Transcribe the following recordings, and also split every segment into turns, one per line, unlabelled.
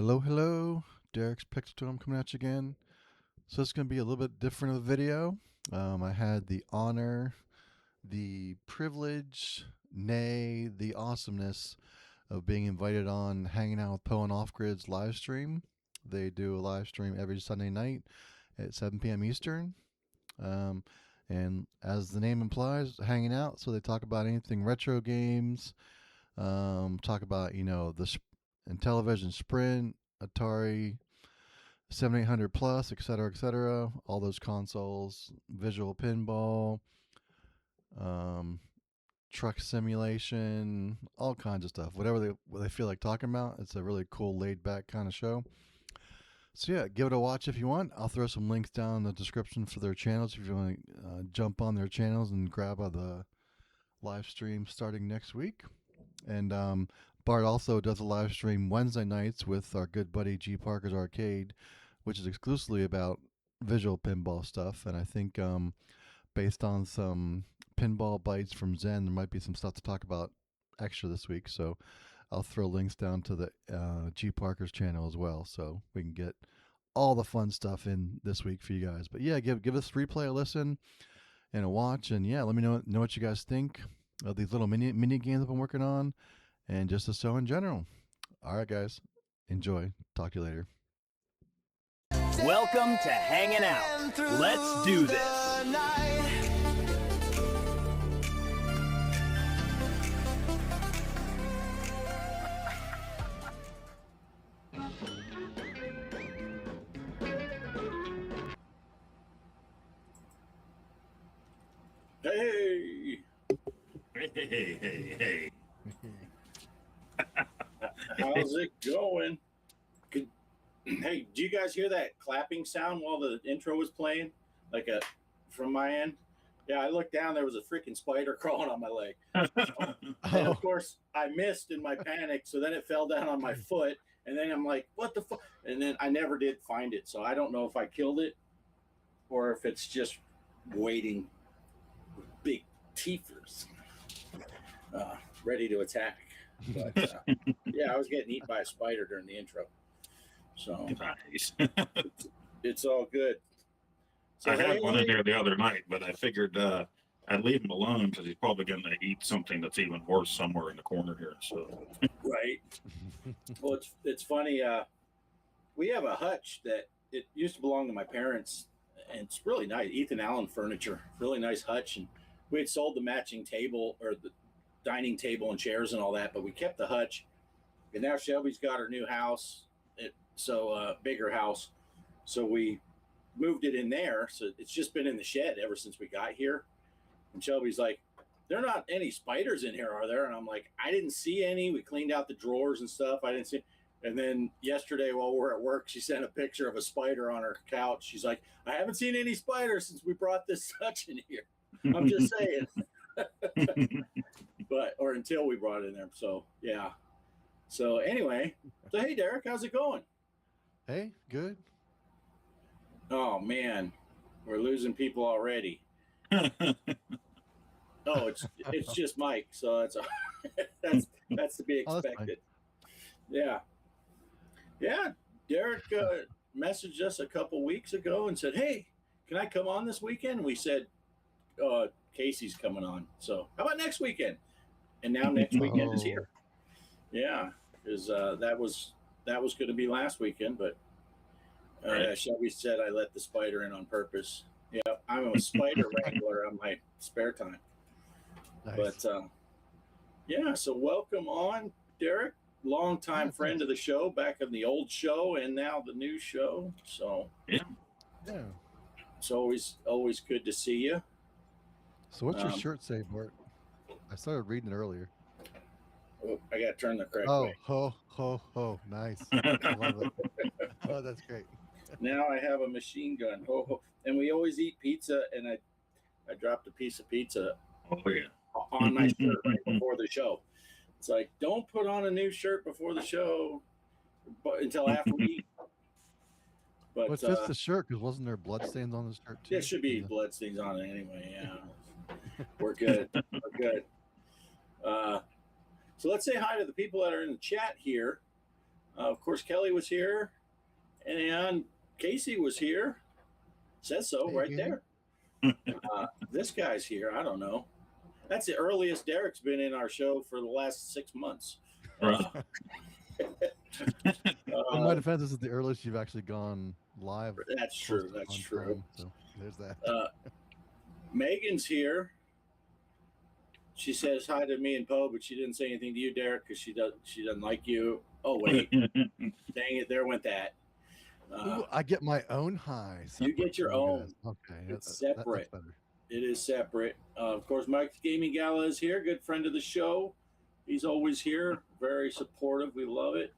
Hello, hello. Derek's Pixeltome coming at you again. So it's going to be a little bit different of a video. I had the honor, the privilege, nay, the awesomeness of being invited on Hanging Out with Poe and OffGrid's live stream. They do a live stream every Sunday night at 7 p.m. Eastern. And as the name implies, hanging out. So they talk about anything retro games, talk about, the Intellivision Sprint, Atari 7800 Plus, et cetera, all those consoles, visual pinball, um, truck simulation, all kinds of stuff. Whatever they feel like talking about. It's a really cool, laid back kind of show. So yeah, give it a watch if you want. I'll throw some links down in the description for their channels if you want to jump on their channels and grab the live stream starting next week. And Bart also does a live stream Wednesday nights with our good buddy G Parker's Arcade, which is exclusively about visual pinball stuff. And I think based on some pinball bites from Zen, there might be some stuff to talk about extra this week. So I'll throw links down to the G Parker's channel as well, so we can get all the fun stuff in this week for you guys. But yeah, give this replay a listen and a watch, and yeah, let me know what you guys think of these little mini games I've been working on, and just the show in general. All right, guys, enjoy. Talk to you later.
Welcome to Hangin' Out. Let's do this.
Hey!
Hey.
How's it going? Hey, do you guys hear that clapping sound while the intro was playing? From my end? Yeah, I looked down, there was a freaking spider crawling on my leg. And of course, I missed in my panic, so then it fell down on my foot, and then I'm like, what the fuck? And then I never did find it, so I don't know if I killed it or if it's just waiting with big teethers ready to attack. But yeah, I was getting eaten by a spider during the intro. So
Nice.
it's all good. So
I had one in there the other night, but I figured I'd leave him alone because he's probably going to eat something that's even worse somewhere in the corner here. So
right. Well, it's funny. We have a hutch that it used to belong to my parents, and it's really nice. Ethan Allen furniture, really nice hutch, and we had sold the matching table or the dining table and chairs and all that, but we kept the hutch. And now Shelby's got her new house, bigger house, so we moved it in there. So it's just been in the shed ever since we got here. And Shelby's like, "There are not any spiders in here, are there?" And I'm like, "I didn't see any. We cleaned out the drawers and stuff. I didn't see." And then yesterday while we're at work, she sent a picture of a spider on her couch. She's like, "I haven't seen any spiders since we brought this hutch in here." I'm just saying. Or until we brought it in there. So yeah. So anyway, hey Derek, how's it going?
Hey, good.
Oh man, we're losing people already. Oh, it's just Mike, so that's to be expected. Yeah. Derek messaged us a couple weeks ago and said, "Hey, can I come on this weekend?" We said, "Casey's coming on, so how about next weekend?" And now next weekend is here. Yeah, because that was going to be last weekend, but Shelby said I let the spider in on purpose. Yeah, I'm a spider wrangler on my spare time. Nice. But yeah, so welcome on, Derek, longtime friend of the show, back in the old show and now the new show. So
yeah,
it's always good to see you.
So what's your shirt say, Bart? I started reading it earlier.
Oh, I got to turn the correct way.
Ho, ho, ho. Nice. I love it. Oh, that's great.
Now I have a machine gun. Ho, ho. And we always eat pizza, and I dropped a piece of pizza on my shirt right before the show. It's like, don't put on a new shirt before the show until after we eat. But
what's the shirt? Because wasn't there bloodstains on the shirt too?
There should be bloodstains on it anyway. Yeah. We're good. We're good. So let's say hi to the people that are in the chat here. Of course, Kelly was here, and Casey was here. Says so
Hey,
right
Casey.
there. This guy's here. I don't know. That's the earliest Derek's been in our show for the last 6 months.
Right.
In my defense, this is the earliest you've actually gone live.
That's true. That's
on
true.
time, so there's that.
Megan's here. She says hi to me and Poe, but she didn't say anything to you, Derek, because she doesn't like you. Oh wait, dang it! There went that.
Ooh, I get my own high.
You get your
from you
own.
guys. Okay,
It's
that's
separate.
better.
It is separate. Of course, Mike's Gaming Gala is here. Good friend of the show. He's always here. Very supportive. We love it.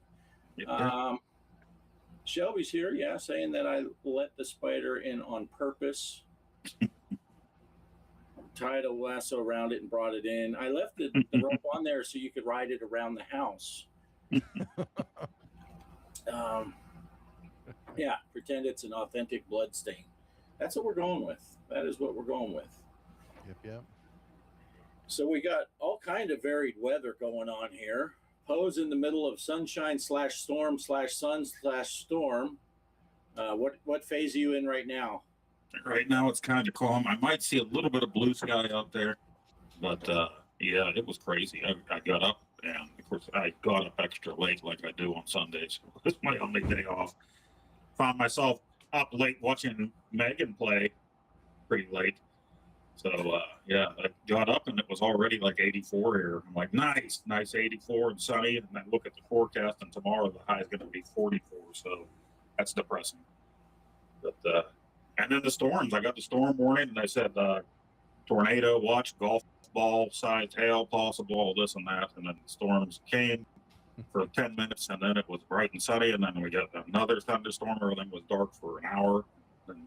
Shelby's here. Yeah, saying that I let the spider in on purpose. Tied a lasso around it and brought it in. I left the rope on there so you could ride it around the house. Yeah, pretend it's an authentic blood stain. That's what we're going with. That is what we're going with.
Yep.
So we got all kind of varied weather going on here. Poe's in the middle of sunshine/storm/sun/storm. What phase are you in right now?
Right now it's kind of calm. I might see a little bit of blue sky out there, but yeah, it was crazy. I got up, and of course I got up extra late like I do on Sundays. It's my only day off. Found myself up late watching Megan play pretty late. So yeah, I got up and it was already like 84 here. I'm like, nice 84 and sunny. And I look at the forecast, and tomorrow the high is going to be 44. So that's depressing. But and then the storms. I got the storm warning, and I said tornado watch, golf ball size hail possible, all this and that. And then the storms came for 10 minutes, and then it was bright and sunny, and then we got another thunderstorm. Everything was dark for an hour, and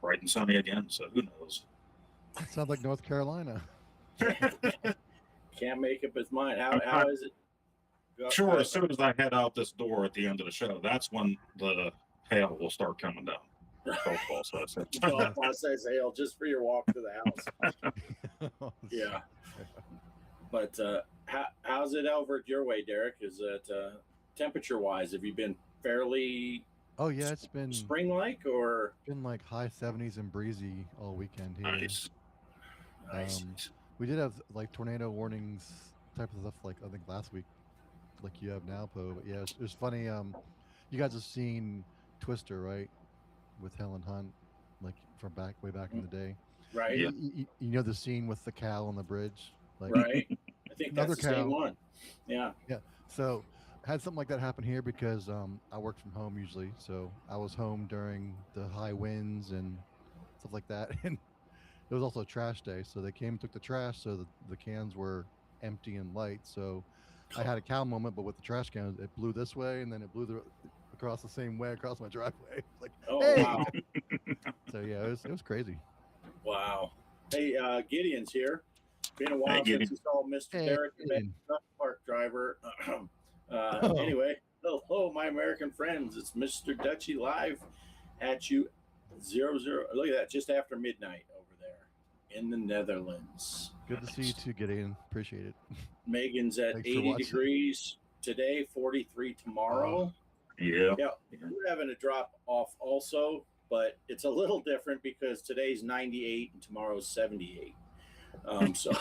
bright and sunny again. So who knows?
That sounds like North Carolina.
Can't make up his mind. How is it?
Sure, as soon as I head out this door at the end of the show, that's when the hail will start coming down. Golf ball size
hail just for your walk to the house. Yeah. But how's it over at your way, Derek? Is it temperature-wise? Have you been fairly?
Oh yeah, it's been
spring-like, or
been like high 70s and breezy all weekend here.
Nice.
We did have like tornado warnings type of stuff, like I think last week, like you have now, Poe. But yeah, it was funny. You guys have seen Twister, right? With Helen Hunt, like from way back in the day.
Right.
You know the scene with the cow on the bridge? Like,
right. I think
another
that's the same one. Yeah.
Yeah. So I had something like that happen here because I work from home usually. So I was home during the high winds and stuff like that. And it was also a trash day. So they came and took the trash. So the cans were empty and light. So I had a cow moment, but with the trash cans, it blew this way and then it blew across the same way across my driveway. Like,
oh,
hey!
Wow.
So yeah, it was crazy.
Wow. Hey, Gideon's here. Been a while
Hey,
since we saw Mr.
Hey,
Derek,
Gideon.
truck park driver. Anyway, hello, my American friends. It's Mr. Dutchy live at you 00. Look at that, just after midnight over there in the Netherlands.
Good to see you too, Gideon. Appreciate it.
Megan's at
Thanks for
80
watching.
degrees today, 43 tomorrow.
Yeah.
Yeah, we're having a drop off also, but it's a little different because today's 98 and tomorrow's 78. So,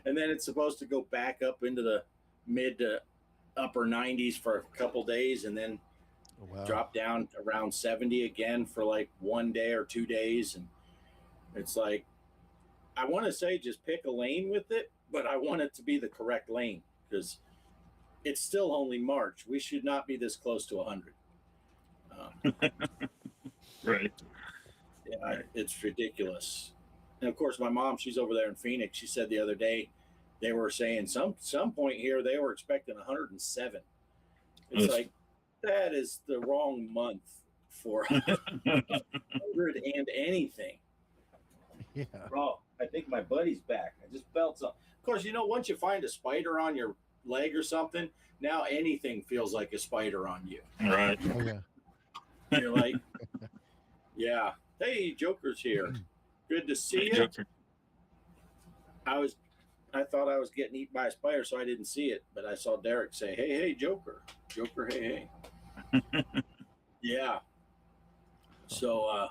and then it's supposed to go back up into the mid to upper 90s for a couple days, and then drop down around 70 again for like 1 day or 2 days. And it's like, I want to say just pick a lane with it, but I want it to be the correct lane because it's still only March. We should not be this close to 100.
Right.
Yeah, it's ridiculous. And of course, my mom, she's over there in Phoenix. She said the other day they were saying some point here they were expecting 107. It's like that is the wrong month for 100 and anything.
Yeah.
Oh, I think my buddy's back. I just felt something. Of course, once you find a spider on your leg or something, now anything feels like a spider on you.
Right.
Oh yeah.
You're like, yeah. Hey, Joker's here. Good to see you.
Joker.
I was I thought I was getting eaten by a spider, so I didn't see it. But I saw Derek say, "Hey, hey, Joker, Joker, hey, hey." Yeah. So,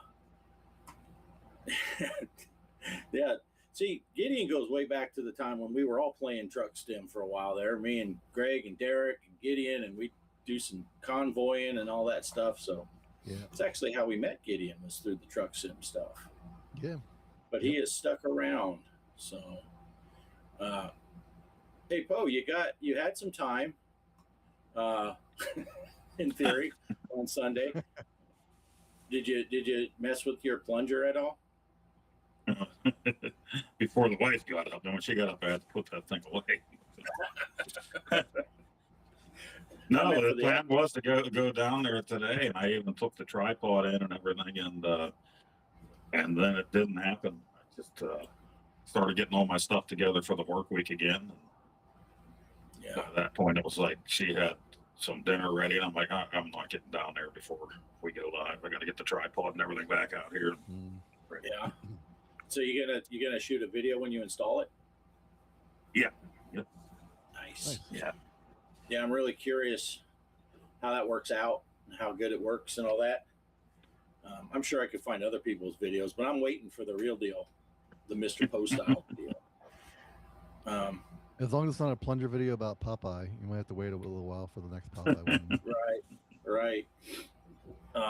yeah. See, Gideon goes way back to the time when we were all playing truck stim for a while there. Me and Greg and Derek and Gideon, and we do some convoying and all that stuff. So
Yeah.
it's actually how we met Gideon, was through the truck sim stuff.
Yeah.
But he has stuck around. So, hey Poe, you had some time, in theory, on Sunday. Did you mess with your plunger at all?
Before the wife got up, and when she got up, I had to put that thing away. No, the plan was to go down there today, and I even took the tripod in and everything, and then it didn't happen. I just started getting all my stuff together for the work week again.
Yeah.
By that point, it was like she had some dinner ready, and I'm like, I'm not getting down there before we go live. I got to get the tripod and everything back out here.
Yeah. So you gonna shoot a video when you install it?
Yeah. Yep.
Nice.
Yeah.
Yeah, I'm really curious how that works out, and how good it works, and all that. I'm sure I could find other people's videos, but I'm waiting for the real deal, the Mr. Poestyle video.
As long as it's not a plunger video about Popeye, you might have to wait a little while for the next Popeye one.
Right.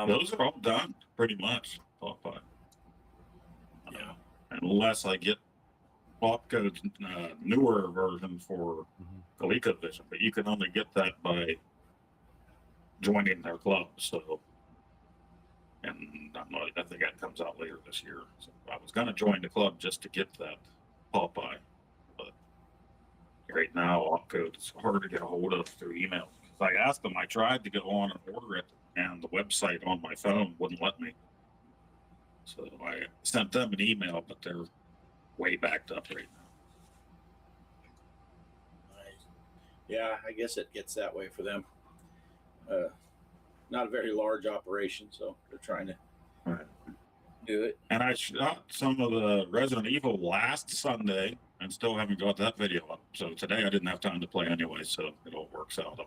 Those are all done pretty much. Popeye.
Yeah.
Unless I get Popcode's newer version for ColecoVision, but you can only get that by joining their club. So, and I think that comes out later this year. So I was going to join the club just to get that Popeye, but right now Popcode is hard to get a hold of through email. I asked them, I tried to go on and order it, and the website on my phone wouldn't let me. So I sent them an email, but they're way backed up right now.
Nice. Yeah, I guess it gets that way for them. Not a very large operation, so they're trying to do it.
And I shot some of the Resident Evil last Sunday and still haven't got that video up. So today I didn't have time to play anyway, so it all works out.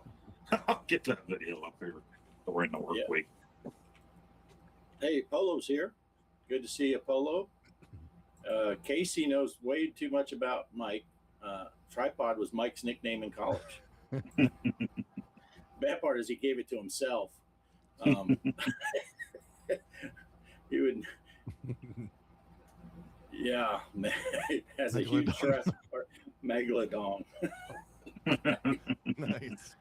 I'll get that video up here during the work week.
Hey, Polo's here. Good to see you, Polo. Casey knows way too much about Mike. Tripod was Mike's nickname in college. Bad part is he gave it to himself. He would, yeah, it has a huge stress. Megalodon.
Nice.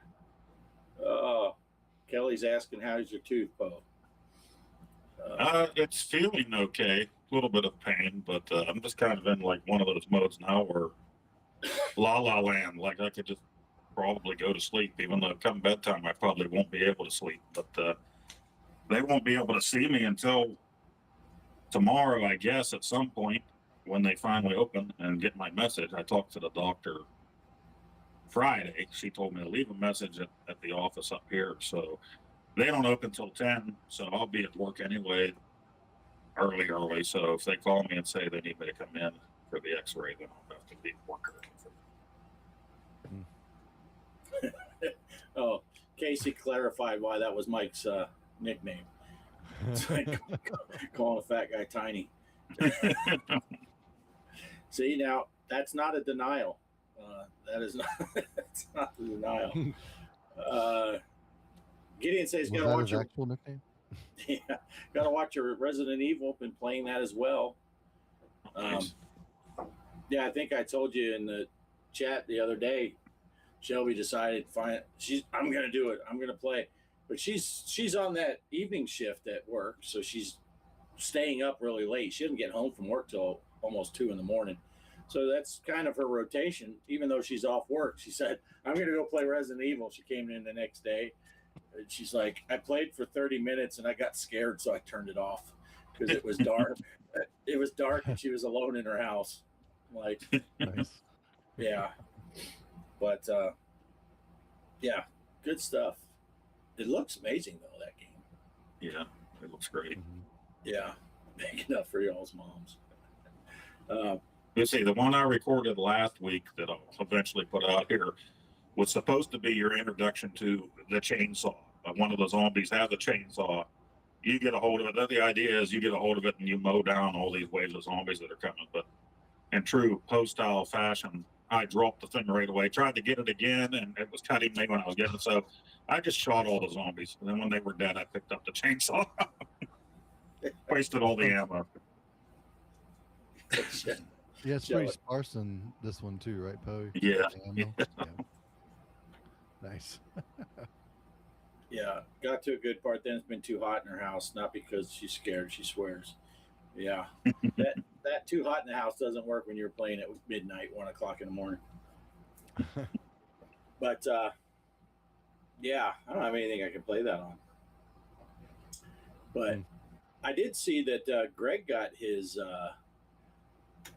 Kelly's asking, how's your tooth, Poe?
It's feeling okay. A little bit of pain, but I'm just kind of in like one of those modes now where la la land. Like I could just probably go to sleep, even though come bedtime I probably won't be able to sleep. But they won't be able to see me until tomorrow, I guess, at some point when they finally open and get my message. I talked to the doctor Friday. She told me to leave a message at the office up here. So they don't open till 10, so I'll be at work anyway, early. So if they call me and say they need me to come in for the x-ray, then I'll have to be at work early.
Oh, Casey clarified why that was Mike's nickname. It's like calling a fat guy tiny. See, now that's not a denial. That is not. That's not the denial. Gideon says,
Was
"Got to
that
watch
his
your
actual nickname?
yeah, got to watch your Resident Evil. Been playing that as well."
Nice.
Yeah, I think I told you in the chat the other day. Shelby decided, fine, I'm gonna do it. I'm gonna play, but she's on that evening shift at work, so she's staying up really late. She doesn't get home from work till almost 2 a.m. So that's kind of her rotation. Even though she's off work, she said, "I'm gonna go play Resident Evil." She came in the next day, and she's like, "I played for 30 minutes and I got scared, so I turned it off because it was dark. It was dark and she was alone in her house." I'm like,
Nice.
yeah. But yeah, good stuff. It looks amazing though, that game.
Yeah, it looks great.
Mhm.
Yeah, big enough for y'all's moms.
You see, the one I recorded last week that I'll eventually put out here was supposed to be your introduction to the chainsaw. One of the zombies has a chainsaw. You get a hold of it. The idea is you get a hold of it and you mow down all these waves of zombies that are coming. But in true Poestyle fashion, I dropped the thing right away, tried to get it again, and it was cutting me when I was getting it. So I just shot all the zombies. And then when they were dead, I picked up the chainsaw. Wasted all the ammo.
Yeah, it's pretty sparse in this one too, right, Poe?
Yeah.
Yeah. Nice.
Yeah, got to a good part. Then it's been too hot in her house, not because she's scared. She swears. Yeah, that too hot in the house doesn't work when you're playing at midnight, 1 o'clock in the morning. But yeah, I don't have anything I can play that on. But I did see that Greg got his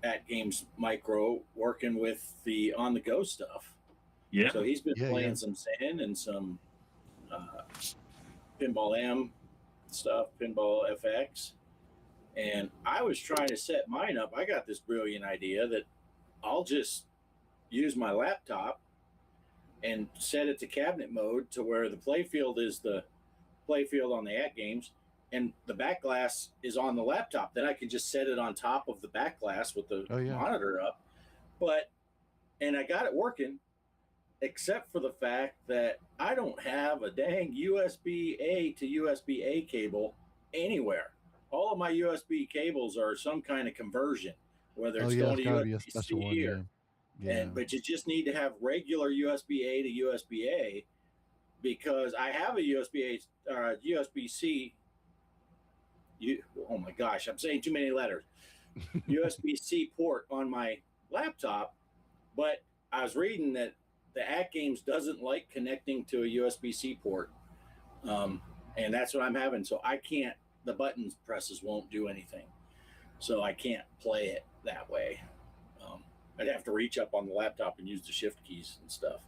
at Games Micro working with the on the go stuff.
Yeah.
So he's been playing some Zen and some Pinball M stuff, Pinball FX. And I was trying to set mine up. I got this brilliant idea that I'll just use my laptop and set it to cabinet mode to where the playfield is the playfield on the at games and the back glass is on the laptop. Then I can just set it on top of the back glass with the monitor up. And I got it working, except for the fact that I don't have a dang USB-A to USB-A cable anywhere. All of my USB cables are some kind of conversion, whether it's going to USB-C or... But you just need to have regular USB-A to USB-A because I have a USB-A, USB-C. Oh my gosh, I'm saying too many letters. USB-C port on my laptop, but I was reading that the At Games doesn't like connecting to a USB-C port, and that's what I'm having. So I can't. The button presses won't do anything, so I can't play it that way. I'd have to reach up on the laptop and use the shift keys and stuff.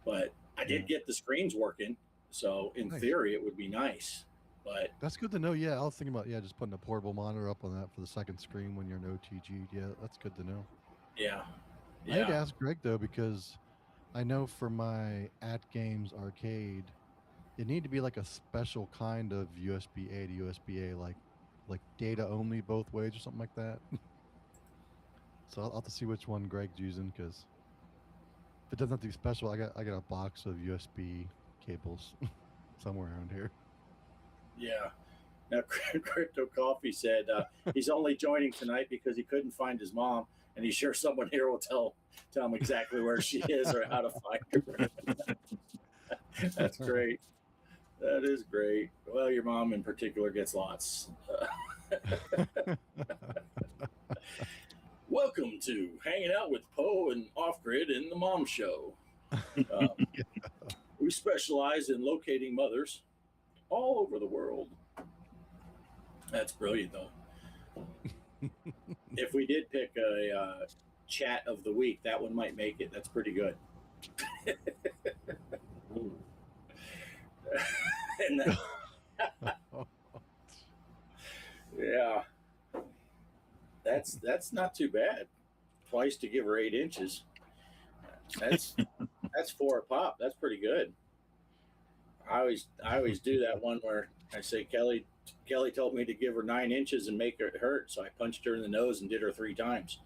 But I did get the screens working, so in theory it would be nice. But
that's good to know. Yeah, I was thinking about just putting a portable monitor up on that for the second screen when you're in OTG. Yeah, that's good to know.
Yeah.
I had to ask Greg though because I know for my At Games arcade, it need to be like a special kind of USB-A to USB-A, like data only both ways or something like that. So I'll have to see which one Greg's using because if it doesn't have to be special, I got a box of USB cables somewhere around here.
Yeah. Now, Crypto Coffee said he's only joining tonight because he couldn't find his mom, and he's sure someone here will tell him exactly where she is or how to find her. That's great. That is great. Well, your mom in particular gets lots. Welcome to Hanging Out with Poe and OffGrid in the Mom Show. We specialize in locating mothers all over the world. That's brilliant, though. If we did pick a chat of the week, that one might make it. That's pretty good. And yeah, that's not too bad. Twice to give her 8 inches. That's 4 a pop. That's pretty good. I always do that one where I say Kelly told me to give her 9 inches and make it hurt, so I punched her in the nose and did her 3 times.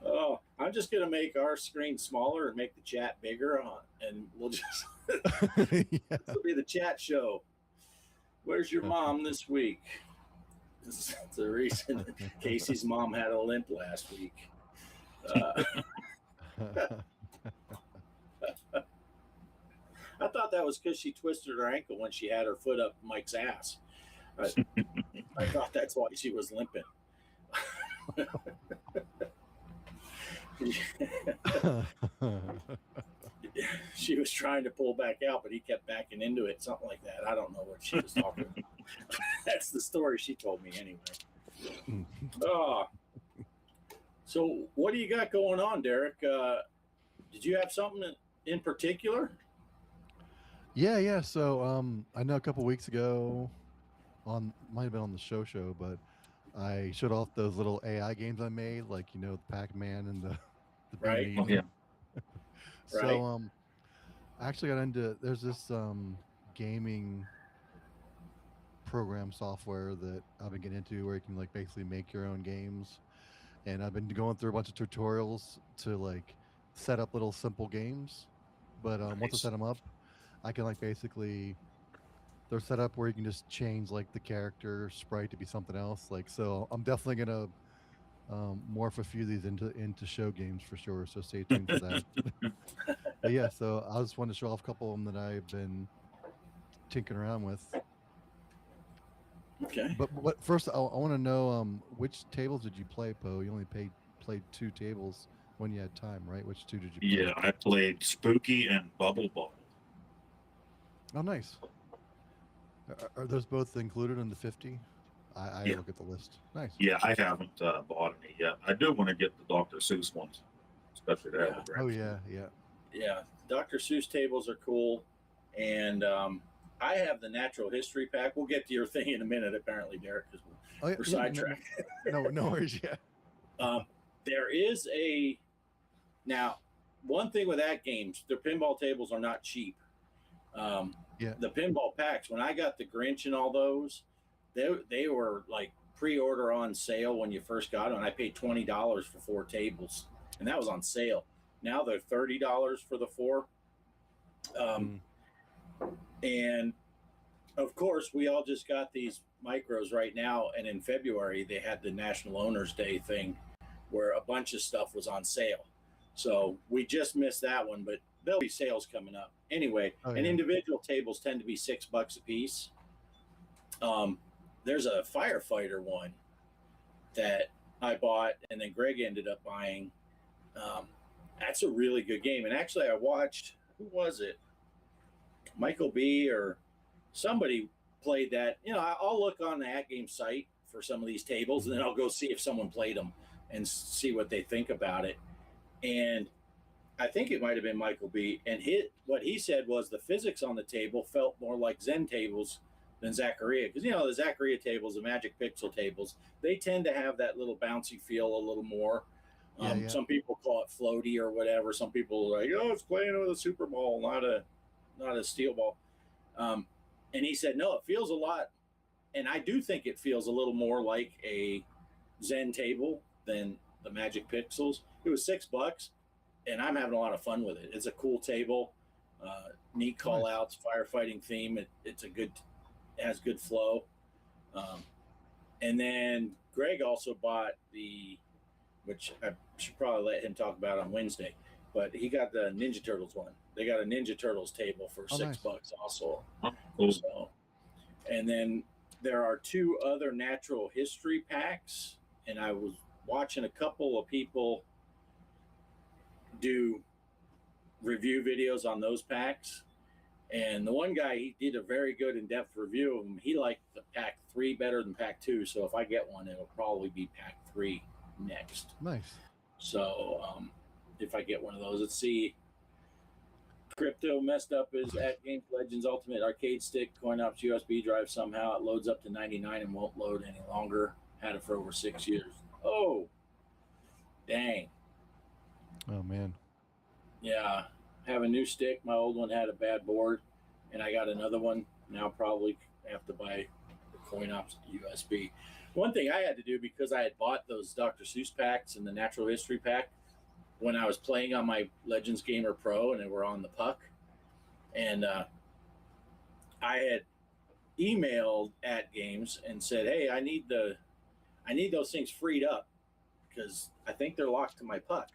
Oh, I'm just gonna make our screen smaller and make the chat bigger, and we'll just this will be the chat show. Where's your mom this week? This is the reason Casey's mom had a limp last week. I thought that was because she twisted her ankle when she had her foot up Mike's ass. I thought that's why she was limping. She was trying to pull back out, but he kept backing into it, something like that. I don't know what she was talking about. That's the story she told me anyway. So what do you got going on, Derek? Did you have something in particular?
Yeah. So I know a couple weeks ago might have been on the show, but I showed off those little AI games I made, like the Pac-Man and the Being
Right,
Oh
Eaten.
yeah,
So
right.
I actually got into there's this gaming program software that I've been getting into where you can like basically make your own games, and I've been going through a bunch of tutorials to like set up little simple games. But once I
nice.
set them up, I can like basically they're set up where you can just change like the character sprite to be something else. Like so, I'm definitely gonna morph a few of these into show games for sure. So stay tuned for that. But yeah, so I just wanted to show off a couple of them that I've been tinkering around with.
Okay.
But first, I want to know which tables did you play, Poe? You only played two tables when you had time, right? Which two did you play?
Yeah, I played Spooky and Bubble Bubble.
Oh, nice. Are those both included in the 50? I
Yeah,
look at the list. Nice.
yeah, I haven't bought any yet. I do want to get the Dr. Seuss ones, especially to have
Yeah,
the
Oh
grandchildren.
yeah.
yeah. Dr. Seuss tables are cool, and I have the natural history pack. We'll get to your thing in a minute, apparently, Derek, because
Oh yeah.
we're
Yeah,
sidetracked.
no worries. Yeah.
There is a now one thing with that games, their pinball tables are not cheap. Um,
Yeah.
the pinball packs, when I got the Grinch and all those, they were like pre-order on sale when you first got them. And I paid $20 for 4 tables, and that was on sale. Now they're $30 for the 4. Um,
Mm,
and of course, we all just got these micros right now, and in February they had the National Owners Day thing where a bunch of stuff was on sale. So we just missed that one, but there'll be sales coming up anyway.
oh
And
yeah.
individual tables tend to be $6 a piece. Um, there's a firefighter one that I bought, and then Greg ended up buying. That's a really good game. And actually, I watched, who was it? Michael B. or somebody played that. I'll look on the At Game site for some of these tables, and then I'll go see if someone played them and see what they think about it. And I think it might have been Michael B. And what he said was the physics on the table felt more like Zen tables than Zaccaria, because the Zaccaria tables, the Magic Pixel tables, they tend to have that little bouncy feel a little more.
Yeah.
Some people call it floaty or whatever. Some people are like, oh, it's playing with a Super Ball, not a steel ball. And he said, no, it feels a lot, and I do think it feels a little more like a Zen table than the Magic Pixels. It was $6, and I'm having a lot of fun with it. It's a cool table, neat call
Nice.
outs, firefighting theme. It has good flow. And then Greg also bought which I should probably let him talk about on Wednesday, but he got the Ninja Turtles one. They got a Ninja Turtles table for
Oh, nice.
$6 also.
Oh, cool.
So, and then there are 2 other natural history packs, and I was watching a couple of people do review videos on those packs. And the one guy, he did a very good in-depth review of them. He liked the pack 3 better than pack 2. So if I get one, it'll probably be pack 3 next.
Nice.
So if I get one of those, let's see. Crypto messed up his At Games Legends Ultimate Arcade Stick coin ops USB drive somehow. It loads up to 99 and won't load any longer. Had it for over 6 years. Oh, dang.
Oh man.
Yeah. Have a new stick. My old one had a bad board, and I got another one. Now probably have to buy the coin ops USB. One thing I had to do, because I had bought those Dr. Seuss packs and the natural history pack when I was playing on my Legends Gamer Pro, and they were on the puck. And I had emailed At Games and said, hey, I need those things freed up because I think they're locked to my puck.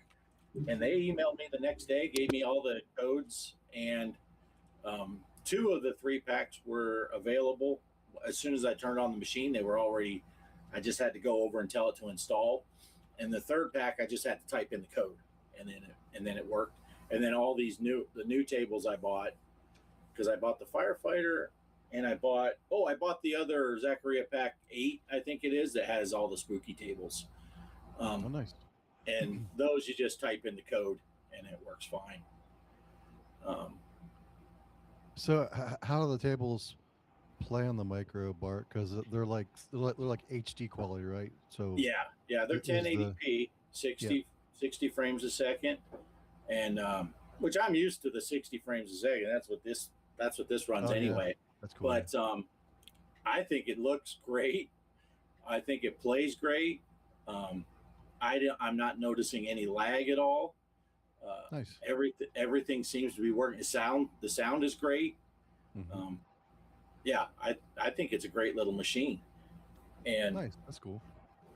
And they emailed me the next day, gave me all the codes, and 2 of the 3 packs were available. As soon as I turned on the machine, they were already, I just had to go over and tell it to install. And the 3rd pack, I just had to type in the code, and then it worked. And then all the new tables I bought, because I bought the firefighter, and I bought the other Zaccaria pack 8, I think it is, that has all the spooky tables.
Oh nice.
And those you just type in the code and it works fine.
So how do the tables play on the micro, Bart? Because they're like HD quality, right? So
Yeah, they're
is the
1080p,
yeah
60 frames a second, and which I'm used to the 60 frames a second. That's what this runs
oh yeah
anyway.
that's cool.
But I think it looks great. I think it plays great. Um, I'm not noticing any lag at all.
Nice.
Everything seems to be working. The sound is great.
Hmm.
Um, yeah, I think it's a great little machine. And
Nice. That's cool.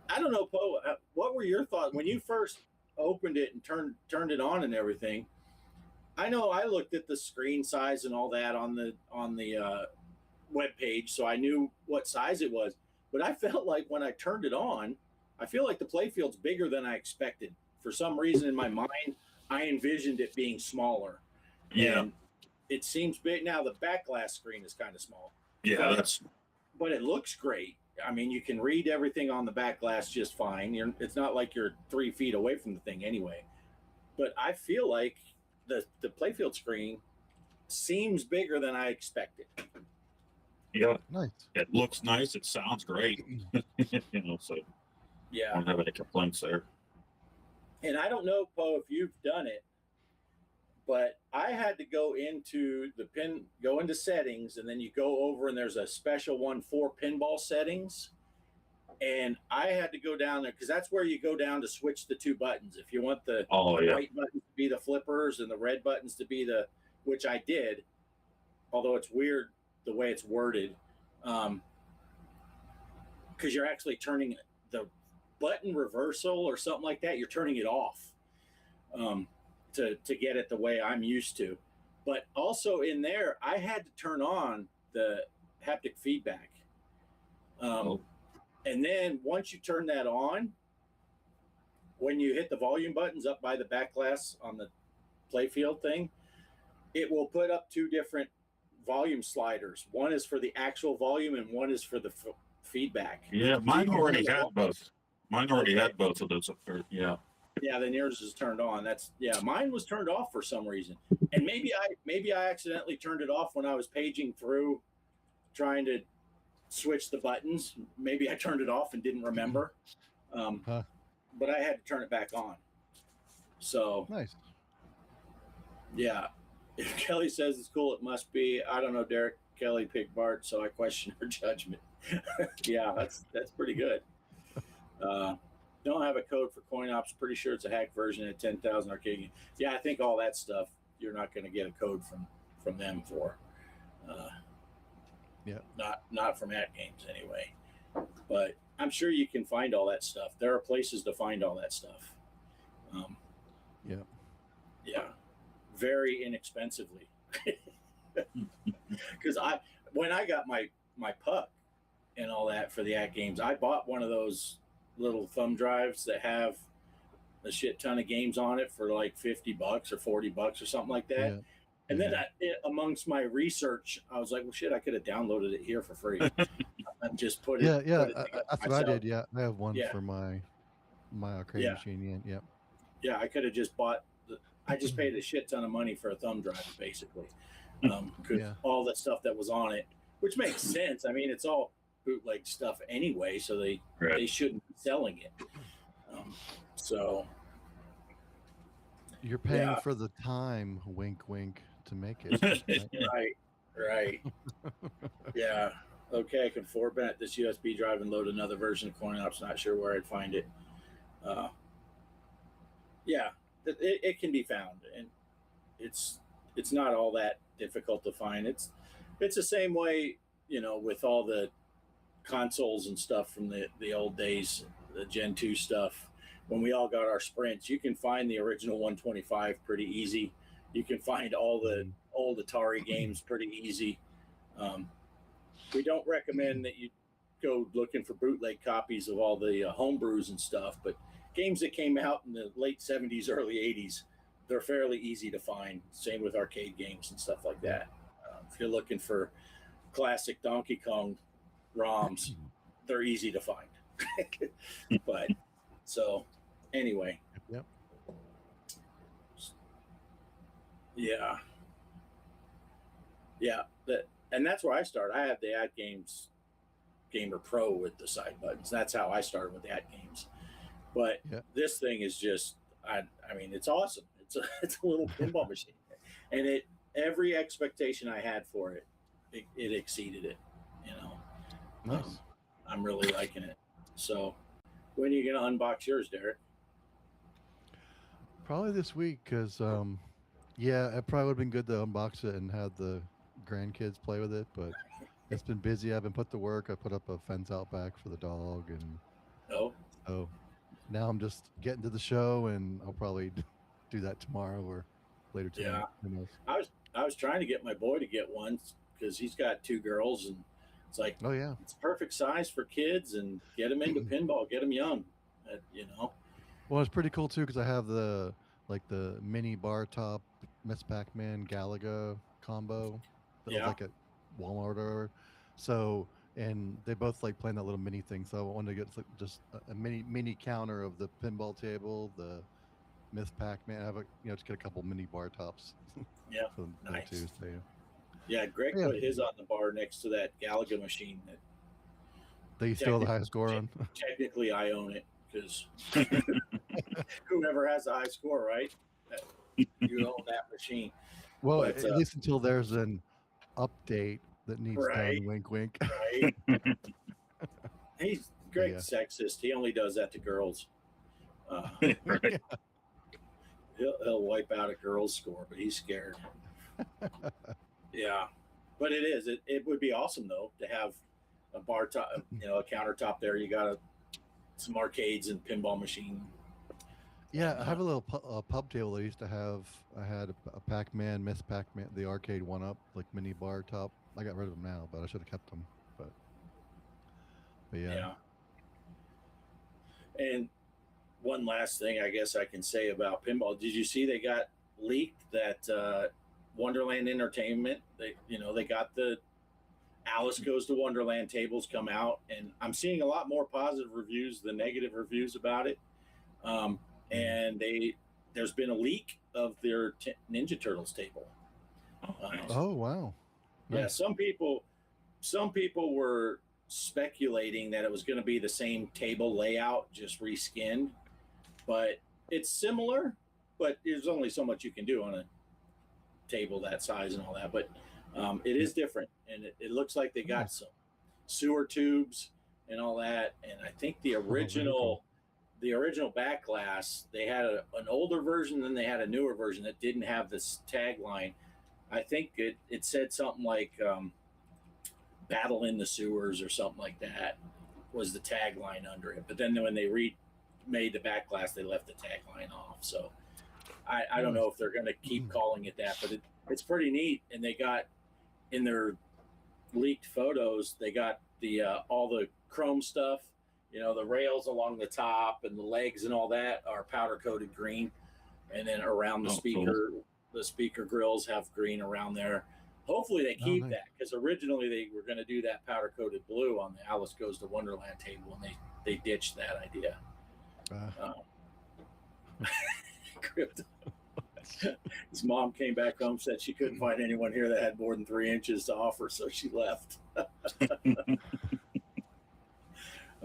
I don't know, Poe, what were your thoughts when you first opened it and turned it on and everything? I know I looked at the screen size and all that on the web page, so I knew what size it was. But I felt like when I turned it on, I feel like the playfield's bigger than I expected. For some reason in my mind, I envisioned it being smaller.
Yeah.
And it seems big. Now the back glass screen is kind of small.
Yeah,
But it looks great. I mean, you can read everything on the back glass just fine. It's not like you're 3 feet away from the thing anyway. But I feel like the playfield screen seems bigger than I expected.
yeah.
Nice.
It looks nice. It sounds great. So
Yeah.
I don't have any complaints there.
And I don't know, Poe, if you've done it, but I had to go into settings, and then you go over and there's a special one for pinball settings. And I had to go down there because that's where you go down to switch the two buttons. If you want the white buttons to be the flippers and the red buttons to be which I did, although it's weird the way it's worded, because you're actually turning the button reversal or something like that. You're turning it off to get it the way I'm used to. But also in there, I had to turn on the haptic feedback. And then once you turn that on, when you hit the volume buttons up by the back glass on the playfield thing, it will put up two different volume sliders. One is for the actual volume and one is for the feedback.
Yeah, mine already had both. Mine already had both of those up there. Yeah.
Yeah, then yours is turned on. Mine was turned off for some reason. And maybe I accidentally turned it off when I was paging through trying to switch the buttons. Maybe I turned it off and didn't remember. But I had to turn it back on. So
Nice.
Yeah. If Kelly says it's cool, it must be. I don't know, Derek. Kelly picked Bart, so I question her judgment. Yeah, that's pretty good. Don't have a code for coin ops. Pretty sure it's a hack version at 10,000 arcade game. Yeah, I think all that stuff you're not going to get a code from them for.
Yeah.
Not from at games anyway. But I'm sure you can find all that stuff. There are places to find all that stuff.
Yeah.
Yeah. Very inexpensively. Because when I got my puck and all that for the at games, I bought one of those little thumb drives that have a shit ton of games on it for like $50 or $40 or something like that.
Yeah.
And then amongst my research, I was like, well, shit, I could have downloaded it here for free. And just put it.
Yeah.
Put it
That's what I did. Yeah. I have one for my arcade machine. Yeah.
Yeah. I could have just I just paid a shit ton of money for a thumb drive, basically. All the stuff that was on it, which makes sense. I mean, it's all bootleg stuff anyway, so they shouldn't be selling it. So
you're paying for the time, wink, wink, to make it.
Right. Yeah. Okay, I can format this USB drive and load another version of CoinOps. Not sure where I'd find it. Yeah, it can be found, and it's not all that difficult to find. It's the same way, with all the consoles and stuff from the old days, the Gen 2 stuff. When we all got our Sprints, you can find the original 125 pretty easy. You can find all the old Atari games pretty easy. We don't recommend that you go looking for bootleg copies of all the homebrews and stuff, but games that came out in the late 70s, early 80s, they're fairly easy to find. Same with arcade games and stuff like that. If you're looking for classic Donkey Kong ROMs, they're easy to find. But so anyway.
Yep.
Yeah. Yeah, and that's where I started. I had the At Games Gamer Pro with the side buttons. That's how I started with At Games. But
Yeah.
this thing is just, I mean, it's awesome. It's a little pinball machine, and every expectation I had for it exceeded it. You know,
Nice.
I'm really liking it. So, when are you gonna unbox yours, Derek?
Probably this week because, yeah, it probably would have been good to unbox it and have the grandkids play with it, but it's been busy. I've been put to work. I put up a fence out back for the dog, and
No.
so now I'm just getting to the show, and I'll probably do that tomorrow or later
Yeah,
tonight. Who knows?
I was trying to get my boy to get one because he's got two girls, and it's like
Oh yeah.
it's perfect size for kids, and get them into pinball, get them young. You know.
Well, it's pretty cool too because I have the mini bar top Miss Pac-Man Galaga combo that was
Yeah.
like at Walmart or whatever. So and they both like playing that little mini thing. So I wanted to get like, just a mini counter of the pinball table, the Miss Pac-Man. I have just get a couple mini bar tops
Yeah.
for them
Nice.
too. So
Yeah, Greg
yeah,
put his on the bar next to that Galaga machine that
they still have the highest score on.
technically I own it because whoever has the high score, right? You own that machine.
Well,
But,
at least until there's an update that needs
Right.
done. Wink, wink.
Right? He's Greg's
Yeah.
sexist. He only does that to girls. Uh,
Right.
he'll wipe out a girl's score, but he's scared. Yeah, but it is. It would be awesome though to have a bar top, a countertop there. You got some arcades and pinball machine.
Yeah, I have a little pub table I used to have. I had a Pac-Man, Miss Pac-Man, the arcade one-up, like mini bar top. I got rid of them now, but I should have kept them. But yeah.
Yeah. And one last thing I guess I can say about pinball. Did you see they got leaked that Wonderland Entertainment? They got the Alice Goes to Wonderland tables come out, and I'm seeing a lot more positive reviews than negative reviews about it. And there's been a leak of their Ninja Turtles table.
Oh, nice.
Oh wow.
Yeah,
Nice.
some people were speculating that it was going to be the same table layout, just reskinned, but it's similar. But there's only so much you can do on a table that size and all that. But it is different, and it looks like they got
Nice.
some sewer tubes and all that. And I think the
very
original
cool.
the original back glass, they had an older version, then they had a newer version that didn't have this tagline. I think it said something like "Battle in the Sewers" or something like that was the tagline under it. But then when they made the back glass, they left the tagline off. So I don't know if they're going to keep calling it that, but it's pretty neat. And they got in their leaked photos, they got the all the chrome stuff. The rails along the top and the legs and all that are powder coated green, and then around the speaker, the speaker grills have green around there. Hopefully they keep
nice.
that, because originally they were going to do that powder coated blue on the Alice Goes to Wonderland table, and they ditched that idea. Crypto. His mom came back home, said she couldn't find anyone here that had more than 3 inches to offer, so she left.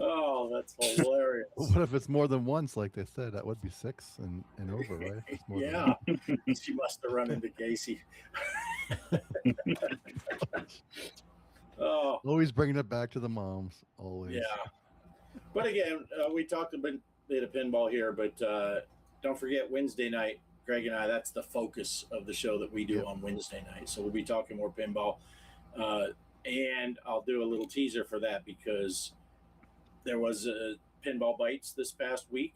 Oh, that's hilarious.
What if it's more than once, like they said? That would be 6 and over, right? It's more than
Yeah, she must have run into Casey. Oh,
always bringing it back to the moms. Always.
yeah. But again, we talked a bit of pinball here, but don't forget Wednesday night, Greg and I, that's the focus of the show that we do on Wednesday night. So we'll be talking more pinball. And I'll do a little teaser for that because there was Pinball Bites this past week.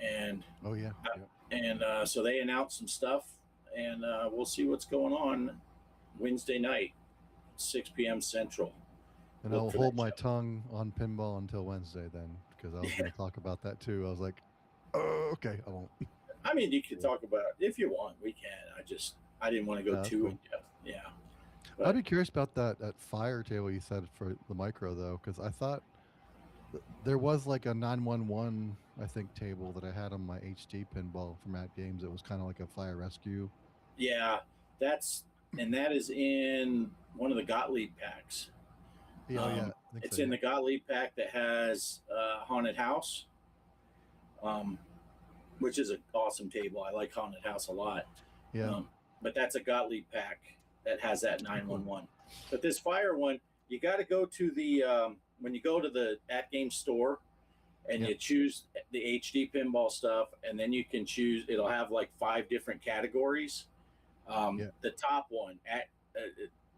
And
Oh yeah.
so they announced some stuff, and we'll see what's going on Wednesday night, 6 p.m. Central.
And
Look
I'll
for
hold
that
my
show.
tongue on pinball until Wednesday then, because I was going to talk about that too. I was like, oh, okay, I won't.
I mean, you can talk about it if you want. We can. I didn't want to go
That's
too
cool.
in depth. Yeah.
I'd be curious about that fire table you said for the micro though, because I thought there was like a 911, I think, table that I had on my HD pinball from At Games. It was kind of like a fire rescue.
Yeah, that's and that is in one of the Gottlieb packs.
Yeah, I think
It's
so,
in the Gottlieb pack that has Haunted House, which is an awesome table. I like Haunted House a lot.
Yeah.
But that's a Gottlieb pack that has that 911. But this fire one, you got to go to the when you go to the At Game store, and you choose the HD pinball stuff, and then you can choose. It'll have like 5 different categories. The top one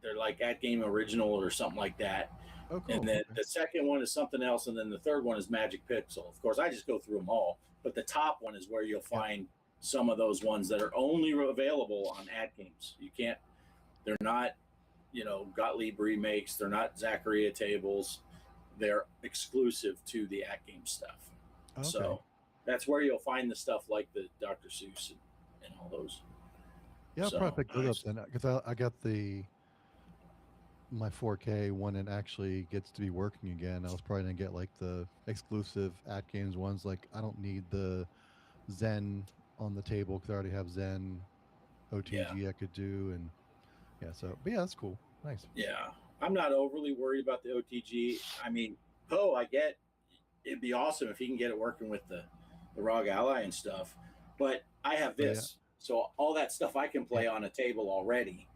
they're like At Game Original or something like that.
Oh, cool.
And then the second one is something else, and then the third one is Magic Pixel. Of course, I just go through them all, but the top one is where you'll find some of those ones that are only available on At Games. You can't. They're not, Gottlieb remakes. They're not Zaccaria tables. They're exclusive to the At Games stuff.
Okay.
So that's where you'll find the stuff like the Dr. Seuss and all those.
Yeah, I'll probably pick those up then, because I got my 4K when it actually gets to be working again. I was probably gonna get like the exclusive At Games ones. Like I don't need the Zen on the table because I already have Zen OTG I could do, and but that's cool. Nice.
Yeah, I'm not overly worried about the OTG. I mean, Poe, I get it'd be awesome if he can get it working with the ROG Ally and stuff, but I have this, so all that stuff I can play on a table already.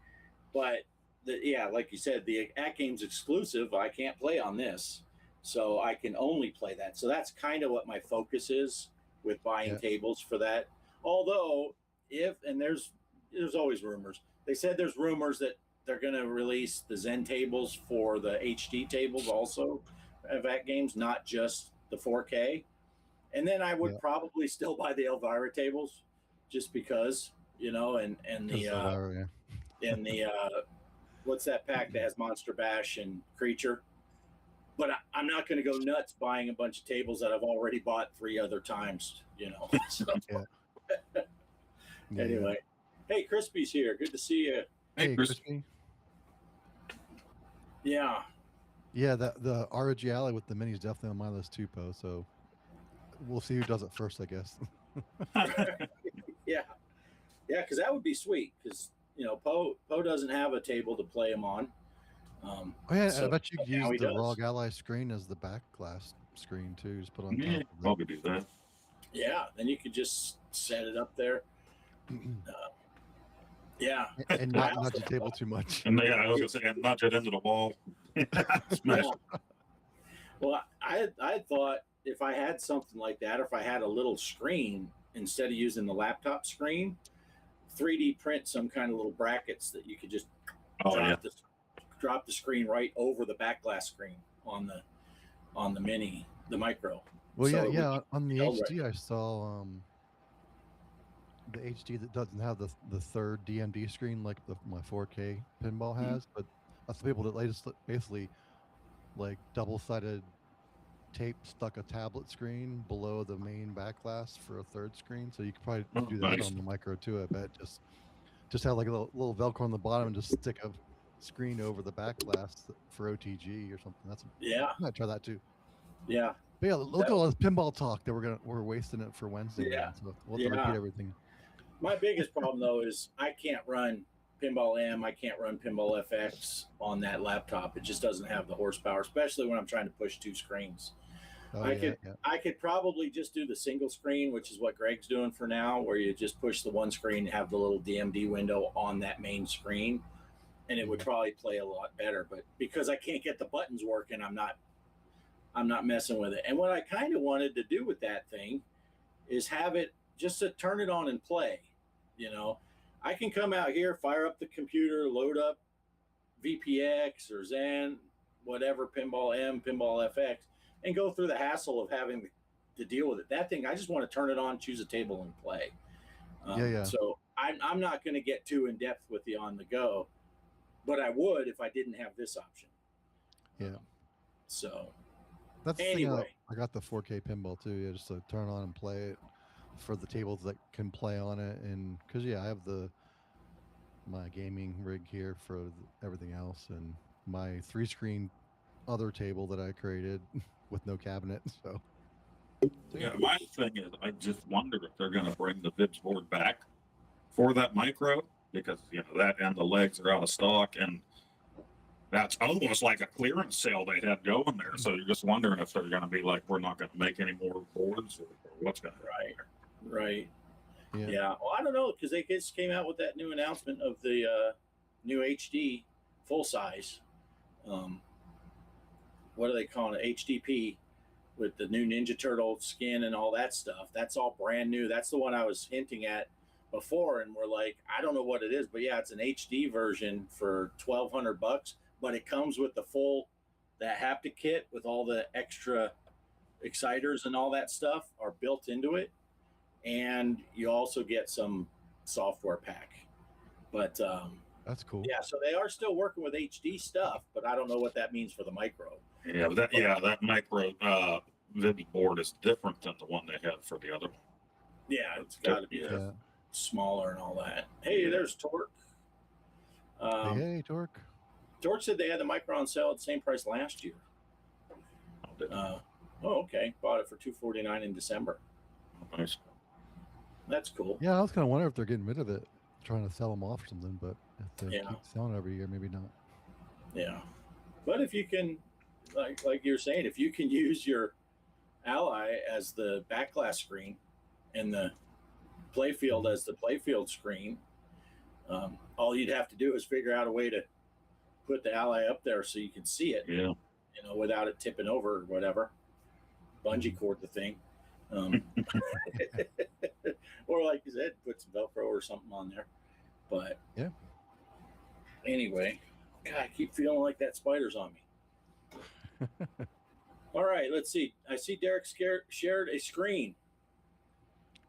But like you said, the At Games exclusive I can't play on this, so I can only play that. So that's kind of what my focus is with buying tables for that. Although there's always rumors. They said there's rumors that they're going to release the Zen tables for the HD tables also of At Games, not just the 4K. And then I would probably still buy the Elvira tables just because, and the what's that pack that has Monster Bash and Creature? But I'm not going to go nuts buying a bunch of tables that I've already bought 3 other times, So, anyway, hey, Crispy's here. Good to see you.
Hey, Crispy.
Yeah.
Yeah, the ROG Ally with the minis definitely on my list too, Poe. So we'll see who does it first, I guess.
Yeah, because that would be sweet. Because Poe doesn't have a table to play them on.
I bet you could use the ROG Ally screen as the back glass screen too. Just put on top of it.
Probably do that.
Yeah, then you could just set it up there.
And not nudge the table too much.
And I was gonna say, and nudge it into the wall. Smash.
Well, I thought if I had something like that, or if I had a little screen instead of using the laptop screen, 3D print some kind of little brackets that you could just drop the screen right over the back glass screen on the mini, the micro.
Well, on the HD I saw the HD that doesn't have the third DMD screen like my 4K pinball has, but that's the people that basically like double-sided tape stuck a tablet screen below the main back glass for a third screen, so you could probably do that on the micro too. I bet just have like a little Velcro on the bottom and just stick a screen over the back glass for OTG or something. I might try that too.
Yeah.
But look at all this pinball talk that we're wasting it for Wednesday.
Yeah.
So we'll have to repeat everything.
My biggest problem though is I can't run Pinball M. I can't run Pinball FX on that laptop. It just doesn't have the horsepower, especially when I'm trying to push 2 screens. I could probably just do the single screen, which is what Greg's doing for now, where you just push the one screen and have the little DMD window on that main screen, and it would probably play a lot better. But because I can't get the buttons working, I'm not messing with it. And what I kind of wanted to do with that thing is have it just to turn it on and play. I can come out here, fire up the computer, load up VPX or Zen, whatever, Pinball M, Pinball FX, and go through the hassle of having to deal with it. That thing, I just want to turn it on, choose a table, and play. So I'm not going to get too in depth with the on the go, but I would if I didn't have this option.
Yeah.
So
that's anyway. I got the 4K pinball too. Just to turn on and play it for the tables that can play on it, and because I have my gaming rig here for everything else, and my 3-screen other table that I created with no cabinet. So
my thing is, I just wonder if they're going to bring the Vips board back for that micro, because that and the legs are out of stock, and that's almost like a clearance sale they had going there. So you're just wondering if they're going to be like, we're not going to make any more boards, or what's going to happen.
Right.
Yeah.
Yeah. Well, I don't know, because they just came out with that new announcement of the new HD full size. What are they calling it? HDP, with the new Ninja Turtle skin and all that stuff. That's all brand new. That's the one I was hinting at before, and we're like, I don't know what it is, but yeah, it's an HD version for $1,200, but it comes with that haptic kit with all the extra exciters and all that stuff are built into it, and you also get some software pack. But
That's cool.
yeah, so they are still working with HD stuff, but I don't know what that means for the micro.
Yeah, that micro Vivi board is different than the one they had for the other one.
Yeah, it's got to be smaller and all that. Hey, there's Torque.
Hey, Torque.
Torque said they had the micro on sale at the same price last year. Okay. Bought it for $249 in December.
Nice.
That's cool.
Yeah, I was kind of wondering if they're getting rid of it, trying to sell them off or something, but if they keep selling it every year, maybe not.
Yeah. But if you can, like you're saying, if you can use your Ally as the backglass screen and the playfield as the playfield screen, all you'd have to do is figure out a way to put the Ally up there so you can see it, without it tipping over or whatever. Bungee cord the thing. Or like you said, put some Velcro or something on there. But
yeah.
Anyway, God, I keep feeling like that spider's on me. All right, let's see. I see Derek shared a screen.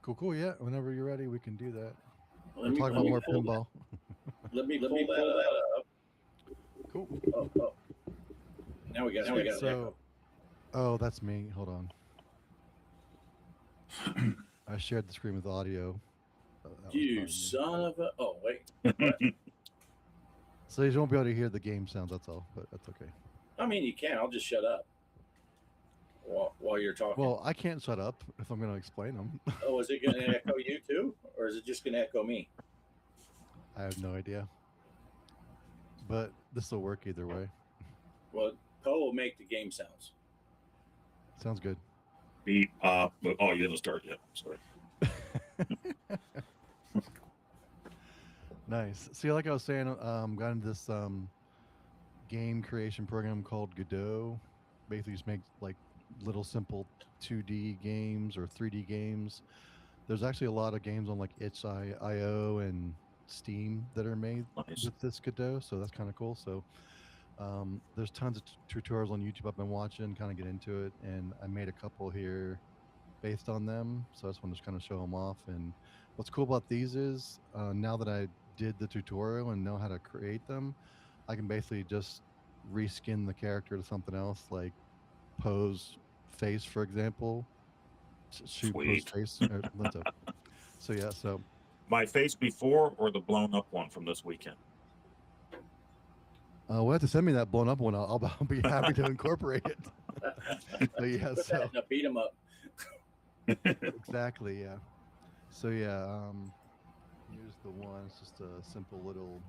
Cool. Yeah, whenever you're ready, we can do that.
Let
We're talking about more pinball.
Let me pull that up.
Cool.
Oh. Now we got
so. Oh, that's me. Hold on. I shared the screen with audio.
You son of a... Oh, wait.
So you won't be able to hear the game sounds, that's all, but that's okay.
I mean, you can. I'll just shut up while you're talking.
Well, I can't shut up if I'm going to explain them.
Oh, is it going to echo you too? Or is it just going to echo me?
I have no idea. But this will work either way.
Well, Poe will make the game sounds.
Sounds good.
Beep, pop. Oh, you didn't start yet. Sorry.
Nice. See, like I was saying, got into this game creation program called Godot. Basically, just make like little simple 2D games or 3D games. There's actually a lot of games on like itch.io and Steam that are made with this Godot, so that's kind of cool. So there's tons of tutorials on YouTube I've been watching, kind of get into it, and I made a couple here based on them. So I just want to kind of show them off. And what's cool about these is now that I did the tutorial and know how to create them, I can basically just reskin the character to something else, like Poe's face, for example. Shoot Poe's face. So yeah, so
my face before or the blown up one from this weekend?
We'll have to send me that blown up one. I'll be happy to incorporate it. But yeah, so
beat him up.
Exactly, yeah. So yeah, here's the one. It's just a simple little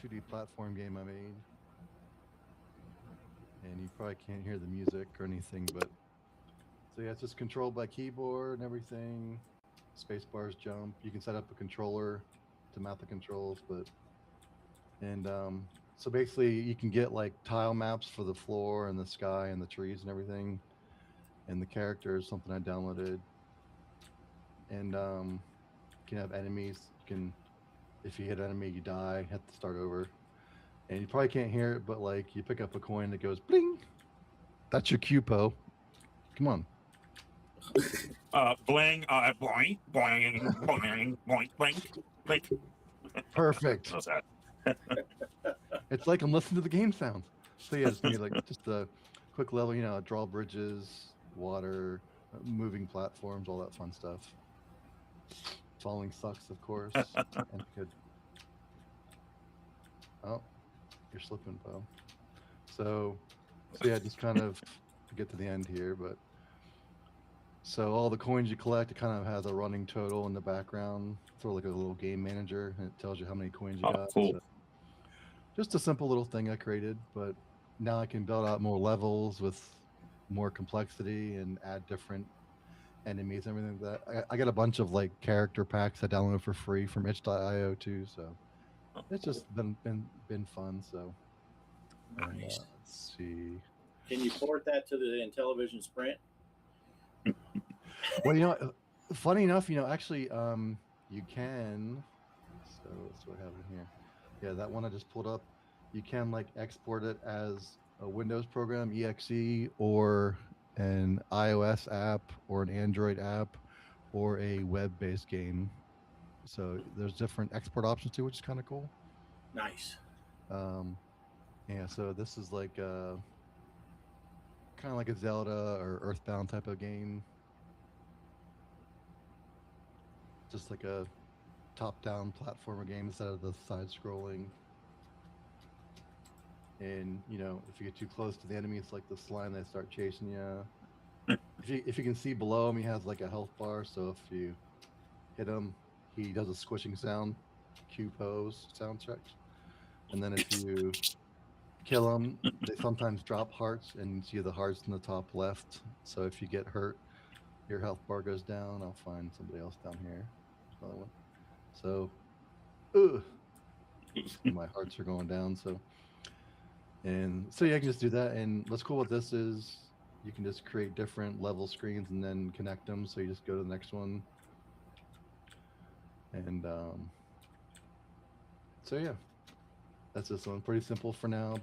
2D platform game I made. And you probably can't hear the music or anything, but so yeah, it's just controlled by keyboard and everything. Space bars jump. You can set up a controller to mount the controls, so basically you can get like tile maps for the floor and the sky and the trees and everything. And the character is something I downloaded. And you can have enemies. You can, if you hit an enemy, you die, have to start over. And you probably can't hear it, but like you pick up a coin that goes bling. That's your cue, Poe. Come on.
Bling, boing, boing, boing, boing, boing.
Perfect.
How's that?
It's like I'm listening to the game sounds. So yeah, just a quick level, draw bridges, water, moving platforms, all that fun stuff. Falling sucks, of course. And good. Oh, you're slipping, Poe. So yeah, just kind of get to the end here, but So all the coins you collect, it kind of has a running total in the background, sort of like a little game manager, and it tells you how many coins you
Oh,
got.
cool.
So just a simple little thing I created, but now I can build out more levels with more complexity and add different enemies and everything like that. I got a bunch of like character packs I downloaded for free from itch.io too, so
Oh,
it's
cool.
just been fun. So and
Nice.
let's see.
Can you port that to the Intellivision Sprint?
Well, funny enough, actually, you can. So let's see what I have in here. Yeah, that one I just pulled up. You can like export it as a Windows program, exe, or an iOS app, or an Android app, or a web-based game. So there's different export options too, which is kind of cool.
Nice.
Um, yeah. So this is like kind of like a Zelda or Earthbound type of game, just like a top-down platformer game instead of the side-scrolling. And if you get too close to the enemy, it's like the slime, they start chasing you. If you can see below him, he has like a health bar, so if you hit him, he does a squishing sound, Q pose soundtrack. And then if you kill him, they sometimes drop hearts, and you see the hearts in the top left. So if you get hurt, your health bar goes down. I'll find somebody else down here. There's another one. So, ugh, my hearts are going down. So, and so yeah, I can just do that. And what's cool with this is you can just create different level screens and then connect them. So you just go to the next one. And so yeah, that's this one. Pretty simple for now,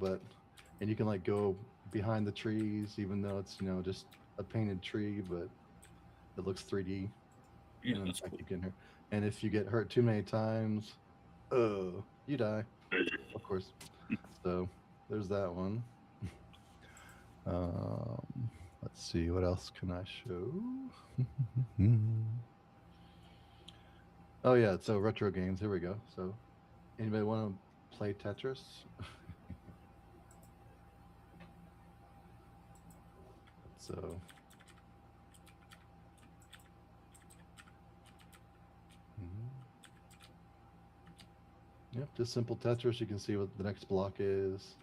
and you can like go behind the trees, even though it's just a painted tree, but it looks 3D.
Yeah,
And in
that's
fact,
cool.
you can hurt. And if you get hurt too many times, you die, of course. So there's that one. Let's see, what else can I show? Oh yeah, so retro games. Here we go. So anybody want to play Tetris? So yep, just simple Tetris. You can see what the next block is.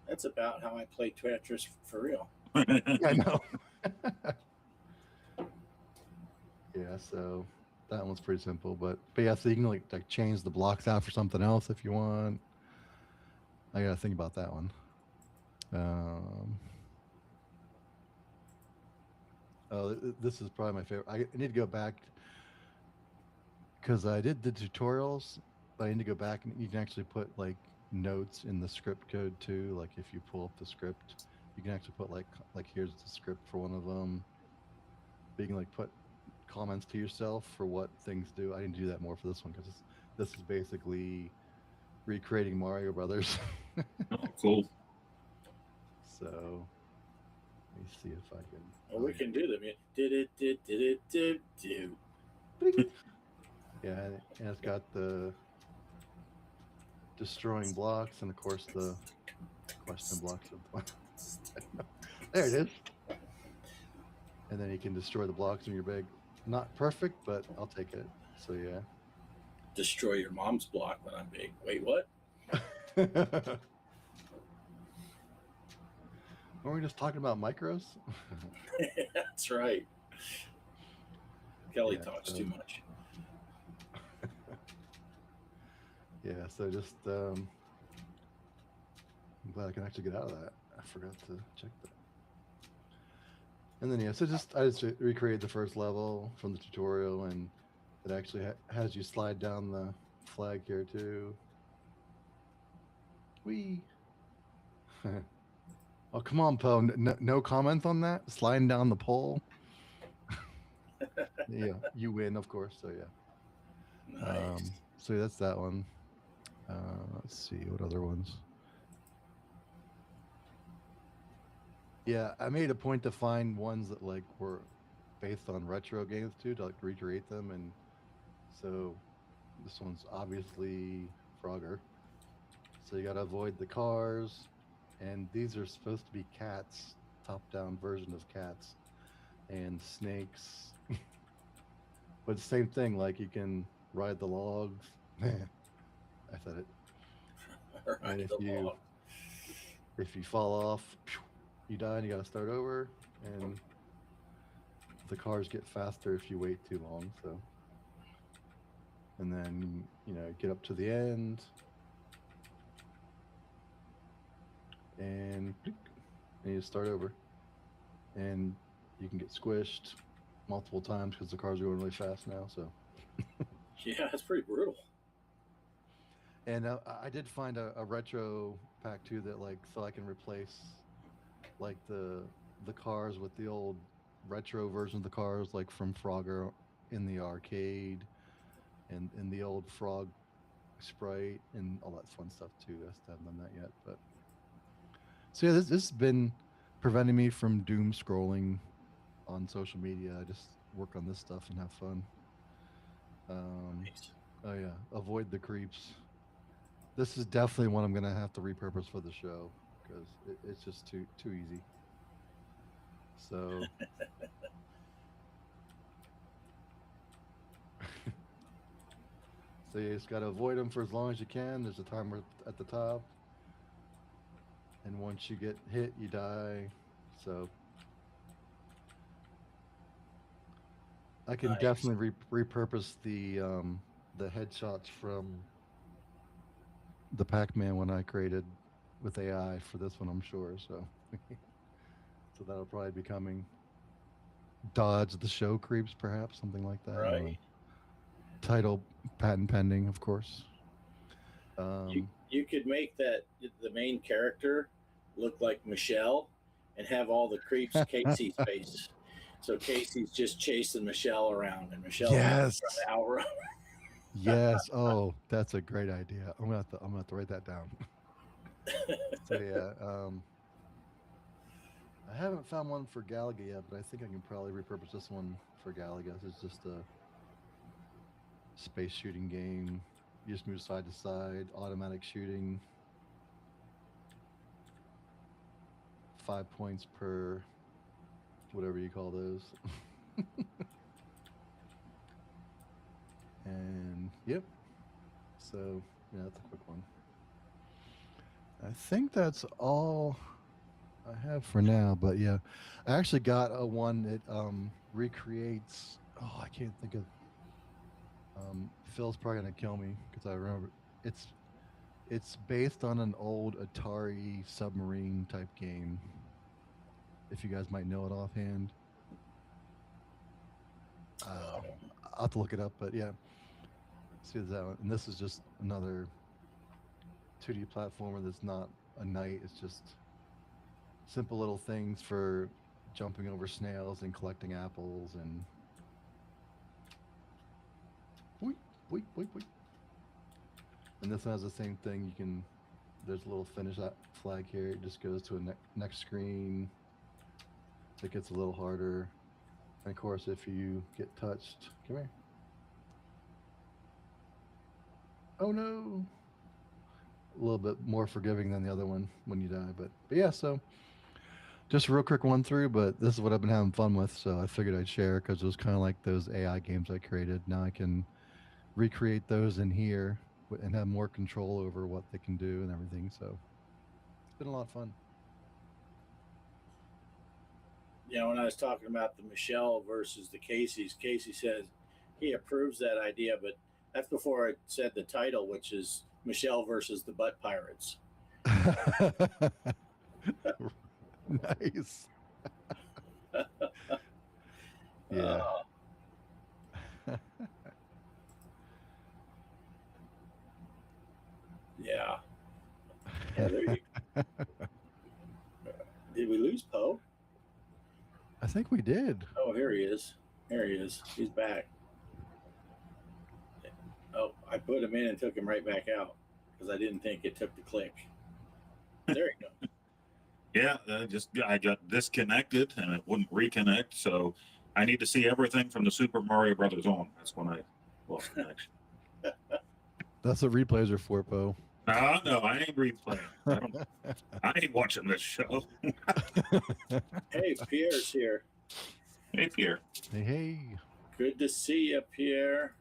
That's about how I play Tetris for real.
Yeah, I know. Yeah, so that one's pretty simple, but yeah, so you can like change the blocks out for something else if you want. I gotta think about that one. Oh, this is probably my favorite. I need to go back because I did the tutorials, but I need to go back and you can actually put like notes in the script code too. Like if you pull up the script, you can actually put like here's the script for one of them. But you can like put comments to yourself for what things do. I didn't do that more for this one because this is basically recreating Mario Brothers.
Oh, cool.
So let me see if I can.
Well, we can do them. Did it.
Yeah, and it's got the destroying blocks and of course the question blocks. There it is. And then you can destroy the blocks when you're big. Not perfect, but I'll take it. So yeah.
Destroy your mom's block when I'm big. Wait, what?
Weren't we just talking about micros?
That's right. Kelly
Yeah,
talks
so-
too much.
Yeah, so just I'm glad I can actually get out of that. I forgot to check that. And then yeah, so I just recreated the first level from the tutorial, and it actually has you slide down the flag here too. Whee! Oh come on, Poe! No comment on that. Sliding down the pole. Yeah, you win, of course. So yeah.
Nice.
So that's that one. Let's see what other ones. Yeah, I made a point to find ones that like were based on retro games too, to like recreate them, and so this one's obviously Frogger. So you got to avoid the cars, and these are supposed to be cats, top-down version of cats. and snakes. But same thing, like you can ride the logs. Man, I said it. And if you fall off, you die and you got to start over. And the cars get faster if you wait too long. So, and then get up to the end, and you start over, and you can get squished multiple times because the cars are going really fast now. So,
yeah, it's pretty brutal.
And I did find a retro pack too that so I can replace like the cars with the old retro version of the cars, like from Frogger in the arcade, and the old Frog sprite and all that fun stuff too. I still haven't done that yet, but so yeah, this has been preventing me from doom scrolling on social media. I just work on this stuff and have fun.
Nice.
Oh yeah, avoid the creeps. This is definitely one I'm gonna have to repurpose for the show because it's just too easy. So, so you just gotta avoid them for as long as you can. There's a timer at the top, and once you get hit, you die. So, I can
Nice.
definitely repurpose the headshots from the Pac-Man one I created with AI for this one, I'm sure. So, so that'll probably be coming. Dodge the show creeps, perhaps something like that.
Right.
Title patent pending, of course.
You could make the main character look like Michelle, and have all the creeps Casey's face. So Casey's just chasing Michelle around, and Michelle
Yes.
trying to outrun.
Yes. Oh, that's a great idea. I'm gonna have to write that down. So yeah, I haven't found one for Galaga yet, but I think I can probably repurpose this one for Galaga. It's just a space shooting game. You just move side to side, automatic shooting. 5 points per whatever you call those. And yep. So yeah, that's a quick one. I think that's all I have for now. But yeah, I actually got a one that recreates. Oh, I can't think of. Phil's probably gonna kill me because I remember it's based on an old Atari submarine type game. If you guys might know it offhand. I'll have to look it up, but yeah. See that one. And this is just another 2D platformer that's not a knight. It's just simple little things for jumping over snails and collecting apples and wait. And this one has the same thing. There's a little finish that flag here. It just goes to a next screen. It gets a little harder. And of course, if you get touched, come here. Oh no. A little bit more forgiving than the other one when you die. But yeah, so just a real quick one through, but this is what I've been having fun with. So I figured I'd share because it was kind of like those AI games I created. Now I can recreate those in here and have more control over what they can do and everything. So it's been a lot of fun.
Yeah, when I was talking about the Michelle versus the Casey's, Casey says he approves that idea, but that's before I said the title, which is Michelle versus the Butt Pirates.
Nice. Yeah.
Yeah. Did we lose Poe?
I think we did.
Oh, here he is. Here he is. He's back. Oh, I put him in and took him right back out because I didn't think it took the click. There he goes.
Yeah, I got disconnected and it wouldn't reconnect. So I need to see everything from the Super Mario Brothers on. That's when I lost connection.
That's what replays are for, Poe.
No, I ain't replaying. I ain't watching this show.
Hey, Pierre's here.
Hey, Pierre.
Hey.
Good to see you, Pierre.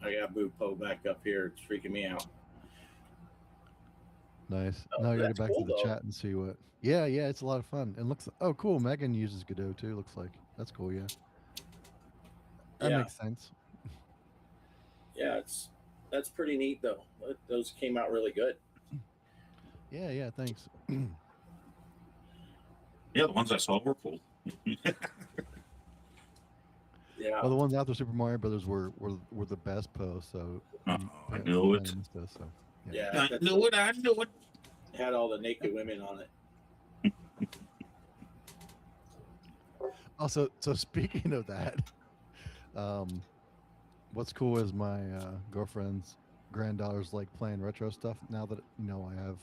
I got Boo Poe back up here. It's freaking me out.
Nice.
Oh,
Now I gotta
that's
go back
cool,
to the
though.
chat and see what. Yeah, it's a lot of fun. And looks. Oh, cool. Megan uses Godot too. Looks like that's cool. Yeah, that
Yeah,
makes sense.
yeah, that's pretty neat though. Those came out really good.
Yeah. Thanks.
Yeah, the ones I saw were cool.
Yeah,
Well, the ones after Super Mario Brothers were the best posts. So
I
yeah,
knew
you
it.
missed us, so
yeah.
I knew it. I knew it.
Had all the naked women on it.
Also, so speaking of that, what's cool is my girlfriend's granddaughters like playing retro stuff now that I have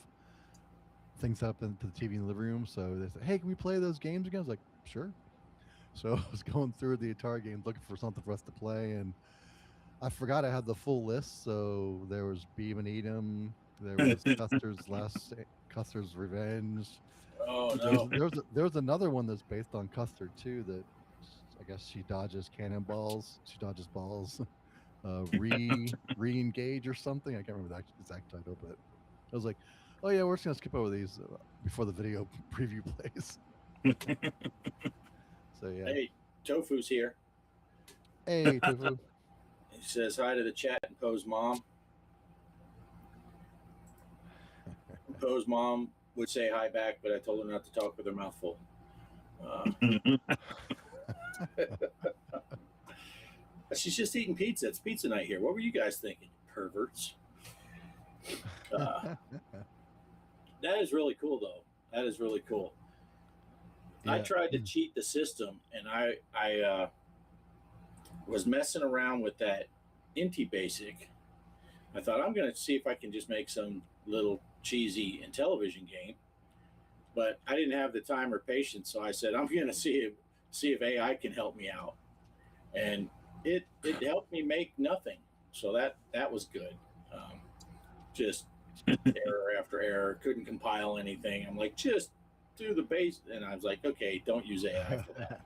things set up into the TV in the living room. So they say, "Hey, can we play those games again?" I was like, "Sure." So I was going through the Atari games looking for something for us to play, and I forgot I had the full list. So there was Beam and Eat 'em, there was Custer's Revenge.
Oh
There's
no!
there's another one that's based on Custer too. That I guess she dodges cannonballs. She dodges balls. Re-engage or something. I can't remember the exact title, but I was like, oh yeah, we're just gonna skip over these before the video preview plays. So yeah.
Hey, Tofu's here.
Hey, Tofu.
He says hi to the chat and Poe's mom. Poe's mom would say hi back, but I told her not to talk with her mouth full. She's just eating pizza. It's pizza night here. What were you guys thinking, perverts? That is really cool, though. That is really cool.
Yeah.
I tried to cheat the system, and I was messing around with that Inti Basic. I thought I'm going to see if I can just make some little cheesy Intellivision game, but I didn't have the time or patience, so I said I'm going to see if AI can help me out, and it helped me make nothing. So that was good. Just error after error, couldn't compile anything. I'm like, just do the base, and I was like, okay, don't use AI for that.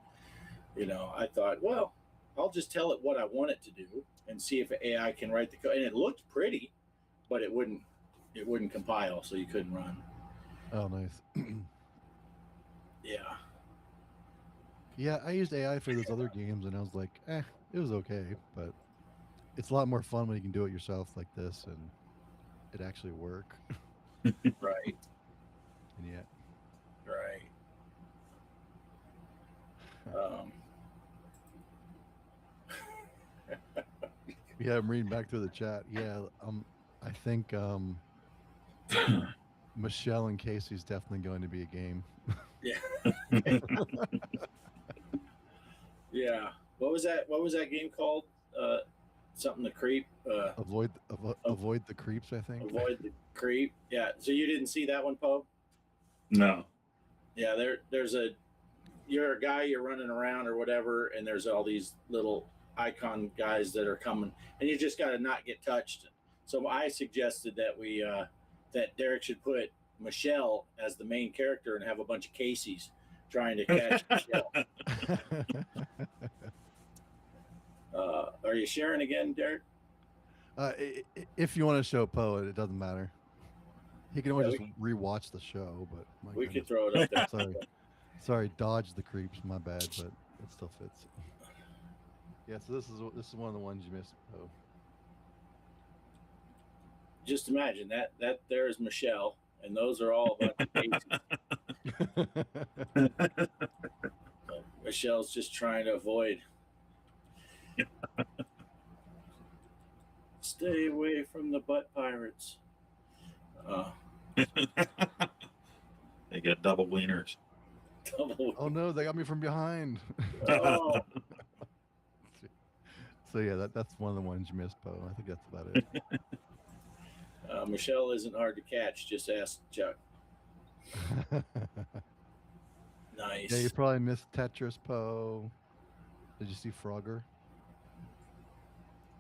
I thought, well, I'll just tell it what I want it to do and see if AI can write the code. And it looked pretty, but it wouldn't compile, so you couldn't run.
Oh, nice.
Yeah.
Yeah, I used AI for those other games, and I was like, it was okay, but it's a lot more fun when you can do it yourself like this, and it actually work.
Right.
And yeah.
Right.
Yeah, I'm reading back through the chat. Yeah, I think Michelle and Casey's definitely going to be a game.
Yeah. Yeah. What was that game called? Something to creep.
Avoid the creeps, I think.
Avoid the creep. Yeah. So you didn't see that one, Poe?
No.
Yeah. You're a guy. You're running around or whatever, and there's all these little icon guys that are coming, and you just got to not get touched. So I suggested that Derek should put Michelle as the main character and have a bunch of Caseys trying to catch Michelle. Are you sharing again, Derek?
If you want to show Poe it doesn't matter. He can always just rewatch the show, but
we could throw it up there.
Sorry, dodge the creeps. My bad, but it still fits. Yeah, so this is one of the ones you missed, Poe.
Just imagine that there is Michelle, and those are all a bunch of Caseys. So Michelle's just trying to avoid. Stay away from the butt pirates.
They got double wieners.
Oh no, they got me from behind.
Oh.
So yeah, that's one of the ones you missed, Poe. I think that's about it.
Michelle isn't hard to catch. Just ask Chuck. Nice.
Yeah, you probably missed Tetris, Poe. Did you see Frogger?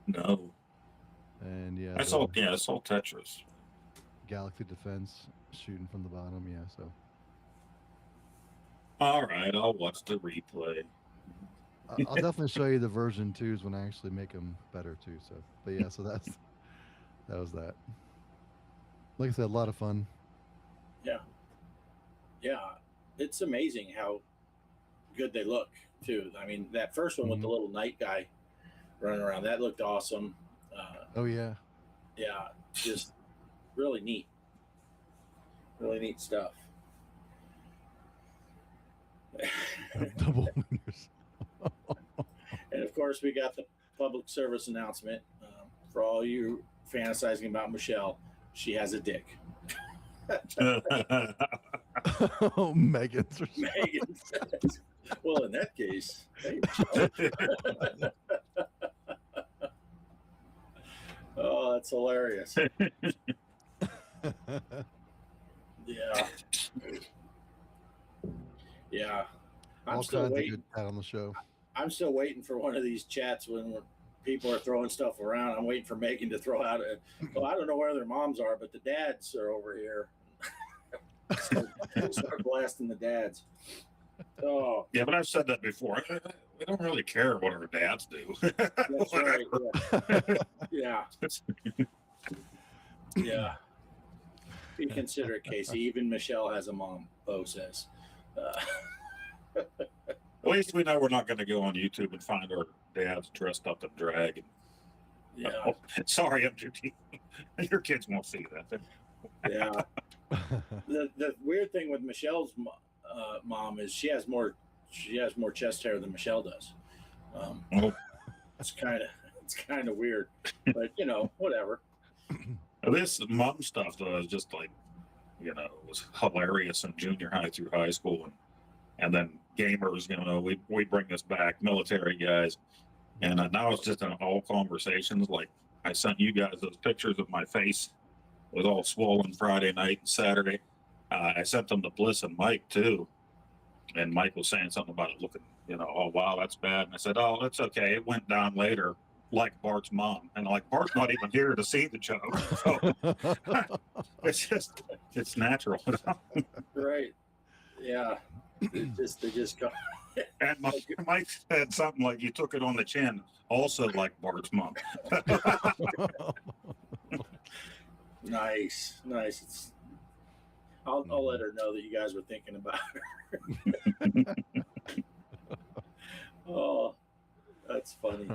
No.
And yeah,
I saw Tetris.
Galaxy Defense shooting from the bottom. Yeah, so
All right, I'll watch the replay.
I'll definitely show you the version 2s when I actually make them better too. So, but yeah, so that was that. Like I said, a lot of fun.
Yeah, it's amazing how good they look too. I mean, that first one with the little night guy running around, that looked awesome.
Oh yeah.
Yeah, just really neat stuff.
Double winners.
And of course, we got the public service announcement for all you fantasizing about Michelle. She has a dick.
Oh, Megan's.
Megan says, well, in that case, hey, Michelle. Oh, that's hilarious. Yeah. Yeah. I'm
All
still
kinds
waiting.
of good chat on the show.
I'm still waiting for one of these chats when people are throwing stuff around. I'm waiting for Megan to throw out well, I don't know where their moms are, but the dads are over here. Start blasting the dads. Oh,
yeah, but I've said that before. We don't really care what our dads do.
that's right. Yeah. Yeah. Be considerate, Casey. Even Michelle has a mom, Poe says.
At least we know we're not going to go on YouTube and find our dads dressed up in drag. And,
Yeah.
oh, sorry, MGT. Your kids won't see that.
Yeah. The weird thing with Michelle's mom is she has more chest hair than Michelle does.
Oh.
It's kind of weird, but whatever.
This mom stuff though is just like, it was hilarious in junior high through high school, and then gamers. We bring this back, military guys, and now it's just in all conversations. Like I sent you guys those pictures of my face was all swollen Friday night and Saturday. I sent them to Bliss and Mike too, and Mike was saying something about it looking, oh wow, that's bad. And I said, oh, it's okay. It went down later, like Bart's mom, and like Bart's not even here to see the joke. So it's natural.
Right. Yeah. They just go.
And Mike said something like, you took it on the chin, also like Bart's mom.
Nice. I'll let her know that you guys were thinking about her. Oh, that's funny.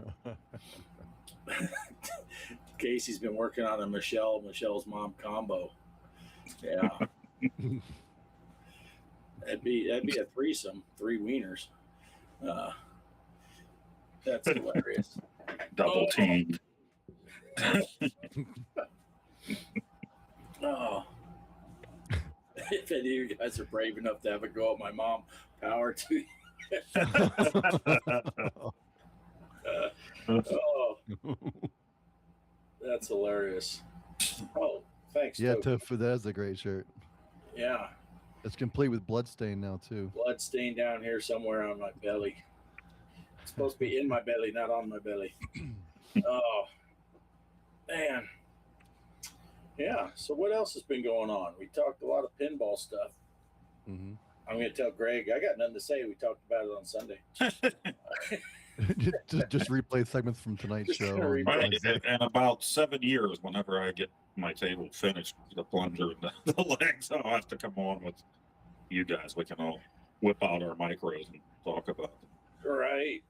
Casey's been working on a Michelle's mom combo. Yeah. That'd be a threesome, 3 wieners. That's hilarious.
Double teamed.
Oh. If any of you guys are brave enough to have a go at my mom, power to you. Oh, that's hilarious. Oh, thanks.
Yeah,
Toby.
Tofu, that is a great shirt.
Yeah.
It's complete with bloodstain now too.
Blood stain down here somewhere on my belly. It's supposed to be in my belly, not on my belly. Oh, man. Yeah. So what else has been going on? We talked a lot of pinball stuff.
Mm-hmm.
I'm going to tell Greg, I got nothing to say. We talked about it on Sunday.
just replay segments from tonight's show.
Right, in about 7 years, whenever I get my table finished, the plunger and the legs, I'll have to come on with you guys. We can all whip out our micros and talk about them.
Right.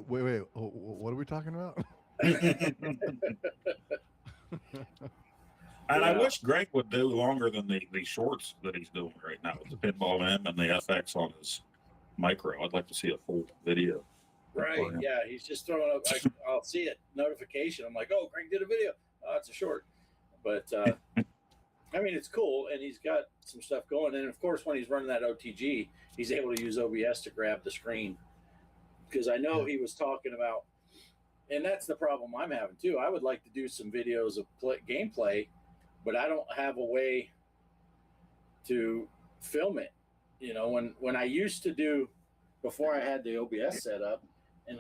Wait. What are we talking about?
And I wish Greg would do longer than the shorts that he's doing right now with the Pinball M and the FX on his micro. I'd like to see a full video.
Right. Yeah. He's just throwing up. I'll see it. Notification. I'm like, oh, Greg did a video. Oh, it's a short. But, I mean, it's cool. And he's got some stuff going. And, of course, when he's running that OTG, he's able to use OBS to grab the screen. Because I know he was talking about, and that's the problem I'm having, too. I would like to do some videos of gameplay, but I don't have a way to film it. When I used to do, before I had the OBS set up, and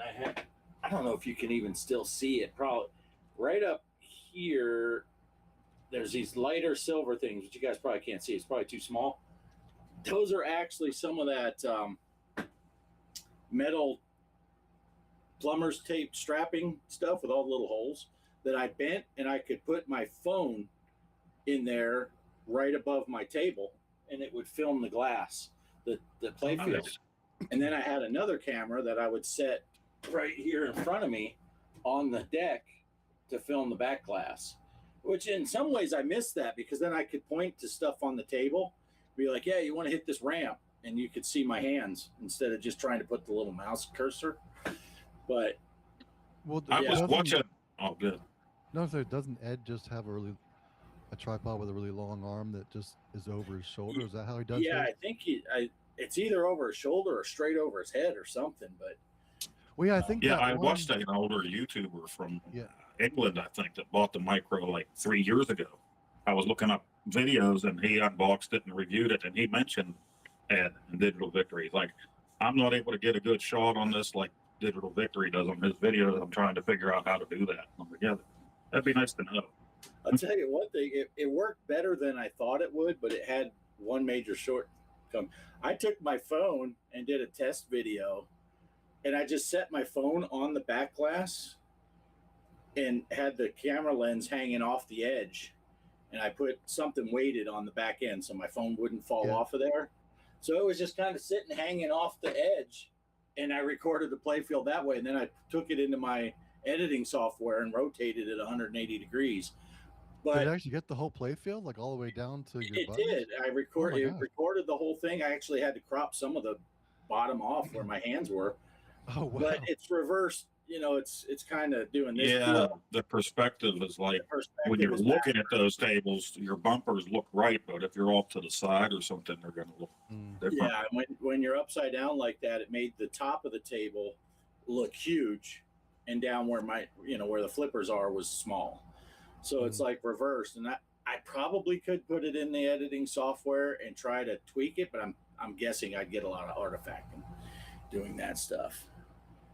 I don't know if you can even still see it, probably right up here, there's these lighter silver things, which you guys probably can't see. It's probably too small. those are actually some of that metal plumber's tape strapping stuff with all the little holes that I bent, and I could put my phone in there right above my table, and it would film the glass, the play field.
Nice.
And then I had another camera that I would set right here in front of me on the deck to film the back glass, which in some ways I missed that, because then I could point to stuff on the table, be like, yeah, you want to hit this ramp, and you could see my hands instead of just trying to put the little mouse cursor. But
Well,
I was
doesn't-
watching. Oh, good.
No, so doesn't Ed just have a tripod with a really long arm that just is over his shoulder? Is that how he does it?
yeah, I think it's either over his shoulder or straight over his head or something. But
Well, yeah, I think
Yeah,
that
I
one-
watched an older YouTuber from
Yeah.
England, I think, that bought the micro like 3 years ago. I was looking up videos and he unboxed it and reviewed it, and he mentioned Ed and Digital Victory. Like, I'm not able to get a good shot on this like Digital Victory does on his videos. I'm trying to figure out how to do that. I'm like, yeah, that'd be nice to know.
I'll tell you one thing, it worked better than I thought it would, but it had one major shortcoming. I took my phone and did a test video, and I just set my phone on the back glass and had the camera lens hanging off the edge, and I put something weighted on the back end so my phone wouldn't fall
Yeah.
off of there. So it was just kind of sitting hanging off the edge, and I recorded the playfield that way, and then I took it into my editing software and rotated it 180 degrees.
Did
But
it actually get the whole playfield, like all the way down to your
it
buttons?
did. I
Oh my gosh.
recorded the whole thing. I actually had to crop some of the bottom off where my hands were,
Oh wow!
but it's reversed. You know, it's kind of doing this.
Yeah, the perspective is like
The perspective
when you're
is
looking at those tables, your bumpers look right, but if you're off to the side or something, they're going to look
Mm.
different.
Yeah, when you're upside down like that, it made the top of the table look huge, and down where where the flippers are was small. So it's like reversed, and I probably could put it in the editing software and try to tweak it, but I'm guessing I'd get a lot of artifacting doing that stuff.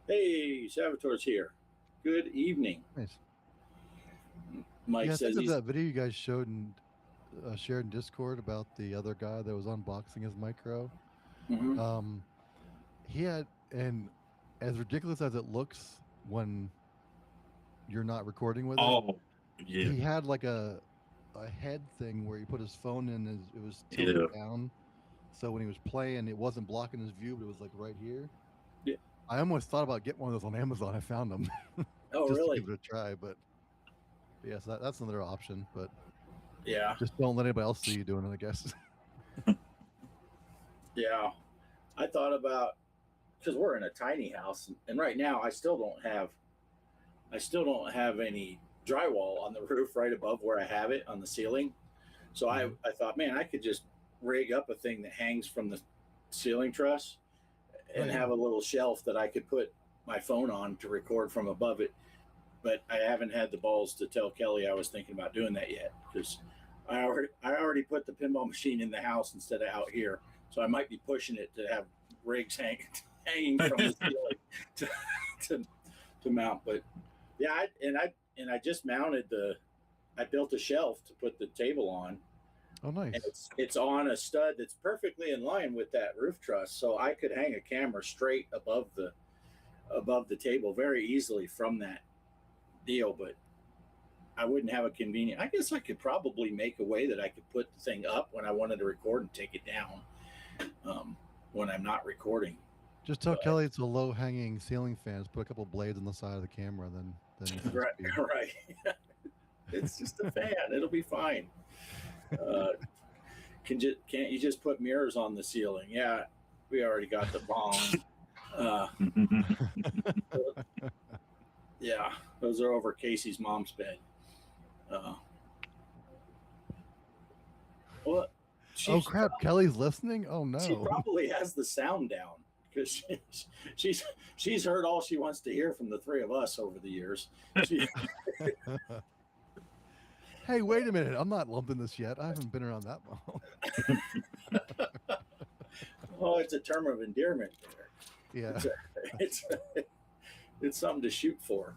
Hey, Salvatore's here. Good evening.
Nice.
Mike
Yeah, I
says
think of
he's
that video you guys showed and shared in Discord about the other guy that was unboxing his micro.
Mhm.
He had, and as ridiculous as it looks when you're not recording with it,
Oh, yeah.
he had like a head thing where he put his phone in. It was tilted down, so when he was playing, it wasn't blocking his view, but it was like right here.
Yeah.
I almost thought about getting one of those on Amazon. I found them.
Oh,
just
really?
to give it a try, but yes, that's another option. But
Yeah.
just don't let anybody else see you doing it, I guess.
Yeah. I thought about, because we're in a tiny house, and right now I still don't have any drywall on the roof right above where I have it on the ceiling. So I thought, man, I could just rig up a thing that hangs from the ceiling truss and
Oh, yeah.
have a little shelf that I could put my phone on to record from above it. But I haven't had the balls to tell Kelly I was thinking about doing that yet, because I already put the pinball machine in the house instead of out here. So I might be pushing it to have rigs hanging from the ceiling to mount. But yeah, I just mounted I built a shelf to put the table on,
Oh, nice.
and it's on a stud that's perfectly in line with that roof truss, so I could hang a camera straight above the table very easily from that deal. But I wouldn't have a convenient. I guess I could probably make a way that I could put the thing up when I wanted to record and take it down when I'm not recording.
Just tell Kelly it's a low-hanging ceiling fan. Just put a couple blades on the side of the camera, then you can
Right,
just be-
right. It's just a fan. It'll be fine. Can't you just put mirrors on the ceiling? Yeah, we already got the bong. Yeah, those are over Casey's mom's bed. Well,
Oh crap! Kelly's listening. Oh no!
She probably has the sound down because she's heard all she wants to hear from the three of us over the years.
Hey, wait a minute! I'm not lumping this yet. I haven't been around that long.
Oh, it's a term of endearment there.
Yeah.
It's something to shoot for.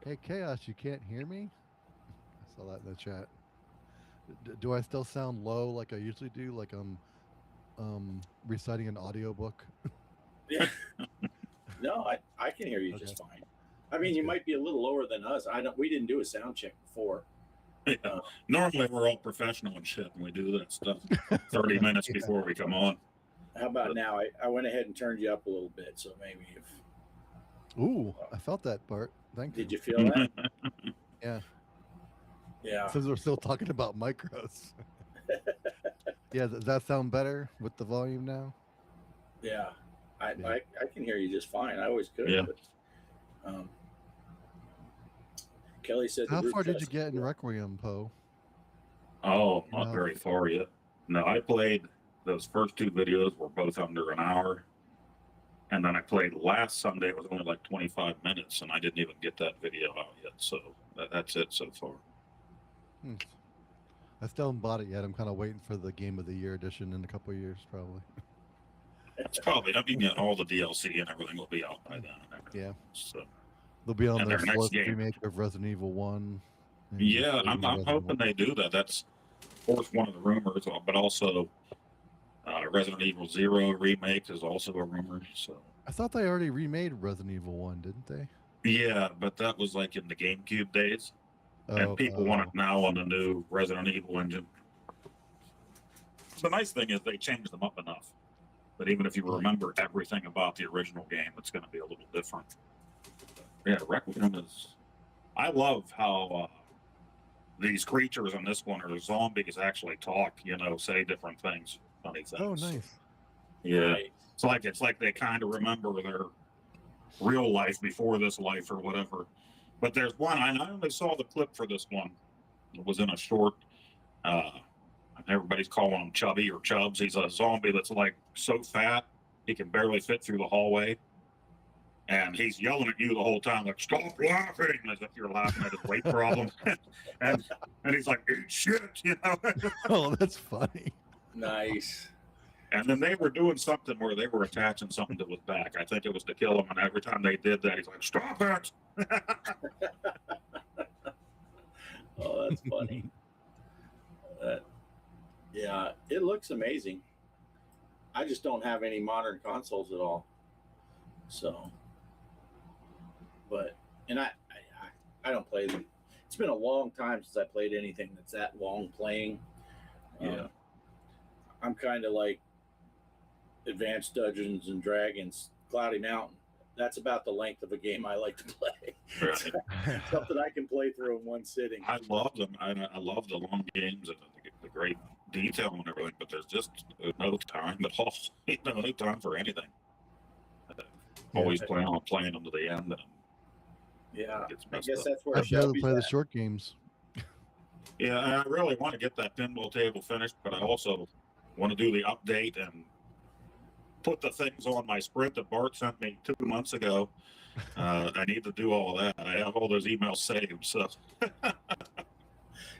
Hey, Chaos, you can't hear me? I saw that in the chat. Do I still sound low like I usually do? Like I'm reciting an audiobook?
Yeah. No, I can hear you
Okay.
just fine. I mean,
That's
you
good.
might be a little lower than us. We didn't do a sound check before.
Yeah. Normally we're all professional and shit, and we do that stuff 30 minutes
Yeah.
before we come on.
How about now? I went ahead and turned you up a little bit, so maybe if
Ooh, I felt that, Bart. Thank
did
you.
you feel that?
Yeah.
Yeah.
Since we're still talking about micros. Yeah, does that sound better with the volume now?
Yeah. I
Yeah.
I can hear you just fine. I always could.
Yeah.
But, Kelly said the
How
roof
far did you
test-
get in Requiem, Poe?
Oh,
You
not
know,
very far yet. No, I played those first two videos were both under an hour. And then I played last Sunday, it was only like 25 minutes, and I didn't even get that video out yet. So that's it so far.
I still haven't bought it yet. I'm kind of waiting for the Game of the Year edition in a couple of years, probably.
It's probably, I mean, all the DLC and everything will be out by then. And everything.
Yeah.
So,
They'll be on
And
their
their next
fourth
game.
remake of Resident Evil 1. and
yeah, I'm
Resident
hoping
Evil.
they do that. That's, of course, one of the rumors, but also Resident Evil Zero remake is also a rumor. So
I thought they already remade Resident Evil 1, didn't they?
yeah, but that was like in the GameCube days, and people want it now on the new Resident Evil engine. The nice thing is they changed them up enough, but even if you remember everything about the original game, it's going to be a little different. Yeah, Requiem is. I love how these creatures in this one are zombies actually talk. You know, say different things, funny things.
Oh, nice.
Yeah,
Right.
it's like they kind of remember their real life before this life or whatever. But there's one, and I only saw the clip for this one. It was in a short. Everybody's calling him Chubby or Chubbs. He's a zombie that's like so fat he can barely fit through the hallway, and he's yelling at you the whole time, like "Stop laughing!" as if you're laughing at his weight problem, and he's like "Eat shit," you know.
Oh, that's funny.
Nice.
And then they were doing something where they were attaching something to his back. I think it was to kill him, and every time they did that, he's like "Stop it!"
Oh, that's funny. Yeah, it looks amazing. I just don't have any modern consoles at all. So, but and I don't play them. It's been a long time since I played anything that's that long playing.
Yeah.
I'm kind of like Advanced Dungeons and Dragons, Cloudy Mountain. That's about the length of a game I like to play.
Right.
Something I can play through in one sitting.
I love them. I love the long games and the great detail and everything, but there's just no time at all. No time for anything. Always plan on playing them to the end. And
Yeah,
it gets
I
messed
guess
up.
that's where
I'd rather
Shelby's
play the
at.
short games.
Yeah, and I really want to get that pinball table finished, but I also want to do the update and put the things on my Sprint that Bart sent me 2 months ago. I need to do all that. I have all those emails saved, so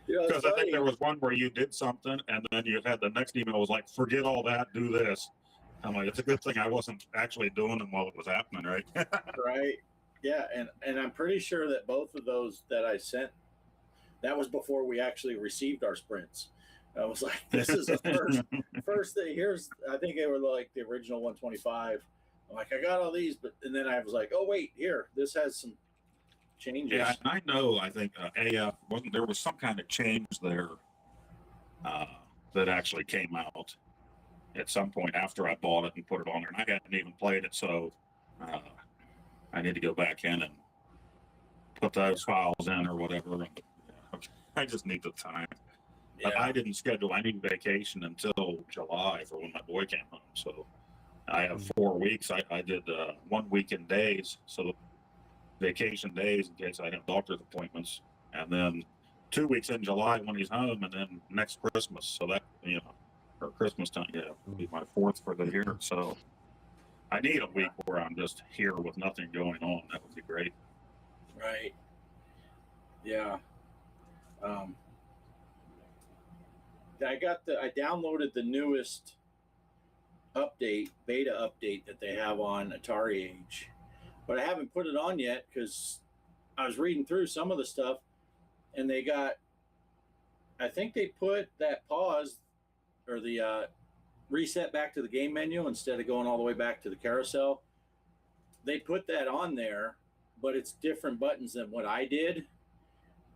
You know, it's
because I think
funny.
there was one where you did something, and then you had the next email was like, "Forget all that, do this." I'm like, it's a good thing I wasn't actually doing them while it was happening, right?
Right. Yeah, and I'm pretty sure that both of those that I sent, that was before we actually received our sprints. I was like, this is the first thing. Here's, I think they were like the original 125. I'm like, I got all these, but and then I was like, oh wait, here, this has some changes.
Yeah, I know. I think AF wasn't there was some kind of change there that actually came out at some point after I bought it and put it on there, and I hadn't even played it, so I need to go back in and put those files in or whatever. I just need the time.
Yeah.
But I didn't schedule any vacation until July for when my boy came home, so I have 4 weeks. I did 1 week in days, so vacation days in case I have doctor's appointments, and then 2 weeks in July when he's home, and then next Christmas. So that, you know, or Christmas time, yeah, will be my 4th for the year. So I need a week where I'm just here with nothing going on. That would be great.
Right. Yeah. I downloaded the newest beta update that they have on Atari Age, but I haven't put it on yet because I was reading through some of the stuff, and I think they put that pause or the reset back to the game menu instead of going all the way back to the carousel. They put that on there, but it's different buttons than what I did.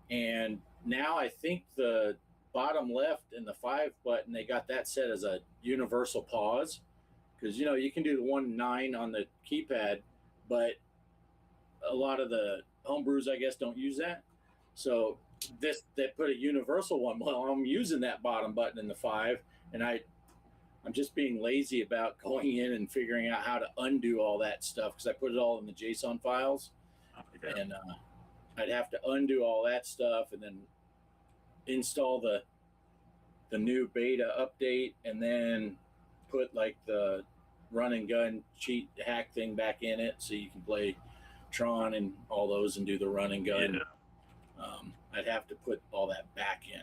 And now I think the bottom left and the 5 button, they got that set as a universal pause. Because, you know, you can do the 1-9 on the keypad, but a lot of the homebrews, I guess, don't use that. So they put a universal one. Well, I'm using that bottom button in the 5, and I'm just being lazy about going in and figuring out how to undo all that stuff because I put it all in the JSON files.
Yeah.
And I'd have to undo all that stuff and then install the new beta update and then put like the run and gun cheat hack thing back in it so you can play Tron and all those and do the run and gun.
Yeah.
I'd have to put all that back in.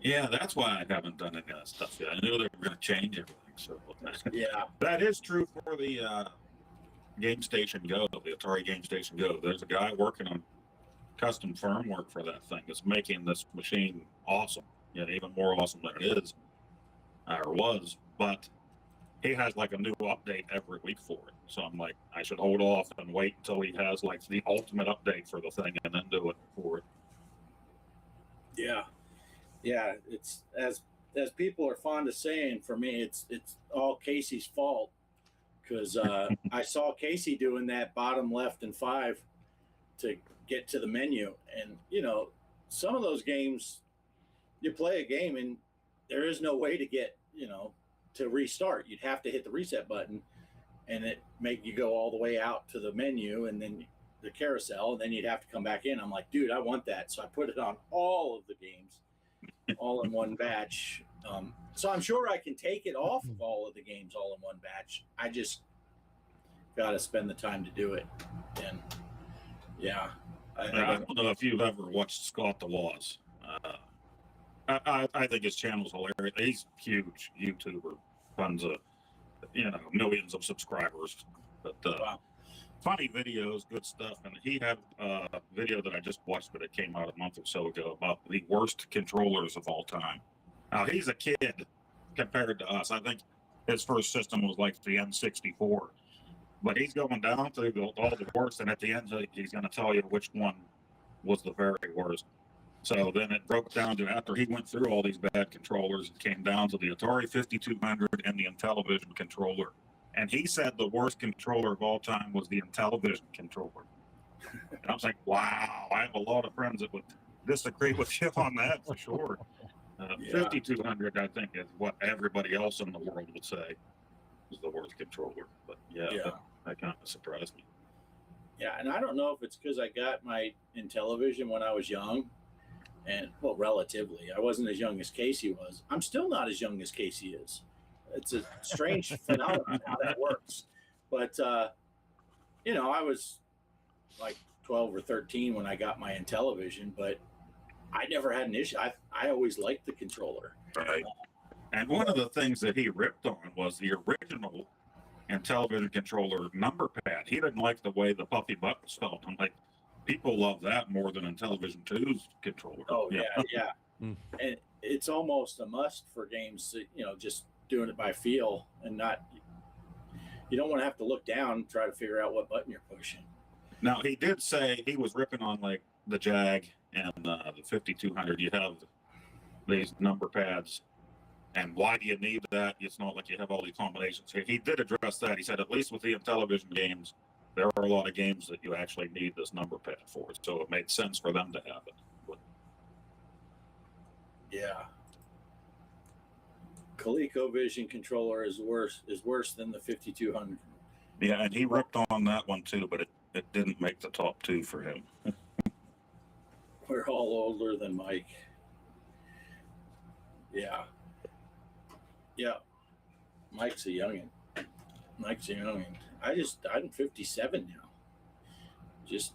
Yeah, that's why I haven't done any of that stuff yet. I knew they were going to change everything. So
Yeah,
that is true for the Game Station Go, the Atari Game Station Go. There's a guy working on custom firmware for that thing that's making this machine awesome. Yeah, even more awesome than it is or was. But he has like a new update every week for it. So I'm like, I should hold off and wait until he has like the ultimate update for the thing and then do it for it.
yeah. It's as people are fond of saying. For me, it's all Casey's fault because I saw Casey doing that bottom left and 5 to get to the menu, and you know, some of those games, you play a game and there is no way to get, you know, to restart. You'd have to hit the reset button and it make you go all the way out to the menu and then the carousel, and then you'd have to come back in. I'm like, dude, I want that. So I put it on all of the games all in one batch. So I'm sure I can take it off of all of the games all in one batch. I just got to spend the time to do it. And yeah.
I don't know if you've ever watched Scott the Woz. I think his channel's hilarious. He's huge YouTuber, tons of, you know, millions of subscribers. But
Wow.
funny videos, good stuff. And he had a video that I just watched, but it came out a month or so ago about the worst controllers of all time. Now he's a kid compared to us. I think his first system was like the N64. But he's going down through all the worst, and at the end, he's going to tell you which one was the very worst. So then it broke down to, after he went through all these bad controllers, it came down to the Atari 5200 and the Intellivision controller. And he said the worst controller of all time was the Intellivision controller. And I was like, wow, I have a lot of friends that would disagree with you on that for sure. 5200, I think, is what everybody else in the world would say is the worst controller. But yeah. That kind of surprised me.
Yeah, and I don't know if it's because I got my Intellivision when I was young, and well, relatively, I wasn't as young as Casey was. I'm still not as young as Casey is. It's a strange phenomenon how that works. But you know, I was like 12 or 13 when I got my Intellivision, but I never had an issue. I always liked the controller.
Right. And one of the things that he ripped on was the original Intellivision controller number pad. He didn't like the way the puffy buttons felt. I'm like, people love that more than Intellivision 2's controller.
Oh yeah. And it's almost a must for games, you know, just doing it by feel and not, you don't want to have to look down and try to figure out what button you're pushing.
Now he did say he was ripping on like the Jag and the 5200. You have these number pads. And why do you need that? It's not like you have all these combinations. He did address that. He said, at least with the Intellivision games, there are a lot of games that you actually need this number pad for. So it made sense for them to have it. But
yeah. ColecoVision controller is worse than the 5200.
yeah, and he ripped on that one too, but it didn't make the top 2 for him.
We're all older than Mike. Yeah. Yeah, Mike's a youngin. I'm 57 now. Just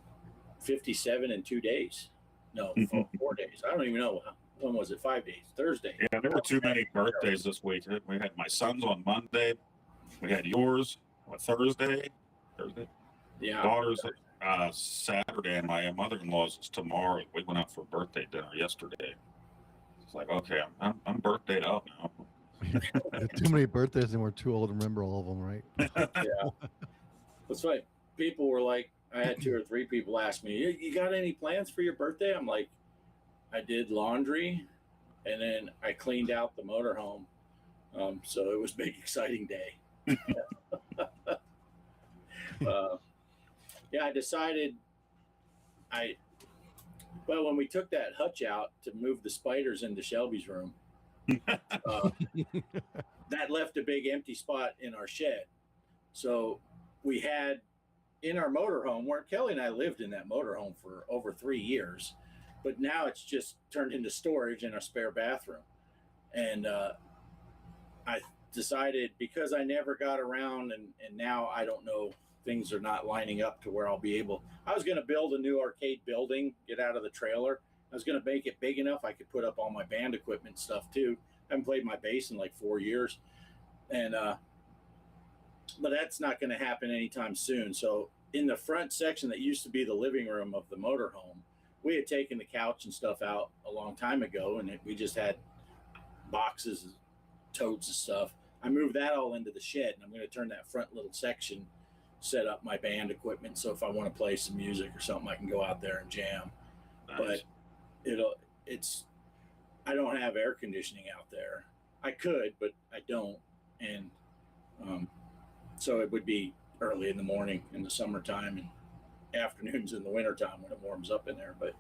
57 in 2 days. No, 4 days. I don't even know. When was it? 5 days. Thursday.
Yeah, there were too many birthdays this week. We had my son's on Monday. We had yours on Thursday.
Yeah.
Daughter's Saturday, and my mother-in-law's is tomorrow. We went out for birthday dinner yesterday. It's like, okay, I'm birthdayed out now.
Too many birthdays and we're too old to remember all of them, right?
Yeah. That's right. People were like, I had 2 or 3 people ask me, "You got any plans for your birthday?" I'm like, I did laundry, and then I cleaned out the motorhome. So it was a big, exciting day. uh, yeah, I decided when we took that hutch out to move the spiders into Shelby's room, that left a big empty spot in our shed. So we had in our motorhome, where Kelly and I lived in that motorhome for over 3 years, but now it's just turned into storage in our spare bathroom. And I decided, because I never got around, and now I don't know, things are not lining up to where I'll be able. I was going to build a new arcade building, get out of the trailer. I was going to make it big enough I could put up all my band equipment stuff too. I haven't played my bass in like 4 years, and but that's not going to happen anytime soon. So in the front section that used to be the living room of the motorhome, we had taken the couch and stuff out a long time ago, and we just had boxes, totes of stuff. I moved that all into the shed, and I'm going to turn that front little section, set up my band equipment, so if I want to play some music or something, I can go out there and jam. Nice. But I don't have air conditioning out there. I could, but I don't, and so it would be early in the morning in the summertime and afternoons in the wintertime when it warms up in there. But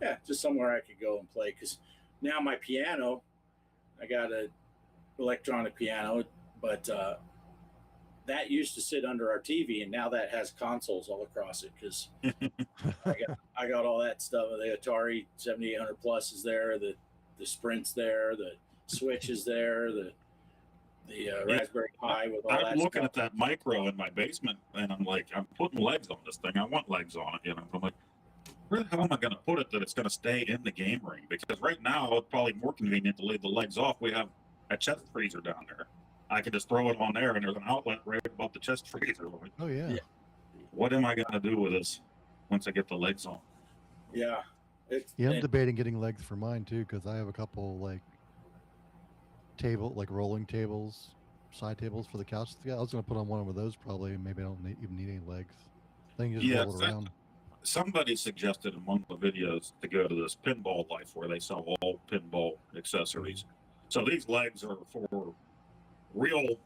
yeah, just somewhere I could go and play, because now my piano, I got an electronic piano, but that used to sit under our TV, and now that has consoles all across it, because I got all that stuff. The Atari 7800 Plus is there, the Sprint's there, the Switch is there, the Raspberry Pi with all that stuff.
I'm looking at that micro in my basement, and I'm like, I'm putting legs on this thing. I want legs on it, I'm like, where the hell am I going to put it that it's going to stay in the game ring? Because right now, it's probably more convenient to leave the legs off. We have a chest freezer down there. I could just throw it on there, and there's an outlet right above the chest freezer. Like,
oh, yeah.
What am I going to do with this once I get the legs on?
Yeah.
I'm debating getting legs for mine, too, because I have a couple, rolling tables, side tables for the couch. I was going to put on one of those probably. Maybe I don't even need any legs. Then you just roll it around.
Somebody suggested in one of the videos to go to this Pinball Life where they sell all pinball accessories. So these legs are for real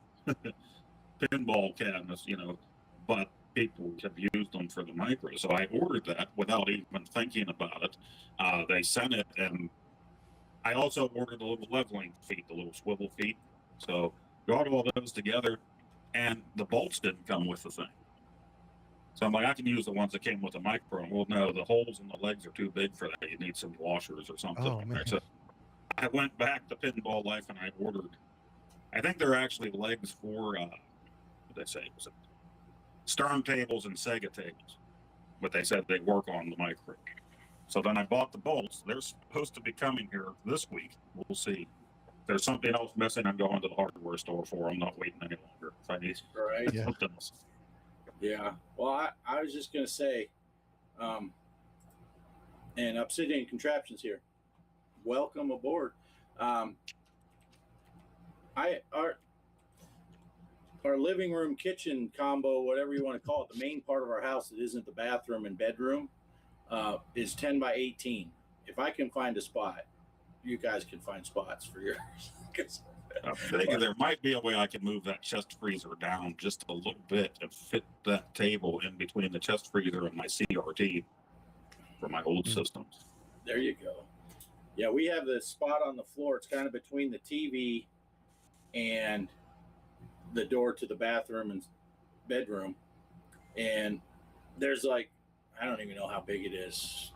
pinball cabinets, but people have used them for the micro. So I ordered that without even thinking about it. They sent it, and I also ordered the little leveling feet, the little swivel feet. So got all those together, and the bolts didn't come with the thing. So I'm like, I can use the ones that came with the micro. Well, no, the holes in the legs are too big for that. You need some washers or something.
Oh, man.
So I went back to Pinball Life and I ordered, I think they're actually legs for, what did they say? Was it Stern tables and Sega tables? But they said they work on the micro. So then I bought the bolts. They're supposed to be coming here this week. We'll see. If there's something else missing, I'm going to the hardware store for them. I'm not waiting any longer. If I need something else.
Yeah. Well, I was just going to say, and Obsidian Contraptions here, welcome aboard. Our living room kitchen combo, whatever you want to call it, the main part of our house that isn't the bathroom and bedroom, is 10 by 18. If I can find a spot, you guys can find spots for yours.
I'm thinking there might be a way I can move that chest freezer down just a little bit and fit that table in between the chest freezer and my CRT for my old systems.
There you go. Yeah, we have the spot on the floor. It's kind of between the TV and the door to the bathroom and bedroom. And there's I don't even know how big it is.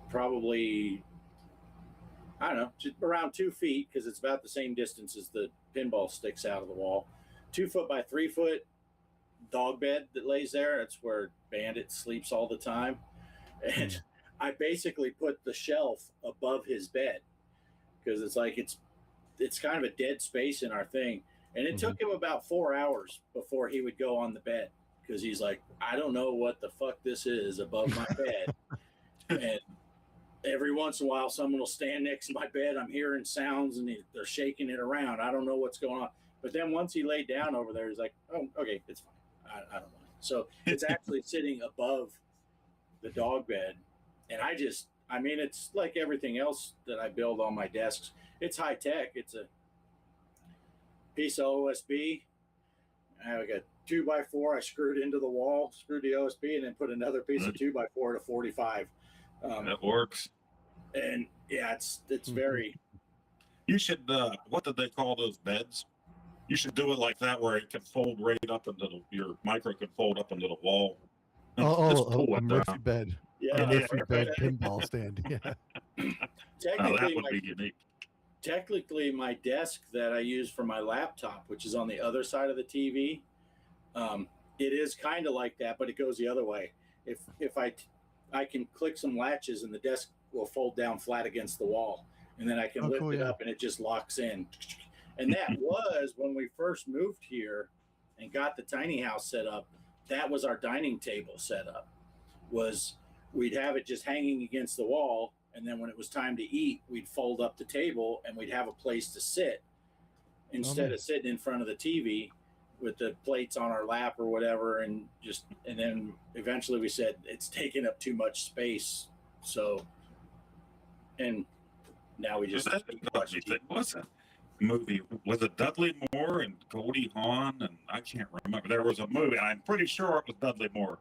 Probably, I don't know, just around 2 feet, because it's about the same distance as the pinball sticks out of the wall. 2 foot by 3 foot dog bed that lays there. That's where Bandit sleeps all the time. And I basically put the shelf above his bed, because it's kind of a dead space in our thing. And it took him about 4 hours before he would go on the bed, because he's like, I don't know what the fuck this is above my bed. And every once in a while, someone will stand next to my bed. I'm hearing sounds and they're shaking it around. I don't know what's going on. But then once he laid down over there, he's like, oh, okay, it's fine. I don't know. So it's actually sitting above the dog bed. And I mean, it's like everything else that I build on my desks. It's high tech. It's a piece of OSB. I have a 2x4. I screwed into the wall, screwed the OSB, and then put another piece of 2x4 to 45.
That works.
And yeah, it's very.
You should. What did they call those beds? You should do it like that, where it can fold right up into your micro can fold up into the wall. Just pull
a
it
Murphy
down.
bed.
Yeah,
A Murphy bed pinball stand. Yeah.
That would be unique.
Technically, my desk that I use for my laptop, which is on the other side of the TV, it is kind of like that, but it goes the other way. If I can click some latches and the desk will fold down flat against the wall, and then I can lift it up and it just locks in. And that was when we first moved here and got the tiny house set up. That was our dining table set up. Was we'd have it just hanging against the wall, and then when it was time to eat, we'd fold up the table and we'd have a place to sit instead of sitting in front of the TV with the plates on our lap or whatever. And then eventually we said it's taking up too much space. So, and now we just watch it.
What's that movie? Was it Dudley Moore and Goldie Hawn? And I can't remember. There was a movie. I'm pretty sure it was Dudley Moore,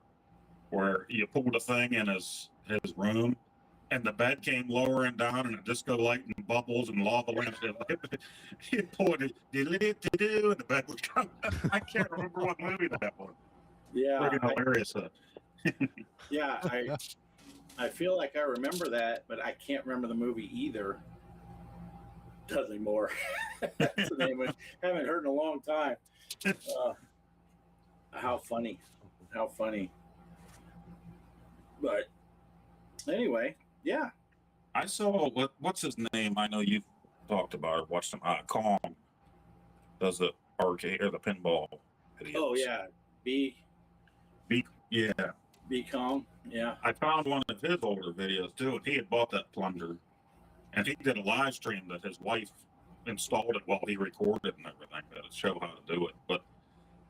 where you pulled a thing in his room, and the bed came lower and down, and a disco light and bubbles and lava lamps. You pulled it, and the bed would come. I can't remember what movie that was.
Yeah,
hilarious.
Yeah, I feel like I remember that, but I can't remember the movie either. Dudley Moore. That's the name. I haven't heard in a long time. How funny. But anyway, yeah.
I saw what's his name? I know you've talked about it. Watched him. Kong does the arcade or the pinball videos.
Oh yeah, Be Kong. Yeah.
I found one of his older videos too, and he had bought that plunger, and he did a live stream that his wife installed it while he recorded and everything to show how to do it. But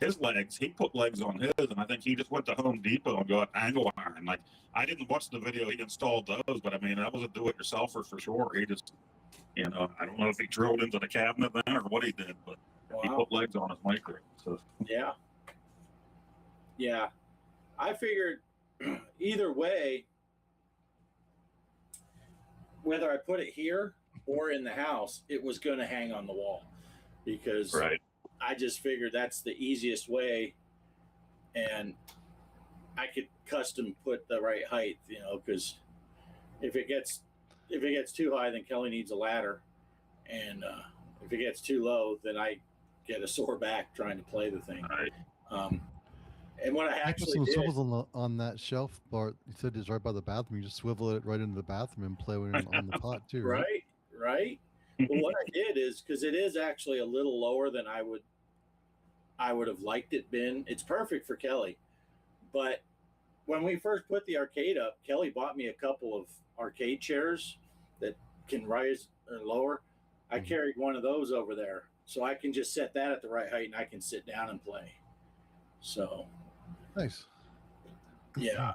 his legs, he put legs on his, and I think he just went to Home Depot and got angle iron. Like, I didn't watch the video he installed those, but I mean, that was a do-it-yourselfer for sure. He just, I don't know if he drilled into the cabinet then or what he did, but he put legs on his micro. So.
Yeah. I figured either way, whether I put it here or in the house, it was going to hang on the wall because I just figured that's the easiest way, and I could custom put the right height, because if it gets too high, then Kelly needs a ladder, and if it gets too low, then I get a sore back trying to play the thing. And what I actually did,
swivels on that shelf, Bart. You said it's right by the bathroom. You just swivel it right into the bathroom and play with it on the pot too.
Right. Well, what I did is, because it is actually a little lower than I would have liked it been. It's perfect for Kelly, but when we first put the arcade up, Kelly bought me a couple of arcade chairs that can rise or lower. I carried one of those over there, so I can just set that at the right height and I can sit down and play. So
nice.
Yeah.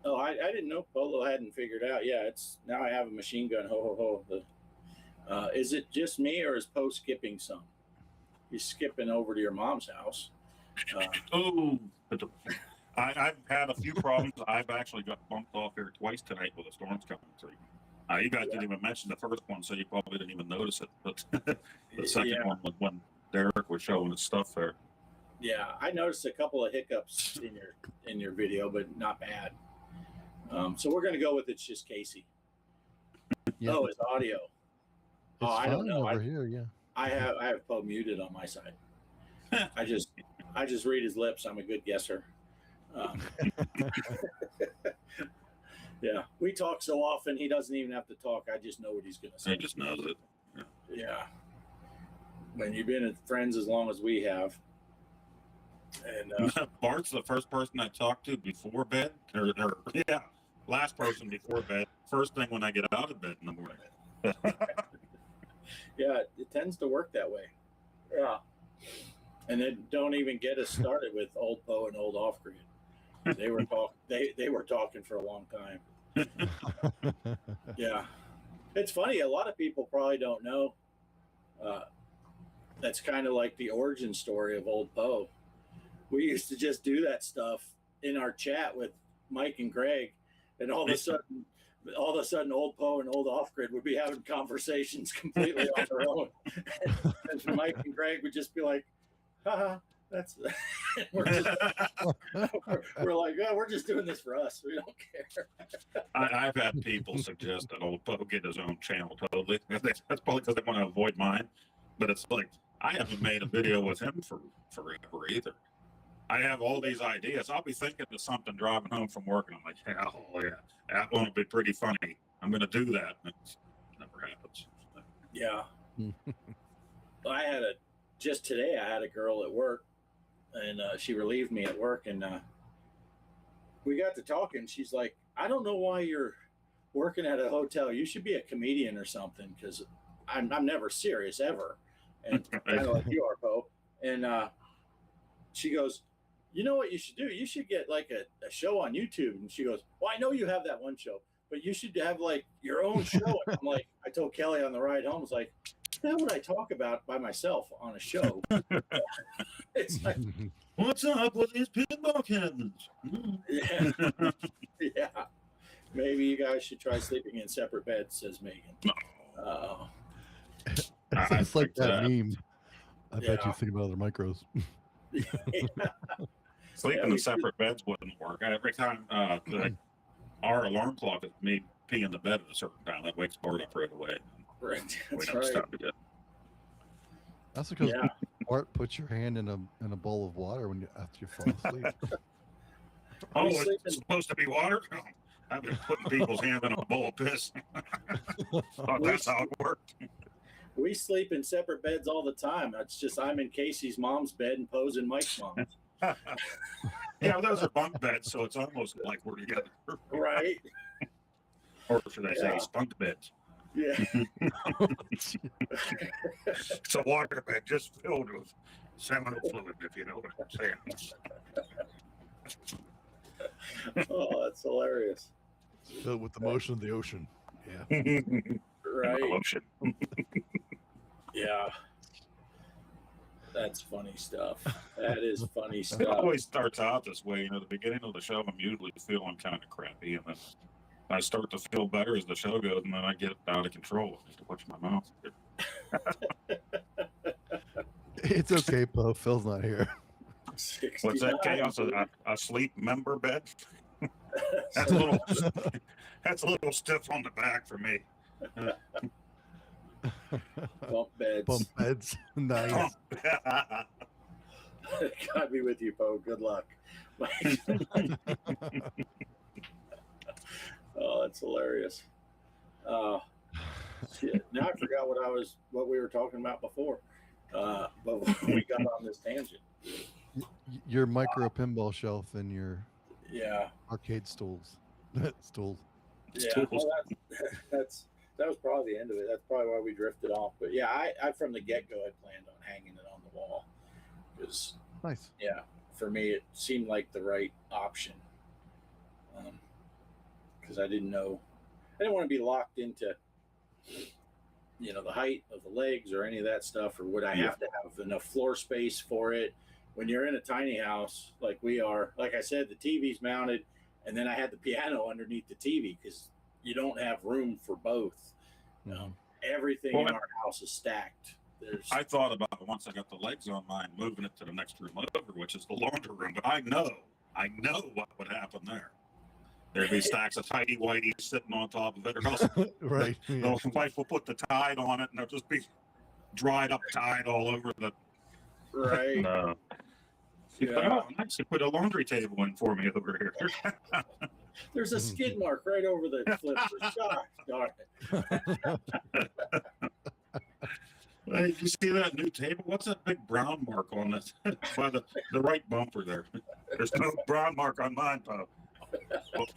Oh, I didn't know Polo hadn't figured out. Yeah, it's now I have a machine gun. Ho ho ho. Is it just me, or is Poe skipping some? He's skipping over to your mom's house.
I've had a few problems. I've actually got bumped off here twice tonight with the storms coming through. You guys didn't even mention the first one, so you probably didn't even notice it. But the second one was when Derek was showing his stuff there.
Yeah, I noticed a couple of hiccups in your video, but not bad. So we're gonna go with it's just Casey.
Yeah.
Oh, it's audio.
It's
I don't know.
Over here, yeah.
I have Poe muted on my side. I just read his lips. I'm a good guesser. Yeah, we talk so often he doesn't even have to talk. I just know what he's gonna say.
He just knows it.
Yeah. When you've been friends as long as we have. And
Bart's the first person I talked to before bed, last person before bed, first thing when I get out of bed in the morning.
Yeah, it tends to work that way. Yeah. And then don't even get us started with old Poe and old OffGrid. They were talking for a long time. Yeah. It's funny, a lot of people probably don't know. That's kind of like the origin story of old Poe. We used to just do that stuff in our chat with Mike and Greg, and all of a sudden old Poe and old OffGrid would be having conversations completely on their own. And Mike and Greg would just be like, haha, that's we're like, yeah, we're just doing this for us. We don't care.
I've had people suggest that old Poe get his own channel totally. That's probably because they want to avoid mine. But it's like, I haven't made a video with him for forever either. I have all these ideas. I'll be thinking of something driving home from work, and I'm like, oh yeah, that one will be pretty funny. I'm going to do that. And it never happens.
Yeah. Just today, I had a girl at work, and she relieved me at work, and we got to talking. She's like, I don't know why you're working at a hotel. You should be a comedian or something, because I'm never serious ever. And kind of like you are, Poe. And she goes, you know what you should do? You should get like a show on YouTube. And she goes, well, I know you have that one show, but you should have like your own show. And I'm like, I told Kelly on the ride home, I was like, that's what I talk about by myself on a show. It's like,
what's up with these pinball cabinets?
yeah. Yeah. Maybe you guys should try sleeping in separate beds, says Megan.
It's like that meme. I bet
Yeah.
you think about other micros.
Yeah.
Sleeping in separate beds wouldn't work. Every time our alarm clock is me peeing the bed at a certain time, that wakes Bart up right away.
Right.
We
That's
don't
right.
stop again.
That's because
Yeah.
Bart puts your hand in a bowl of water after you fall asleep.
Oh,
We
it's
sleep in-
supposed to be water? Oh, I've been putting people's hand in a bowl of piss. Thought that's how it worked.
We sleep in separate beds all the time. It's just I'm in Casey's mom's bed and Poe's in Mike's mom's.
Yeah, those are bunk beds, so it's almost like we're together.
Right?
Or should I say
Yeah.
spunk beds?
Yeah.
It's a water bed just filled with seminal fluid, if you know what I'm saying.
Oh, that's hilarious.
Filled with the motion of the ocean. Yeah.
Right?
Emotion.
Yeah. That's funny stuff. That is funny
It
stuff.
always starts out this way. You know, the beginning of the show, I'm usually feeling kind of crappy, and then I start to feel better as the show goes, and then I get out of control. I have to watch my mouth.
It's okay, Poe. Phil's not here.
What's that, Chaos? A sleep member bed? That's a little stiff on the back for me.
Bump beds.
Bump beds. Nice.
God be with you, Poe. Good luck. Oh, that's hilarious. Shit. Now I forgot what we were talking about before. But we got on this tangent.
Your micro pinball shelf and your arcade stools. Stools.
Yeah, well, that was probably the end of it. That's probably why we drifted off. But yeah, I from the get go had planned on hanging it on the wall because
Nice.
yeah, for me it seemed like the right option. Because I didn't want to be locked into the height of the legs or any of that stuff, or would I have to have enough floor space for it? When you're in a tiny house like we are, like I said, the TV's mounted, and then I had the piano underneath the TV because you don't have room for both. Everything in our house is stacked.
I thought about it once I got the legs on mine, moving it to the next room over, which is the laundry room. But I know what would happen there. There'd be stacks of tidy whities sitting on top of it, or else
Right. Yeah.
the wife will put the tide on it, and there'll just be dried up tide all over the.
Right.
She put a laundry table in for me over here.
There's a skid mark right over the flippers. Darn it.
Hey, you see that new table? What's that big brown mark on it? By the right bumper there. There's no brown mark on mine, Poe.
Oops.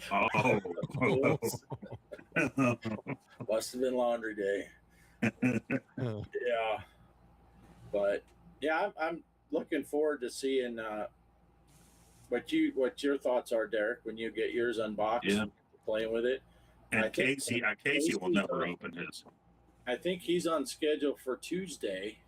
Must have been laundry day. Yeah, but yeah, I'm looking forward to seeing what your thoughts are, Derek, when you get yours unboxed
Yeah.
and playing with it.
And
I think
Casey will never open his.
I think he's on schedule for Tuesday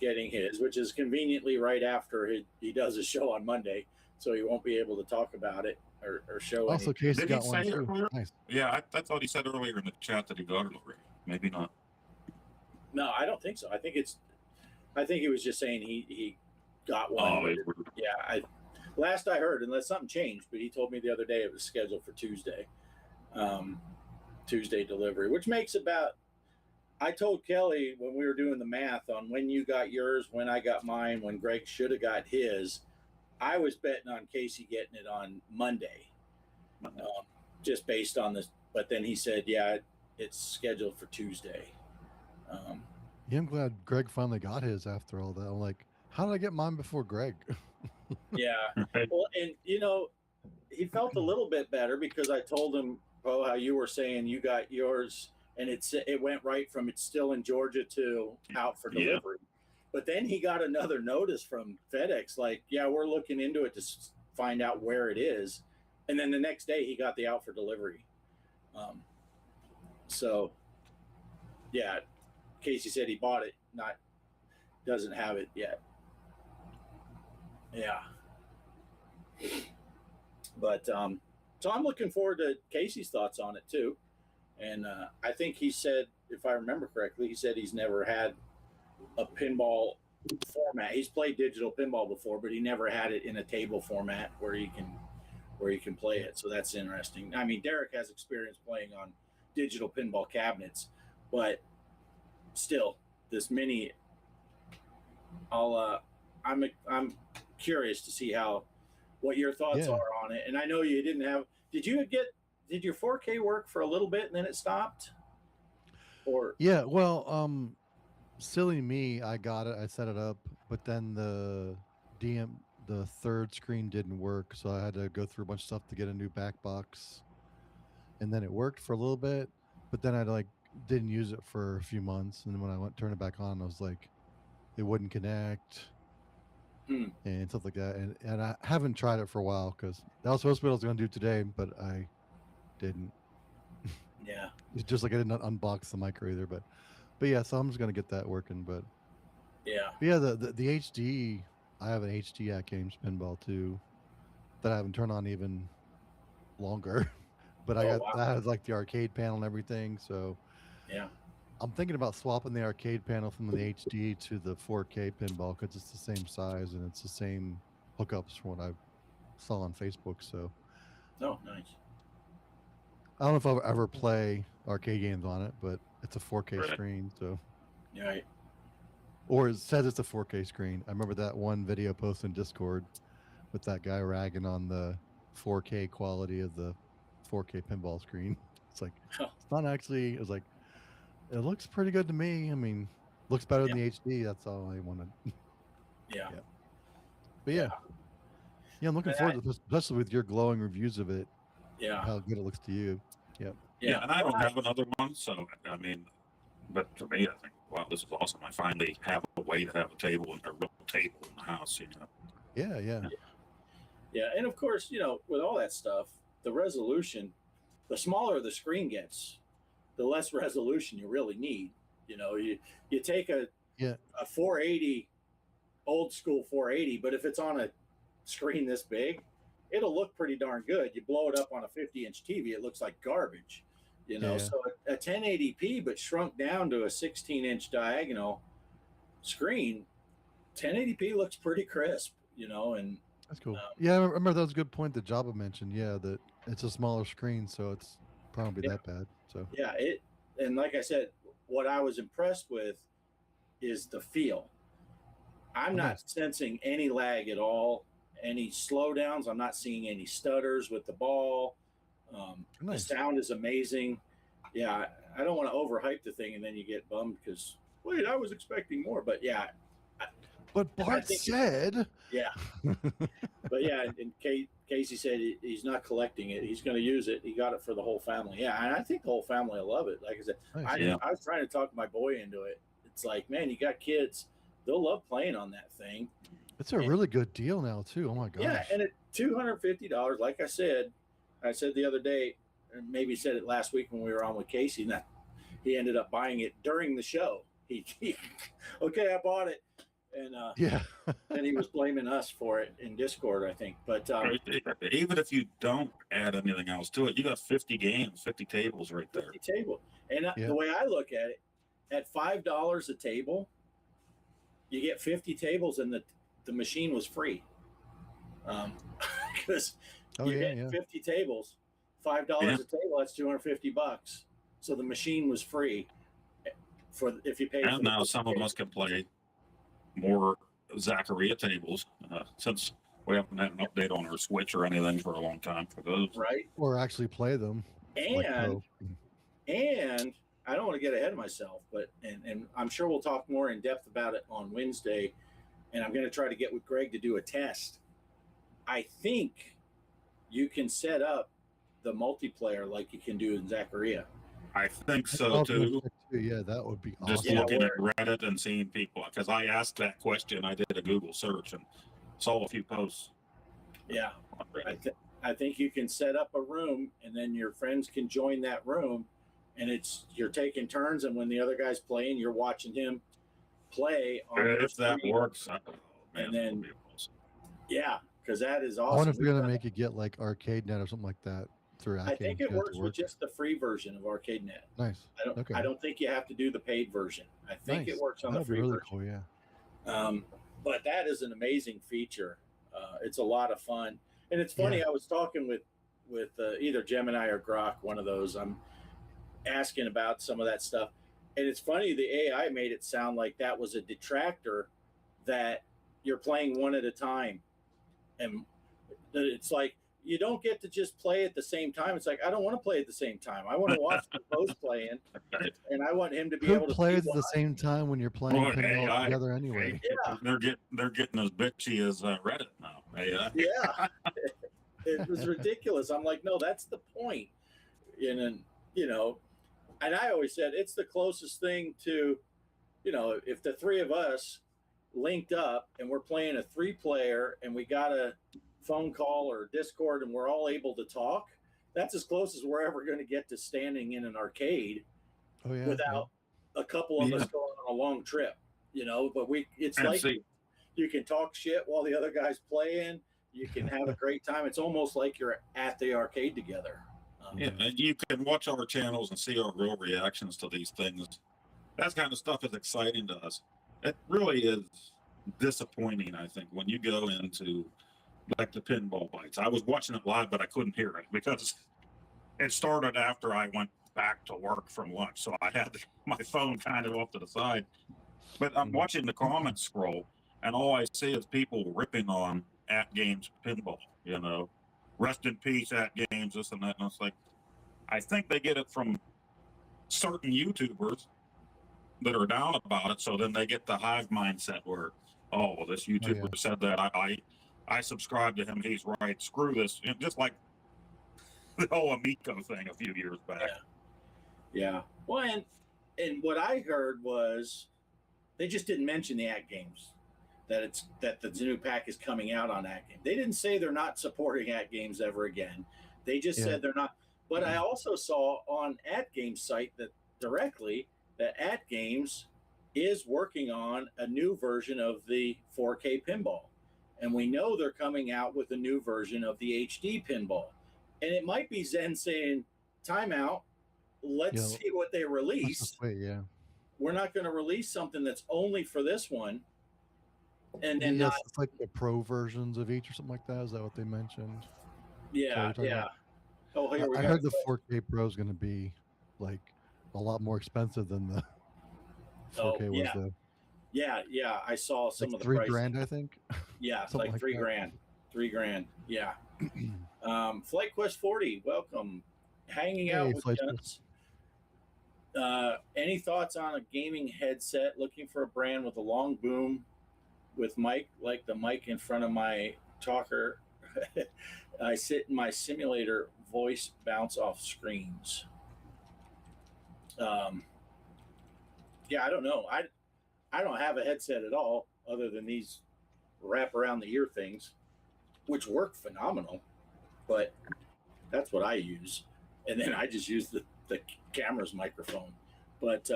getting his, which is conveniently right after he does a show on Monday, so he won't be able to talk about it or show
Also,
anything.
Casey
Did
got
he
one
say
too.
earlier?
Nice.
Yeah, I thought he said earlier in the chat that he got it already. Maybe not.
No, I don't think so. I think he was just saying he got one.
Oh,
Yeah, last I heard, unless something changed, but he told me the other day it was scheduled for Tuesday. Tuesday delivery, which makes about. I told Kelly when we were doing the math on when you got yours, when I got mine, when Greg should have got his. I was betting on Casey getting it on Monday, just based on this. But then he said, "Yeah, it's scheduled for Tuesday."
Yeah, I'm glad Greg finally got his after all that. I'm like, how did I get mine before Greg?
Yeah, well, and he felt a little bit better because I told him, "Oh, how you were saying you got yours." And it went right from it's still in Georgia to out for delivery. Yeah. But then he got another notice from FedEx, like, yeah, we're looking into it to find out where it is. And then the next day he got the out for delivery. So, yeah, Casey said he bought it, doesn't have it yet. Yeah. But so I'm looking forward to Casey's thoughts on it too. And I think he said, if I remember correctly, he said he's never had a pinball format. He's played digital pinball before, but he never had it in a table format where you can play it. So that's interesting. I mean, Derek has experience playing on digital pinball cabinets, but still, this mini. I'm curious to see what your thoughts are on it. And I know you didn't have. Did your 4K work for a little bit and then it stopped? Or
yeah, well, silly me, I got it, I set it up, but then the third screen didn't work, so I had to go through a bunch of stuff to get a new back box, and then it worked for a little bit, but then I didn't use it for a few months, and then when I went turn it back on, I was like, it wouldn't connect. And stuff like that, and I haven't tried it for a while because that was supposed to be what I was going to do today, but I didn't.
Yeah,
it's just like I didn't unbox the micro either, but yeah, so I'm just gonna get that working. But yeah, the HD, I have an HD at Games Pinball too that I haven't turned on even longer, but that has like the arcade panel and everything. So
yeah,
I'm thinking about swapping the arcade panel from the HD to the 4K pinball because it's the same size and it's the same hookups from what I saw on Facebook. So
nice.
I don't know if I'll ever play arcade games on it, but it's a 4K screen, so.
Right.
Or it says it's a 4K screen. I remember that one video post in Discord with that guy ragging on the 4K quality of the 4K pinball screen. It's like, it's not actually, it was like, it looks pretty good to me. I mean, looks better than the HD. That's all I wanted.
Yeah.
But yeah, I'm looking forward to, especially with your glowing reviews of it.
Yeah.
How good it looks to you. Yep.
Yeah, and I don't have another one, so I mean, but for me, I think, wow, this is awesome. I finally have a way to have a table and a real table in the house,
Yeah, and of course, with all that stuff, the resolution, the smaller the screen gets, the less resolution you really need. You take a 480, old school 480, but if it's on a screen this big, it'll look pretty darn good. You blow it up on a 50-inch TV, it looks like garbage, So a 1080p, but shrunk down to a 16-inch diagonal screen, 1080p looks pretty crisp, and
that's cool. Yeah, I remember that was a good point that Jabba mentioned. Yeah, that it's a smaller screen, so it's probably that bad. So
yeah, and like I said, what I was impressed with is the feel. I'm not sensing any lag at all. Any slowdowns. I'm not seeing any stutters with the ball. The sound is amazing. Yeah, I don't want to overhype the thing and then you get bummed because, wait, I was expecting more. But yeah.
But Bart said,
yeah. But yeah, and Casey said he's not collecting it. He's going to use it. He got it for the whole family. Yeah, and I think the whole family will love it. Like I said,
nice.
I was trying to talk my boy into it. It's like, man, you got kids. They'll love playing on that thing.
It's a really good deal now, too. Oh, my gosh.
Yeah, and at $250, like I said the other day, and maybe said it last week when we were on with Casey, and that he ended up buying it during the show. He okay, I bought it. And
yeah,
and he was blaming us for it in Discord, I think. But
even if you don't add anything else to it, you got 50 games, 50 tables right there.
50 table, and the way I look at it, at $5 a table, you get 50 tables, and the machine was free. Because you get 50 tables, $5 a table, that's $250. So the machine was free for if you pay.
And now some of us can play more Zaccaria tables since we haven't had an update on our Switch or anything for a long time for those.
Right.
Or actually play them.
And I don't want to get ahead of myself, but and I'm sure we'll talk more in depth about it on Wednesday. And I'm going to try to get with Greg to do a test. I think you can set up the multiplayer like you can do in Zaccaria.
I think so too.
Yeah, that would be awesome.
Just looking at Reddit and seeing people, because I asked that question. I did a Google search and saw a few posts.
Yeah, I think you can set up a room, and then your friends can join that room, and you're taking turns, and when the other guy's playing, you're watching him play.
If that works,
and then because that is awesome.
I wonder if they're gonna make it get like ArcadeNet or something like that.
I think it works with just the free version of ArcadeNet.
Nice.
I don't think you have to do the paid version. I think it works on the free
really
version.
Cool, yeah.
But that is an amazing feature. It's a lot of fun, and it's funny. I was talking with either Gemini or Grok, one of those. I'm asking about some of that stuff, and it's funny. The AI made it sound like that was a detractor, that you're playing one at a time, and it's like, you don't get to just play at the same time. It's like, I don't want to play at the same time. I want to watch the post playing, and I want him to be able to
play at the same time when you're playing pinball together anyway.
They're getting as bitchy as Reddit now.
Yeah, it was ridiculous. I'm like, no, that's the point. And I always said it's the closest thing to, if the three of us linked up and we're playing a 3-player and we got a phone call or Discord and we're all able to talk, that's as close as we're ever going to get to standing in an arcade without a couple of us going on a long trip, but it's like you can talk shit while the other guy's playing. You can have a great time. It's almost like you're at the arcade together.
And you can watch our channels and see our real reactions to these things. That kind of stuff is exciting to us. It really is disappointing, I think, when you go into like the pinball bites. I was watching it live, but I couldn't hear it because it started after I went back to work from lunch. So I had my phone kind of off to the side. But I'm watching the comments scroll, and all I see is people ripping on At Games Pinball, Rest in peace, At Games, this and that. And it's like, I think they get it from certain YouTubers that are down about it. So then they get the hive mindset where, oh, well, this YouTuber said that. I subscribe to him. He's right. Screw this. Just like the whole Amico thing a few years back.
Yeah. Well, and what I heard was they just didn't mention the At Games, that the new pack is coming out on At Games. They didn't say they're not supporting At Games ever again. They just said they're not. But I also saw on At Games site that At Games is working on a new version of the 4K pinball. And we know they're coming out with a new version of the HD pinball. And it might be Zen saying, time out, let's see what they release. We're not going to release something that's only for this one. And then
it's like the pro versions of each or something like that. Is that what they mentioned?
Yeah. Oh, here we go.
I heard the 4K Pro is going to be like a lot more expensive than the 4K was though.
Yeah. I saw some of the
prices. $3,000, I think.
Yeah, it's like $3,000. $3,000. Yeah. Flight Quest 40, welcome. Hanging out with us. Any thoughts on a gaming headset? Looking for a brand with a long boom with mic, like the mic in front of my talker. I sit in my simulator voice bounce off screens. Um, yeah, I don't know. I don't have a headset at all other than these wrap around the ear things, which work phenomenal. But that's what I use, and then I just use the camera's microphone. But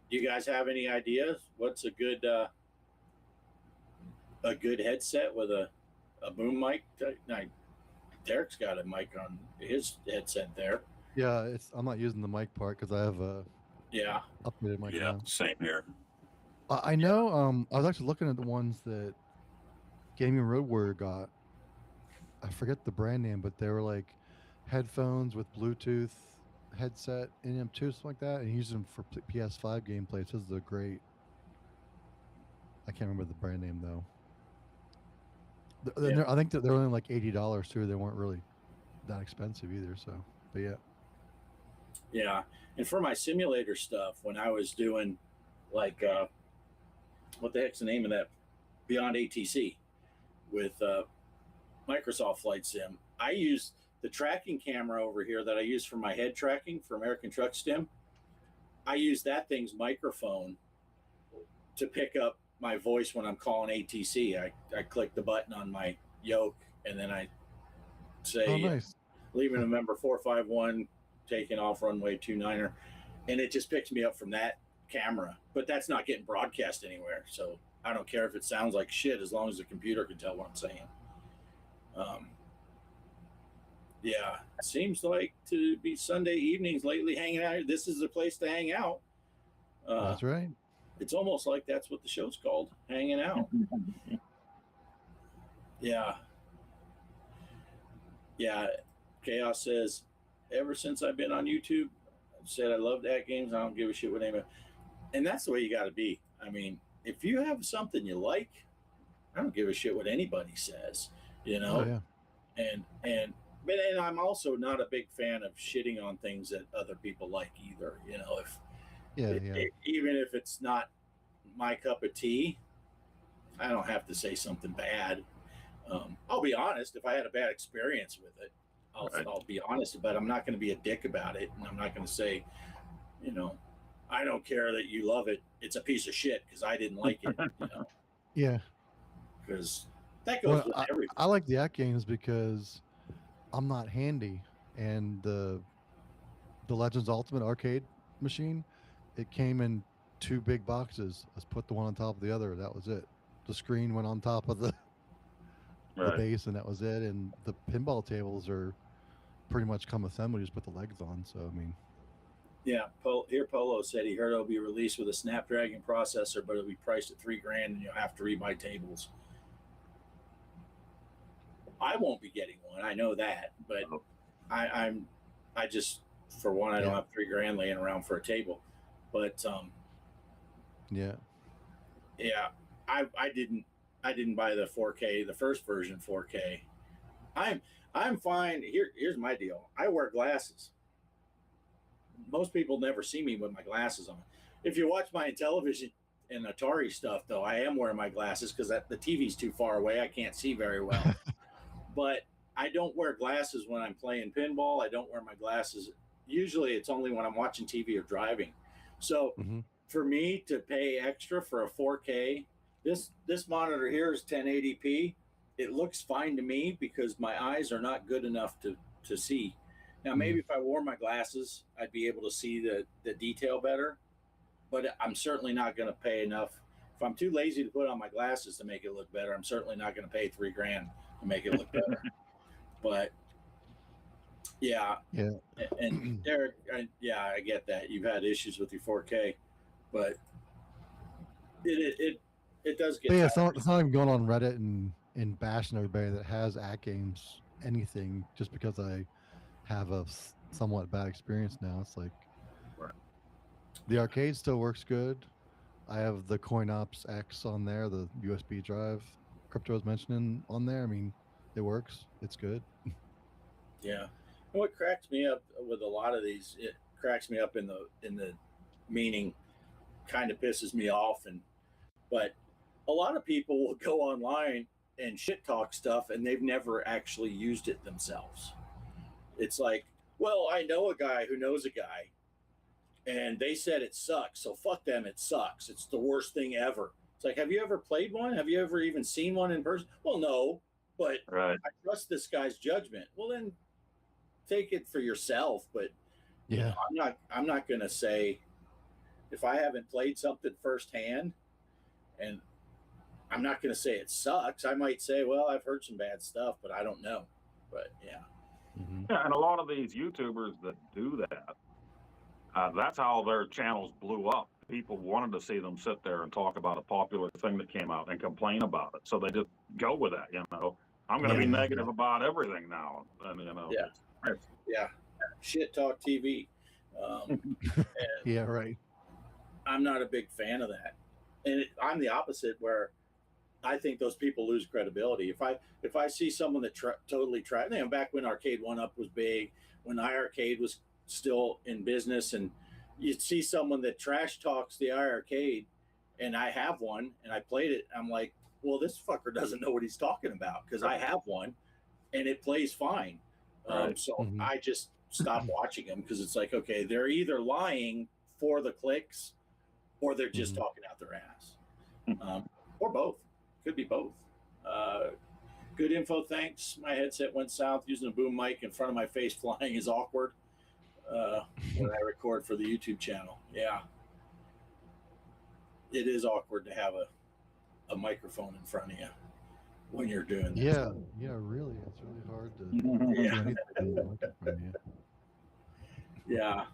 you guys have any ideas? What's a good headset with a boom mic? Now, Derek's got a mic on his headset there.
Yeah, I'm not using the mic part because I have a
Yeah,
upgraded mic
Yeah,
now.
same here.
I know. I was actually looking at the ones that Gaming Road Warrior got. I forget the brand name, but they were like headphones with Bluetooth headset in them too, something like that. And he used them for PS5 gameplay. It says they're great. I can't remember the brand name though.
Yeah.
I think that they're only like $80 too. They weren't really that expensive either. So, but yeah.
yeah. And for my simulator stuff, when I was doing like what the heck's the name of that Beyond ATC with Microsoft Flight Sim, I use the tracking camera over here that I use for my head tracking for American Truck Stim. I use that thing's microphone to pick up my voice when I'm calling ATC. I click the button on my yoke and then I say,
Oh, nice.
Leaving a member 451, taking off runway 29er, and it just picks me up from that camera. But that's not getting broadcast anywhere, so I don't care if it sounds like shit as long as the computer can tell what I'm saying. Yeah, seems like to be Sunday evenings lately hanging out. This is the place to hang out.
That's right.
It's almost like that's what the show's called, Hanging Out. Yeah. Yeah. Chaos says, ever since I've been on YouTube, I've said I love that games. I don't give a shit what anybody. And that's the way you got to be. I mean, if you have something you like, I don't give a shit what anybody says, you know?
Oh, yeah.
And I'm also not a big fan of shitting on things that other people like either. You know, even if it's not my cup of tea, I don't have to say something bad. I'll be honest. If I had a bad experience with it, I'll be honest about it. I'm not going to be a dick about it, and I'm not going to say, you know, I don't care that you love it. It's a piece of shit because I didn't like it. You know?
Yeah.
Because that goes with everything.
I like the Act games because I'm not handy, and the Legends Ultimate arcade machine, it came in 2 big boxes. Let's put the one on top of the other. That was it. The screen went on top of the base, and that was it. And the pinball tables are pretty much come assembled. You just put the legs on. So I mean,
yeah. Polo said he heard it'll be released with a Snapdragon processor, but it'll be priced at $3,000, and you'll have to rebuy tables. I won't be getting one. I know that, but I just, for one, I don't have $3,000 laying around for a table. But
yeah,
I didn't buy the 4K, the first version 4K. I'm fine. Here's my deal. I wear glasses. Most people never see me with my glasses on. If you watch my television and Atari stuff, though, I am wearing my glasses because the TV's too far away. I can't see very well. But I don't wear glasses when I'm playing pinball. I don't wear my glasses. Usually it's only when I'm watching TV or driving. So for me to pay extra for a 4K, this monitor here is 1080p. It looks fine to me because my eyes are not good enough to see. Now, maybe if I wore my glasses, I'd be able to see the detail better. But I'm certainly not going to pay enough. If I'm too lazy to put on my glasses to make it look better, I'm certainly not going to pay $3,000 to make it look better. But yeah. And Derek, I get that you've had issues with your 4K, but it does get.
But yeah, it's not even going on Reddit and bashing everybody that has Act games anything just because I have a somewhat bad experience now. It's like the arcade still works good. I have the CoinOps X on there, the USB drive Crypto was mentioning on there. I mean, it works. It's good.
Yeah. And what cracks me up with a lot of these, it cracks me up in the meaning, kind of pisses me off, but a lot of people will go online and shit talk stuff and they've never actually used it themselves. It's like, well, I know a guy who knows a guy and they said it sucks. So fuck them. It sucks. It's the worst thing ever. It's like, have you ever played one? Have you ever even seen one in person? Well, no, but
Right.
I trust this guy's judgment. Well, then take it for yourself. But
Yeah.
I'm not going to say, if I haven't played something firsthand, and I'm not going to say it sucks. I might say, well, I've heard some bad stuff, but I don't know. But yeah.
Mm-hmm.
Yeah, and a lot of these YouTubers that do that, that's how their channels blew up. People wanted to see them sit there and talk about a popular thing that came out and complain about it. So they just go with that, you know. I'm going to be negative about everything now. And, you know,
Yeah. Shit talk TV.
Yeah, right.
I'm not a big fan of that. And I'm the opposite, where I think those people lose credibility. If I see someone that totally tried, you know, back when Arcade 1-Up was big, when iArcade was still in business, and you'd see someone that trash talks the iArcade, and I have one, and I played it, I'm like, well, this fucker doesn't know what he's talking about, because I have one, and it plays fine. So I just stopped watching them, because it's like, okay, they're either lying for the clicks, or they're just talking out their ass, or both. Could be both. Good info, thanks. My headset went south. Using a boom mic in front of my face flying is awkward when I record for the YouTube channel. Yeah. It is awkward to have a microphone in front of you when you're doing this.
Yeah, really. It's really hard to do anything with a microphone,
Yeah.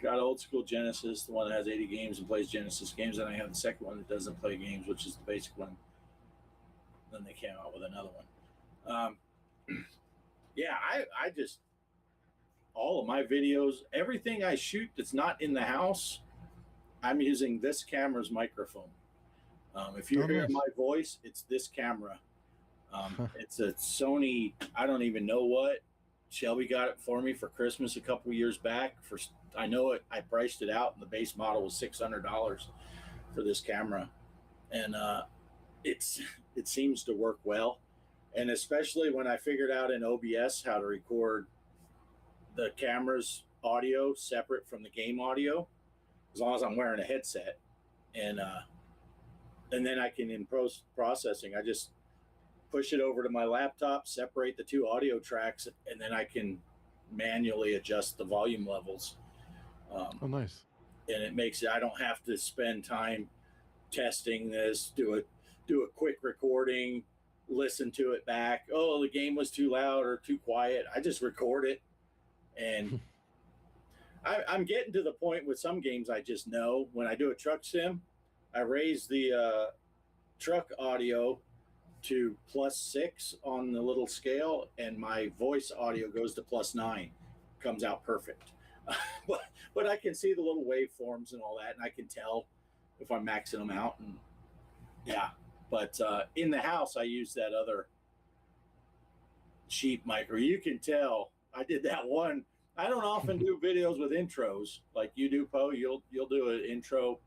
Got old school Genesis, the one that has 80 games and plays Genesis games. And I have the second one that doesn't play games, which is the basic one. Then they came out with another one. Yeah, I just, all of my videos, everything I shoot that's not in the house, I'm using this camera's microphone. If you hear my voice, it's this camera. It's a Sony, I don't even know what. Shelby got it for me for Christmas a couple years back. I know it. I priced it out, and the base model was $600 for this camera, and it seems to work well. And especially when I figured out in OBS how to record the camera's audio separate from the game audio, as long as I'm wearing a headset, and then I can, in processing, I just push it over to my laptop, separate the two audio tracks, and then I can manually adjust the volume levels.
Oh, nice.
And it makes it, I don't have to spend time testing this, do a quick recording, listen to it back. Oh, the game was too loud or too quiet. I just record it. And I'm getting to the point with some games I just know. When I do a truck sim, I raise the truck audio to +6 on the little scale, and my voice audio goes to +9. Comes out perfect. But I can see the little waveforms and all that, and I can tell if I'm maxing them out. And yeah, but in the house, I use that other cheap micro. You can tell I did that one. I don't often do videos with intros like you do, Poe. You'll do an intro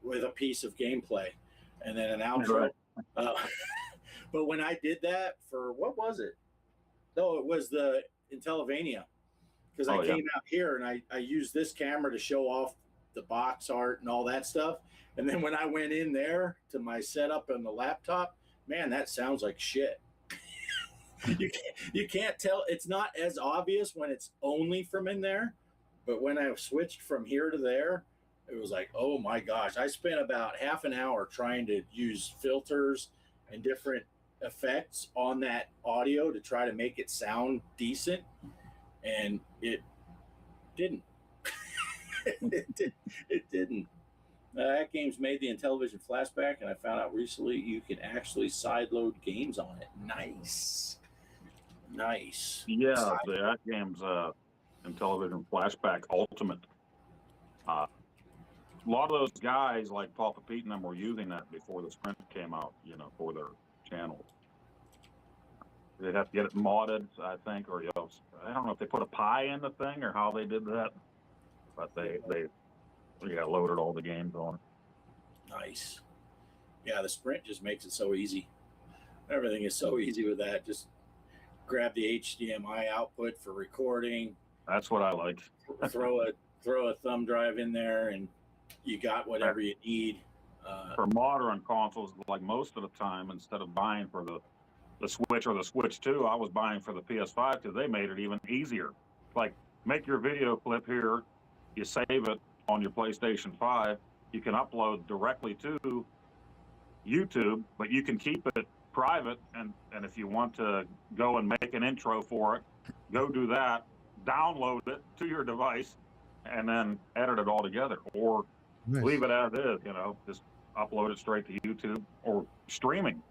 with a piece of gameplay and then an outro. But when I did that for, what was it? No, it was the Intellavania, because I came out here and I used this camera to show off the box art and all that stuff. And then when I went in there to my setup on the laptop, man, that sounds like shit. You can't tell. It's not as obvious when it's only from in there, but when I switched from here to there, it was like, oh my gosh. I spent about half an hour trying to use filters and different effects on that audio to try to make it sound decent, and it didn't. It didn't. That game's made the Intellivision Flashback, and I found out recently you can actually sideload games on it. Nice.
Yeah, that game's Intellivision Flashback Ultimate. A lot of those guys like Papa Pete and them were using that before the Sprint came out, for their channel. They'd have to get it modded, I think, or I don't know if they put a pie in the thing or how they did that, but they loaded all the games on it.
Nice. Yeah, the Sprint just makes it so easy. Everything is so easy with that. Just grab the HDMI output for recording.
That's what I like.
throw a thumb drive in there, and you got whatever you need.
For modern consoles, like most of the time, instead of buying for the Switch or the Switch 2, I was buying for the PS5 because they made it even easier. Like, make your video clip here, you save it on your PlayStation 5, you can upload directly to YouTube, but you can keep it private, and if you want to go and make an intro for it, go do that, download it to your device, and then edit it all together, or
Nice.
leave it as is, just upload it straight to YouTube or streaming.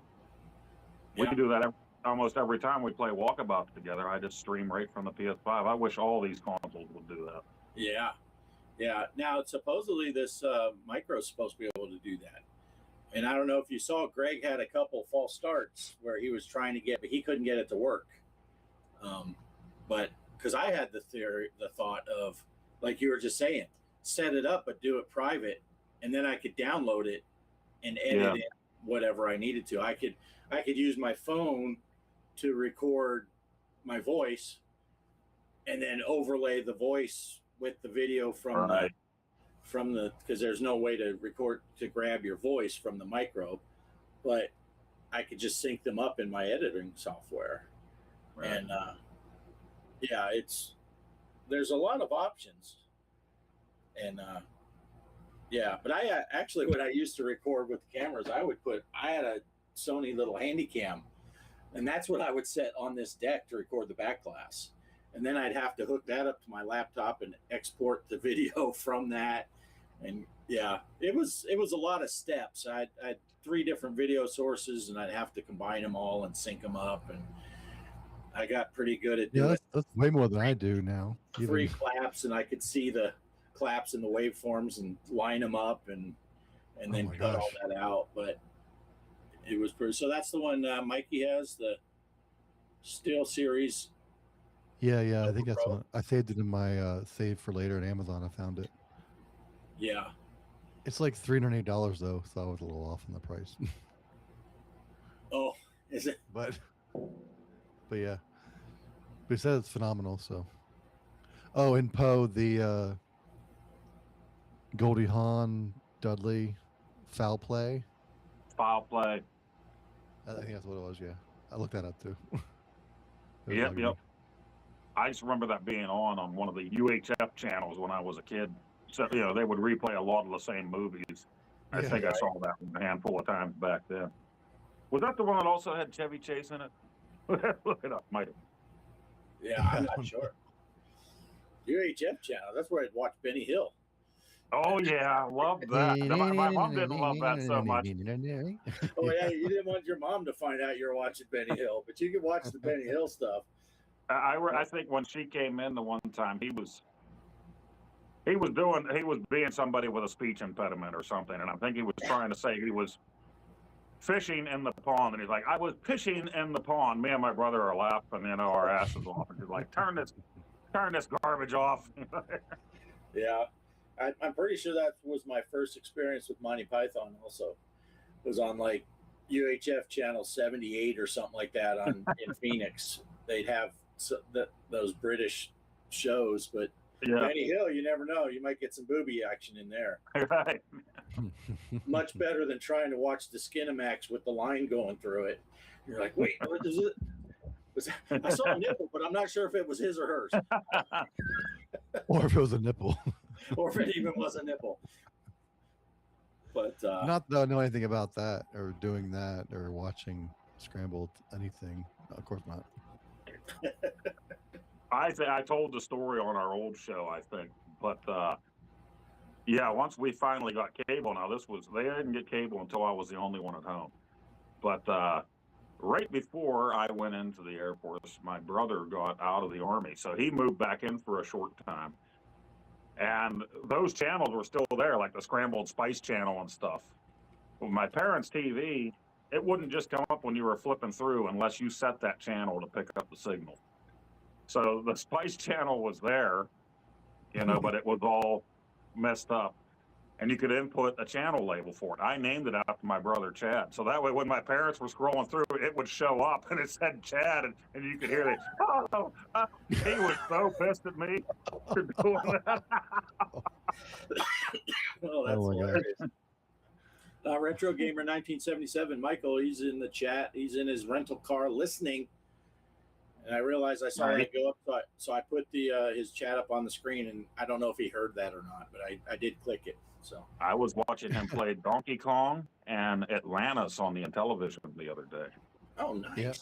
We can do that almost every time we play Walkabout together. I just stream right from the PS5. I wish all these consoles would do that.
Yeah. Now, supposedly this micro is supposed to be able to do that. And I don't know if you saw, Greg had a couple false starts where he was trying to but he couldn't get it to work. But because I had the thought of, like you were just saying, set it up, but do it private, and then I could download it and edit it whatever I needed to. I could use my phone to record my voice and then overlay the voice with the video from the because there's no way to grab your voice from the micro, but I could just sync them up in my editing software. Right. And there's a lot of options. And but I actually, when I used to record with the cameras, I had a Sony little handy cam, and that's what I would set on this deck to record the back glass. And then I'd have to hook that up to my laptop and export the video from that. And it was a lot of steps. I had 3 different video sources, and I'd have to combine them all and sync them up. And I got pretty good at doing
that's way more than I do now.
3 claps, and I could see the claps and the waveforms and line them up and then cut all that out. But it was pretty. So that's the one Mikey has, the Steel Series.
Yeah. I think that's one. I saved it in my save for later on Amazon. I found it.
Yeah.
It's like $308 though, so I was a little off on the price.
Oh, is it?
But yeah. But he said it's phenomenal, so. Oh, and Poe, the Goldie Hawn Dudley foul play.
Foul play.
I think that's what it was, yeah. I looked that up too.
Yep. I just remember that being on one of the UHF channels when I was a kid. So, they would replay a lot of the same movies. I think I saw that a handful of times back then. Was that the one that also had Chevy Chase in it? Look it up, might have.
Yeah, I'm not sure. UHF channel, that's where I'd watch Benny Hill.
Oh, yeah, I love that. My mom didn't love that so much.
Oh, yeah, you didn't want your mom to find out you were watching Benny Hill, but you could watch the Benny Hill stuff.
I think when she came in the one time, he was being somebody with a speech impediment or something, and I think he was trying to say he was fishing in the pond, and he's like, I was fishing in the pond. Me and my brother are laughing, our asses off, and he's like, turn this garbage off.
Yeah, I'm pretty sure that was my first experience with Monty Python. Also, it was on like UHF channel 78 or something like that in Phoenix. They'd have those British shows, but Benny Hill, you never know. You might get some booby action in there.
Right.
Much better than trying to watch the Skinamax with the line going through it. You're like, wait, what is it? I saw a nipple, but I'm not sure if it was his or hers.
Or if it was a nipple.
Or if it even was a nipple. But
not that I know anything about that or doing that or watching Scrambled anything. No, of course not.
I told the story on our old show, I think, but once we finally got cable. Now they didn't get cable until I was the only one at home, but right before I went into the Air Force, my brother got out of the Army, so he moved back in for a short time, and those channels were still there, like the Scrambled Spice channel and stuff. With my parents' TV, it wouldn't just come up when you were flipping through unless you set that channel to pick up the signal. So the Spice channel was there, but it was all messed up. and you could input a channel label for it. I named it after my brother Chad. So that way when my parents were scrolling through, it would show up and it said Chad, and you could hear he was so pissed at me for doing that.
Oh, that's hilarious. Retro Gamer 1977, Michael, he's in the chat. He's in his rental car listening. And I realized I saw that go up, so I put his chat up on the screen, and I don't know if he heard that or not, but I did click it. So
I was watching him play Donkey Kong and Atlantis on the Intellivision the other day.
Oh, nice.
Yeah.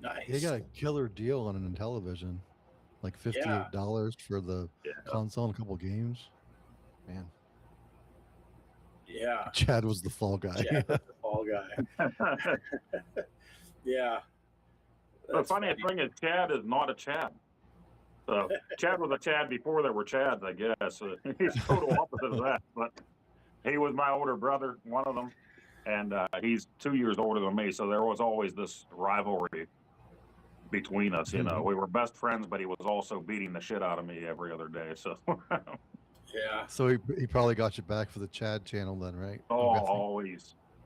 Nice.
He got a killer deal on an Intellivision, like $58 for the console and a couple games. Man.
Yeah.
Chad was the fall guy.
Chad was the fall guy. Yeah.
The funny thing is, Chad is not a Chad. So Chad was a Chad before there were Chads, I guess. He's total opposite of that. But he was my older brother, one of them, and he's 2 years older than me. So there was always this rivalry between us. You know, we were best friends, but he was also beating the shit out of me every other day. So
yeah.
So he probably got you back for the Chad channel then, right?
Oh,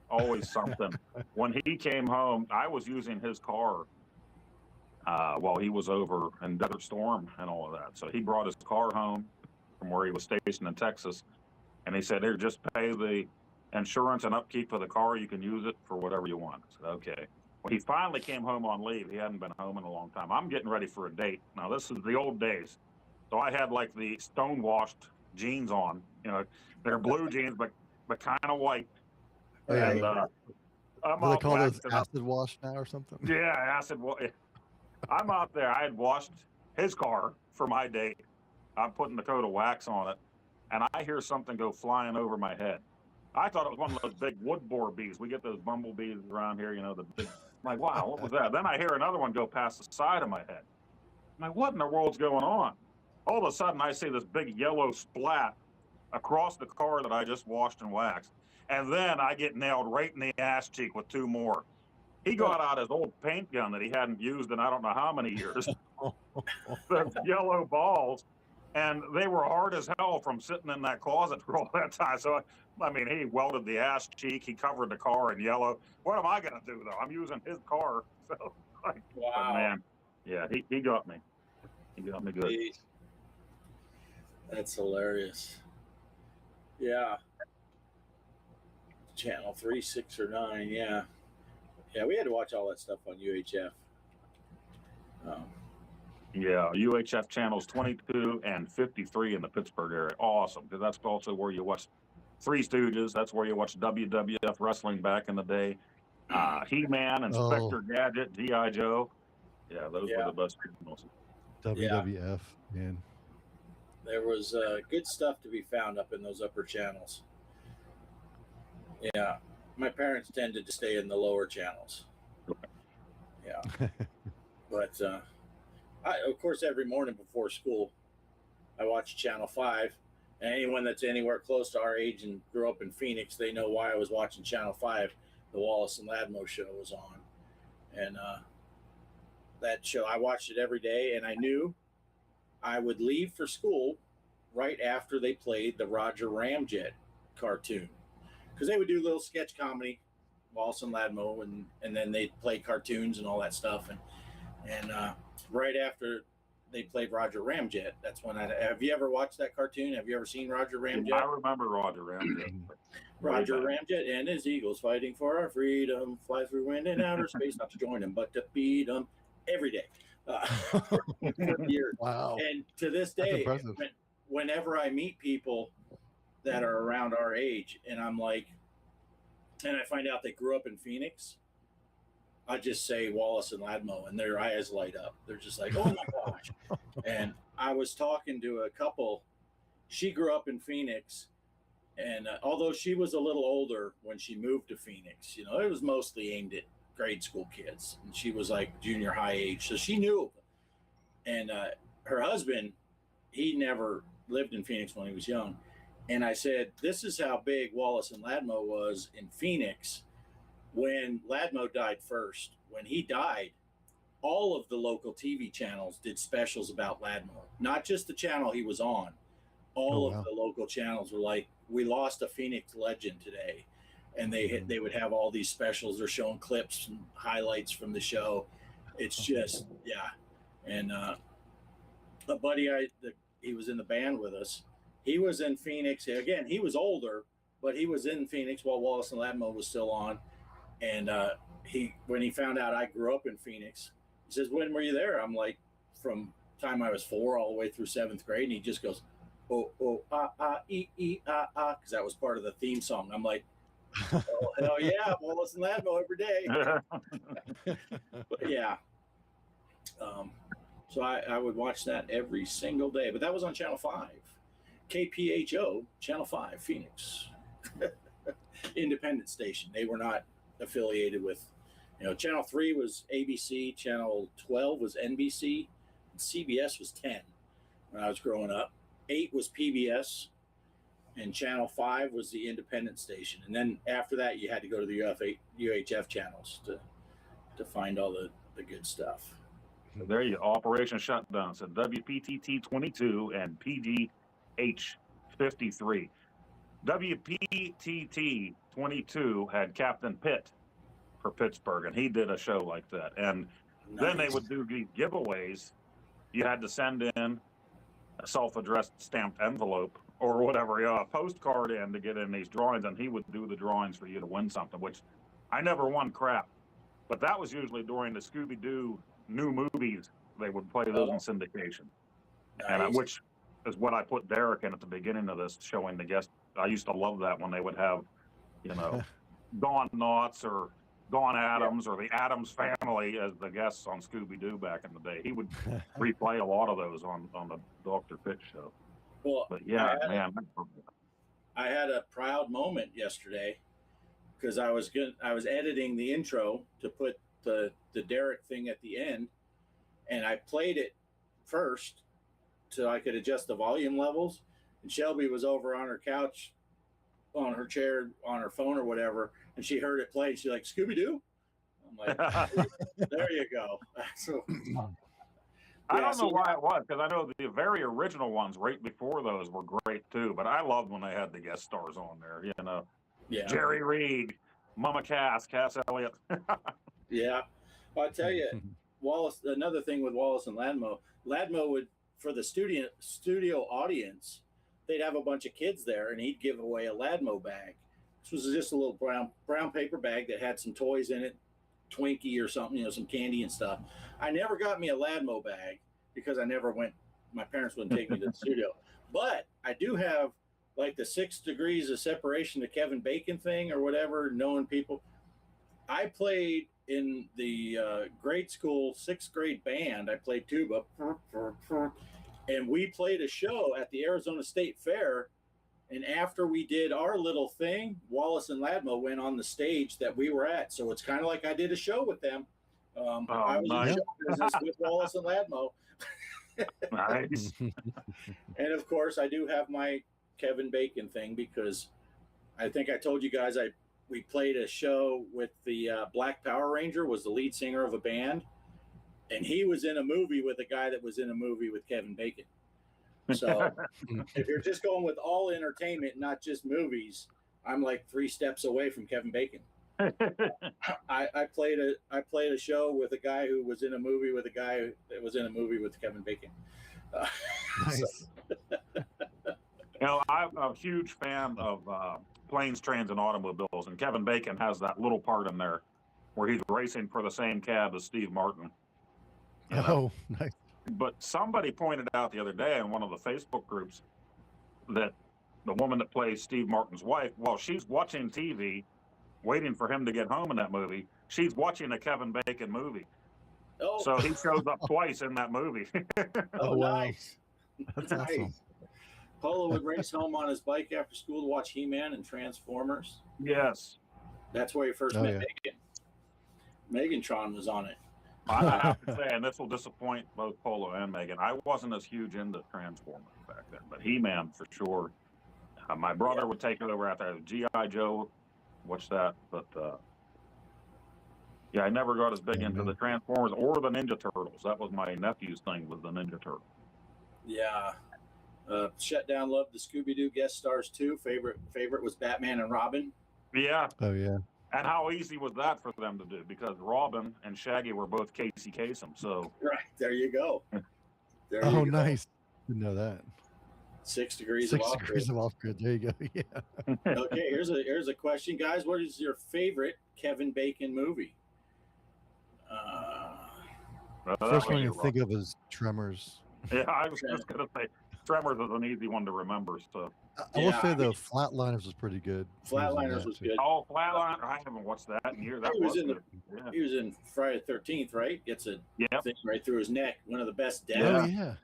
always something. When he came home, I was using his car while he was over in Desert Storm and all of that. So he brought his car home from where he was stationed in Texas, and he said, "Here, just pay the insurance and upkeep for the car. You can use it for whatever you want." I said, "Okay." Well, he finally came home on leave. He hadn't been home in a long time. I'm getting ready for a date. Now, this is the old days. So I had like the stonewashed jeans on. You know, they're blue jeans, but kind of white.
Oh, yeah.
And
Do they call those acid wash now or something?
Yeah, acid wash. I'm out there. I had washed his car for my date. I'm putting the coat of wax on it, and I hear something go flying over my head. I thought it was one of those big wood borer bees. We get those bumblebees around here, you know, the big. I'm like, wow, what was that? Then I hear another one go past the side of my head. I'm like, what in the world's going on? All of a sudden, I see this big yellow splat across the car that I just washed and waxed. And then I get nailed right in the ass cheek with two more. He got out his old paint gun that he hadn't used in I don't know how many years. The yellow balls, and they were hard as hell from sitting in that closet for all that time. So, I mean, he welded the ass cheek. He covered the car in yellow. What am I going to do, though? I'm using his car. So, like,
wow.
Man, yeah, he got me. He got me good.
That's hilarious. Yeah. Channel 3, 6, or 9, yeah. Yeah, we had to watch all that stuff on UHF.
Yeah, UHF channels 22 and 53 in the Pittsburgh area. Awesome, because that's also where you watch Three Stooges. That's where you watch WWF wrestling back in the day. He-Man, Inspector Gadget, G.I. Joe. Yeah, those were the best channels.
WWF, man.
There was good stuff to be found up in those upper channels. Yeah. My parents tended to stay in the lower channels. Yeah. But of course, every morning before school, I watch Channel 5. And anyone that's anywhere close to our age and grew up in Phoenix, they know why I was watching Channel 5. The Wallace and Ladmo show was on. And that show, I watched it every day, and I knew I would leave for school right after they played the Roger Ramjet cartoon. Because they would do little sketch comedy, Wallace and Ladmo, and then they'd play cartoons and all that stuff. And right after they played Roger Ramjet, that's when have you ever watched that cartoon? Have you ever seen Roger Ramjet?
I remember Roger Ramjet.
Roger Ramjet and his Eagles fighting for our freedom, fly through wind and outer space, not to join them, but to beat them every day. For years.
Wow.
And to this day, whenever I meet people that are around our age, and I'm like, and I find out they grew up in Phoenix, I just say Wallace and Ladmo, and their eyes light up. They're just like, oh my gosh. And I was talking to a couple. She grew up in Phoenix, and although she was a little older when she moved to Phoenix, you know, it was mostly aimed at grade school kids, and she was like junior high age, so she knew. And her husband, he never lived in Phoenix when he was young. And I said, this is how big Wallace and Ladmo was in Phoenix when Ladmo died first. When he died, all of the local TV channels did specials about Ladmo. Not just the channel he was on, all of
wow.
the local channels were like, we lost a Phoenix legend today. And they would have all these specials. They're showing clips and highlights from the show. It's just, yeah. And a buddy, he was in the band with us. He was in Phoenix. Again, he was older, but he was in Phoenix while Wallace and Ladmo was still on. And when he found out I grew up in Phoenix, he says, "When were you there?" I'm like, "From time I was 4 all the way through 7th grade." And he just goes, "Oh, oh, ah, ah, ah," because that was part of the theme song. I'm like, "Oh, hell yeah, Wallace and Ladmo every day." But yeah. So I would watch that every single day. But that was on Channel 5. KPHO, Channel 5, Phoenix. Independent station. They were not affiliated with, Channel 3 was ABC, Channel 12 was NBC, and CBS was 10 when I was growing up. 8 was PBS, and Channel 5 was the independent station. And then after that, you had to go to the UHF channels to find all the good stuff.
There you go. Operation Shutdown. So WPTT 22 and PGH 53. WPTT 22 had Captain Pitt for Pittsburgh, and he did a show like that. And then they would do the giveaways. You had to send in a self-addressed stamped envelope or whatever, a postcard in to get in these drawings, and he would do the drawings for you to win something, which I never won crap. But that was usually during the Scooby-Doo new movies. They would play those in syndication, and which is what I put Derek in at the beginning of this, showing the guest. I used to love that when they would have, Don Knotts or Don Adams or the Adams Family as the guests on Scooby-Doo back in the day. He would replay a lot of those on the Dr. Pitt show.
Well,
but yeah,
I had a proud moment yesterday because I was editing the intro to put the Derek thing at the end, and I played it first so I could adjust the volume levels. And Shelby was over on her couch, on her chair, on her phone or whatever, and she heard it play. And she's like, "Scooby-Doo?" I'm like, "There you go." So,
I don't know why it was, because I know the very original ones right before those were great too. But I loved when they had the guest stars on there. Jerry Reed, Mama Cass Elliott.
Yeah, I'll tell you, Wallace. Another thing with Wallace and Ladmo would, for the studio audience, they'd have a bunch of kids there, and he'd give away a Ladmo bag. This was just a little brown paper bag that had some toys in it, Twinkie or something, some candy and stuff. I never got me a Ladmo bag because I never went. My parents wouldn't take me to the studio. But I do have like the 6 degrees of separation to Kevin Bacon thing or whatever, knowing people. I played in the grade school 6th grade band. I played tuba, and we played a show at the Arizona State Fair. And after we did our little thing, Wallace and Ladmo went on the stage that we were at. So it's kind of like I did a show with them. I was in show business with Wallace and Ladmo.
Nice.
And of course, I do have my Kevin Bacon thing because I think I told you guys we played a show with the Black Power Ranger, was the lead singer of a band, and he was in a movie with a guy that was in a movie with Kevin Bacon. So if you're just going with all entertainment, not just movies, I'm like 3 steps away from Kevin Bacon. I played a show with a guy who was in a movie with a guy that was in a movie with Kevin Bacon.
Nice.
I'm a huge fan of Planes, Trains, and Automobiles, and Kevin Bacon has that little part in there where he's racing for the same cab as Steve Martin.
Oh, nice.
But somebody pointed out the other day in one of the Facebook groups that the woman that plays Steve Martin's wife, while she's watching TV, waiting for him to get home in that movie, she's watching a Kevin Bacon movie.
Oh.
So he shows up twice in that movie.
Oh,
wow.
Nice.
That's awesome.
Polo would race home on his bike after school to watch He-Man and Transformers.
Yes.
That's where he first met Megan. Megatron was on it.
I have to say, and this will disappoint both Polo and Megan, I wasn't as huge into Transformers back then, but He-Man for sure. My brother would take it over after G.I. Joe, watch that, but I never got as big into the Transformers or the Ninja Turtles. That was my nephew's thing with the Ninja Turtles.
Yeah. Shutdown loved the Scooby Doo guest stars too. Favorite was Batman and Robin.
Yeah.
Oh yeah.
And how easy was that for them to do? Because Robin and Shaggy were both Casey Kasem. So
Right there you go. There
Oh,
you go.
nice. Didn't know that.
6 degrees
6
of
degrees
off-grid.
of off-grid. There you go. Yeah.
Okay, here's a question, guys. What is your favorite Kevin Bacon movie?
First one you think of is Tremors.
Yeah, I was just gonna say Tremors is an easy one to remember. So
I will say though, Flatliners was pretty good.
Flatliners was good.
Oh, Flatliners! I haven't watched that in years. That was good. Yeah.
He was in Friday the 13th, right? Gets a thing right through his neck. One of the best deaths.
Oh yeah.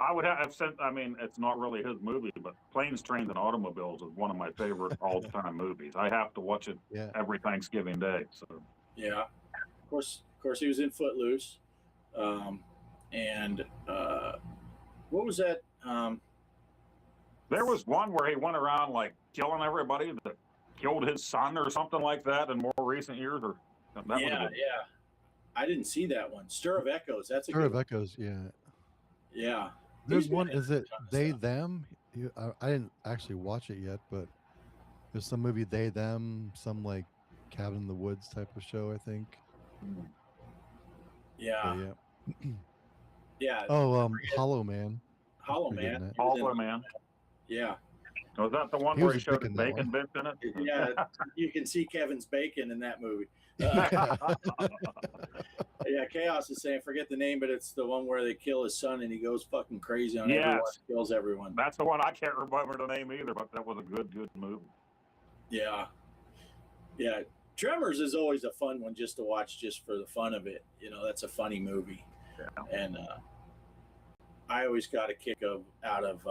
I would have sent. I mean, it's not really his movie, but Planes, Trains, and Automobiles is one of my favorite all-time movies. I have to watch it every Thanksgiving Day. So
yeah, of course, he was in Footloose, and what was that?
There was one where he went around like killing everybody that killed his son or something like that in more recent years. Or that
yeah. I didn't see that one. Stir of Echoes. That's a
Stir
good
of
one.
Echoes. Yeah.
Yeah.
There's one. Is it They Them? I didn't actually watch it yet, but there's some movie They Them, some like Cabin in the Woods type of show, I think.
Yeah.
Yeah.
Yeah.
Oh, Hollow Man.
Hollow Man.
Hollow Man.
Yeah.
Was that the one where he showed his bacon bits in it?
Yeah, you can see Kevin's bacon in that movie. Yeah, Chaos is saying, forget the name, but it's the one where they kill his son and he goes fucking crazy on everyone, kills everyone.
That's the one. I can't remember the name either, but that was a good movie.
Yeah. Yeah. Tremors is always a fun one just to watch just for the fun of it. You know, that's a funny movie. Yeah. And I always got a kick out of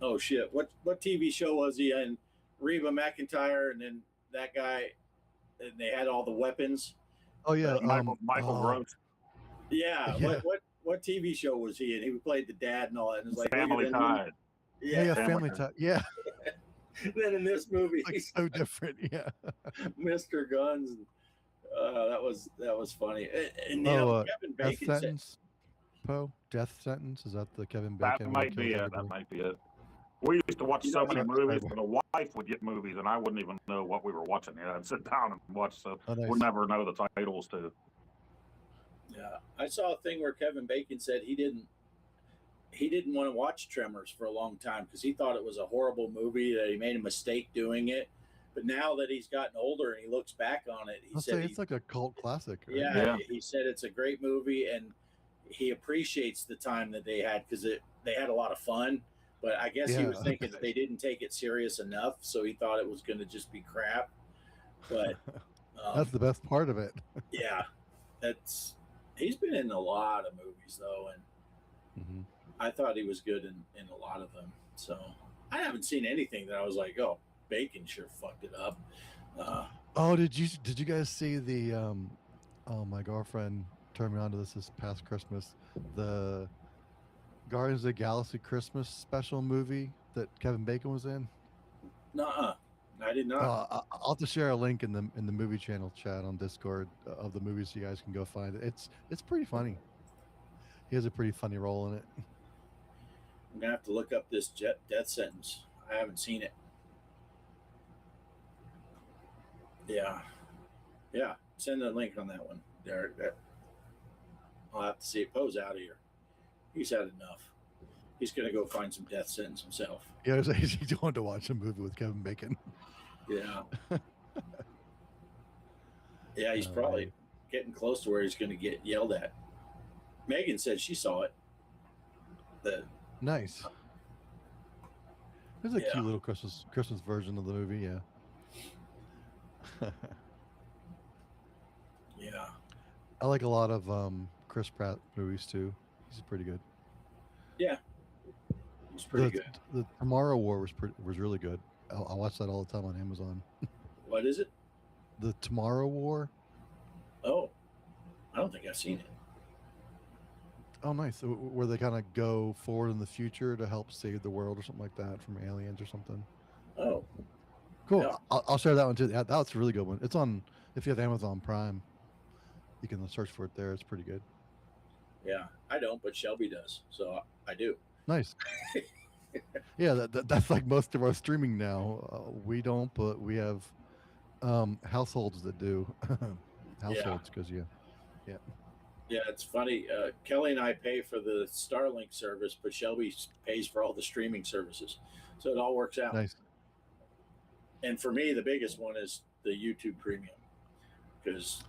oh shit, what TV show was he in? Reba McEntire, and then that guy, and they had all the weapons.
Oh yeah,
Michael Gross.
Yeah. What TV show was he in? He played the dad and all that. And it was like
Family Ties.
Yeah, Family Ties. Yeah.
Then in this movie,
like so different. Yeah.
Mr. Guns. That was funny. And you know, Kevin Bacon
Death Sentence. Poe, Death Sentence. Is that the Kevin Bacon?
That might be it. That might be it. We used to watch so many movies, but the wife would get movies, and I wouldn't even know what we were watching. Yeah, I'd sit down and watch, so we'd never know the titles to.
Yeah, I saw a thing where Kevin Bacon said he didn't want to watch Tremors for a long time because he thought it was a horrible movie, that he made a mistake doing it. But now that he's gotten older and he looks back on it, he said
it's like a cult classic. Right?
Yeah, he said it's a great movie, and he appreciates the time that they had because they had a lot of fun. But I guess he was thinking that they didn't take it serious enough, so he thought it was going to just be crap. But
that's the best part of it.
Yeah, he's been in a lot of movies though, and I thought he was good in a lot of them. So I haven't seen anything that I was like, oh, Bacon sure fucked it up.
Did you guys see the? My girlfriend turned me on to this past Christmas. The Guardians of the Galaxy Christmas special movie that Kevin Bacon was in.
Nuh-uh. I did not.
I'll have to share a link in the movie channel chat on Discord of the movies, so you guys can go find it. It's pretty funny. He has a pretty funny role in it.
I'm gonna have to look up this Death Sentence. I haven't seen it. Yeah. Send a link on that one, Derek. I'll have to see it. Poe's out of here. He's had enough. He's gonna go find some Death Sentence himself.
Yeah, he's going to watch a movie with Kevin Bacon.
Yeah. Yeah, he's probably getting close to where he's going to get yelled at. Megan said she saw it.
Nice. There's a cute little Christmas version of the movie. Yeah.
Yeah.
I like a lot of Chris Pratt movies too. He's pretty good.
Yeah. He's pretty good.
The Tomorrow War was really good. I watch that all the time on Amazon.
What is it?
The Tomorrow War.
Oh, I don't think I've seen it.
Oh, nice. Where they kind of go forward in the future to help save the world or something like that from aliens or something.
Oh,
cool.
Yeah.
I'll share that one too. That's a really good one. It's on, if you have Amazon Prime, you can search for it there. It's pretty good.
Yeah, I don't, but Shelby does, so I do.
Nice. Yeah, that's like most of our streaming now. We don't, but we have households that do.
Yeah,
Households, because yeah.
yeah, it's funny. Kelly and I pay for the Starlink service, but Shelby pays for all the streaming services, so it all works out.
Nice.
And for me, the biggest one is the YouTube Premium, because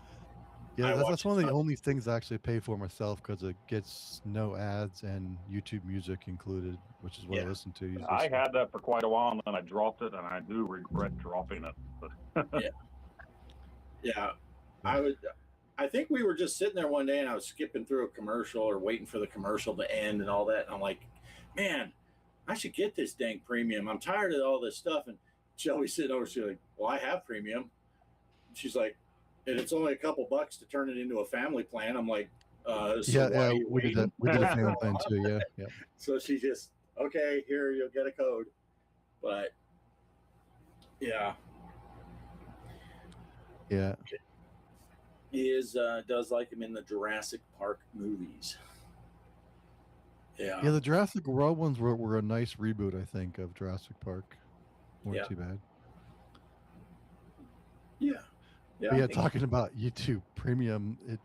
Yeah,
I
that's,
watch
that's one of the only things I actually pay for myself, because it gets no ads and YouTube Music included, which is what I
Yeah.
listen to usually.
I had that for quite a while, and then I dropped it, and I do regret dropping it. But
Yeah, I think we were just sitting there one day, and I was skipping through a commercial or waiting for the commercial to end and all that. And I'm like, man, I should get this dang premium. I'm tired of all this stuff. And Shelby's sitting over, she's like, well, I have premium. She's like, and it's only a couple bucks to turn it into a family plan. I'm like, so
Yeah,
why
we did that. We did a family plan too. Yeah.
So she just, okay, here, you'll get a code. But yeah,
Yeah.
he does like him in the Jurassic Park movies. Yeah.
Yeah, the Jurassic World ones were a nice reboot, I think, of Jurassic Park. Weren't
Yeah.
too bad.
Yeah. Yeah.
But
I
yeah,
think-
talking about YouTube Premium, it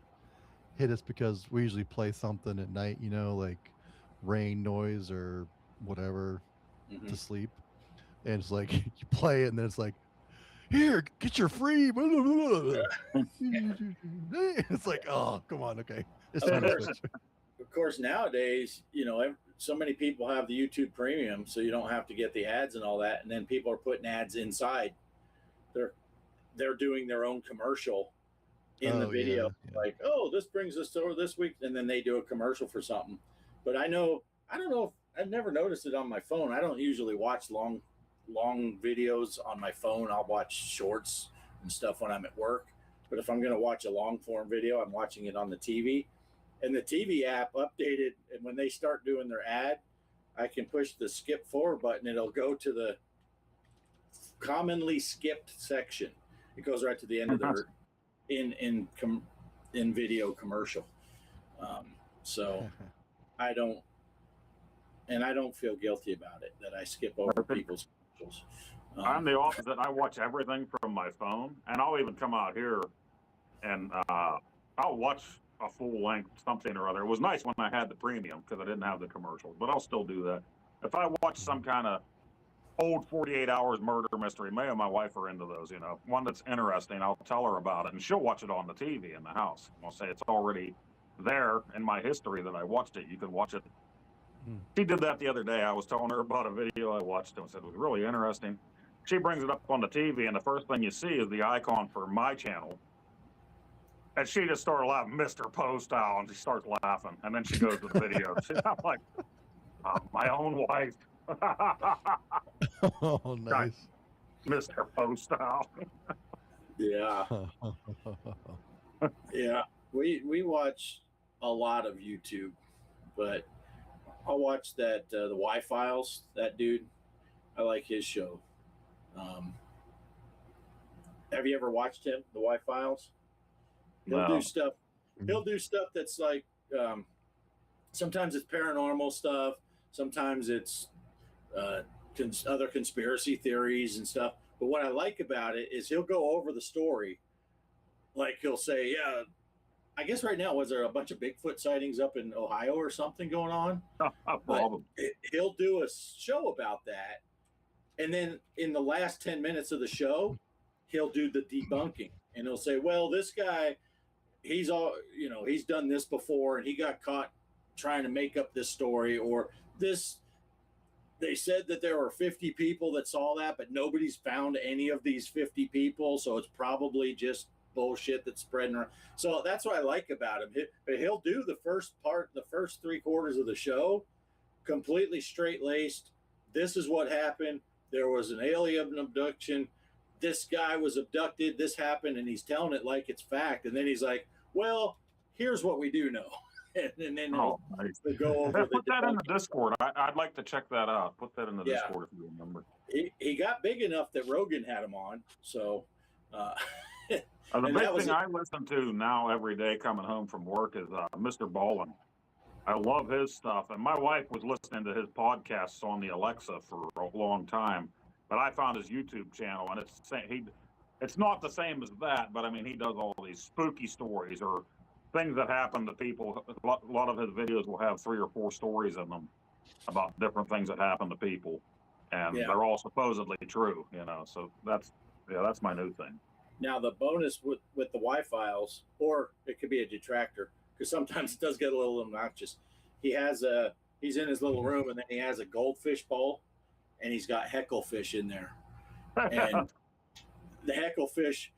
hit us because we usually play something at night, like rain noise or whatever
Mhm.
to sleep. And it's like you play it and then it's like, here, get your free. Blah, blah, blah, blah. It's like, oh, come on, okay. It's time to
course.
switch.
Of course, nowadays, so many people have the YouTube Premium, so you don't have to get the ads and all that. And then people are putting ads inside. They're doing their own commercial in the video, like, oh, this brings us over this week, and then they do a commercial for something. But I don't know if I've never noticed it on my phone. I don't usually watch long videos on my phone. I'll watch shorts and stuff when I'm at work. But if I'm going to watch a long form video, I'm watching it on the TV. And the TV app updated, and when they start doing their ad, I can push the skip forward button. It'll go to the commonly skipped section. It goes right to the end of the in video commercial. So I don't feel guilty about it that I skip over people's commercials.
I'm the opposite. I watch everything from my phone, and I'll even come out here and I'll watch a full length something or other. It was nice when I had the premium because I didn't have the commercials, but I'll still do that. If I watch some kind of old 48 Hours murder mystery, May and my wife are into those, one that's interesting, I'll tell her about it, and she'll watch it on the TV in the house. I'll say it's already there in my history that I watched it. You can watch it. She did that the other day. I was telling her about a video I watched and said it was really interesting. She brings it up on the TV, and the first thing you see is the icon for my channel. And she just started laughing, Mr. Poestyle, and she starts laughing. And then she goes to the video. I'm like, my own wife.
Oh, nice.
Mr. Poestyle.
Yeah. Yeah. We watch a lot of YouTube, but I'll watch that the Y-Files, that dude. I like his show. Have you ever watched him, the Y-Files? He'll do stuff. He'll do stuff that's like sometimes it's paranormal stuff, sometimes it's other conspiracy theories and stuff. But what I like about it is he'll go over the story. Like he'll say, yeah, I guess right now, was there a bunch of Bigfoot sightings up in Ohio or something going on? He'll do a show about that. And then in the last 10 minutes of the show, he'll do the debunking. And he'll say, well, this guy, he's done this before and he got caught trying to make up this story, or this. They said that there were 50 people that saw that, but nobody's found any of these 50 people. So it's probably just bullshit that's spreading around. So that's what I like about him. He'll do the first 3/4 of the show completely straight laced. This is what happened. There was an alien abduction. This guy was abducted. This happened. And he's telling it like it's fact. And then he's like, well, here's what we do know. And then
nice.
We'll go over
put that in the Discord. I'd like to check that out. Put that in the Discord if you remember.
He got big enough that Rogan had him on. So
the big thing I listen to now every day coming home from work is Mr. Ballin. I love his stuff. And my wife was listening to his podcasts on the Alexa for a long time. But I found his YouTube channel, and it's not the same as that, but I mean, he does all these spooky stories or things that happen to people. A lot of his videos will have 3 or 4 stories in them about different things that happen to people, and they're all supposedly true, you know. So that's my new thing.
Now the bonus with the Wi-Files, or it could be a detractor, because sometimes it does get a little obnoxious. He's in his little room, and then he has a goldfish bowl, and he's got hecklefish in there. And the hecklefish,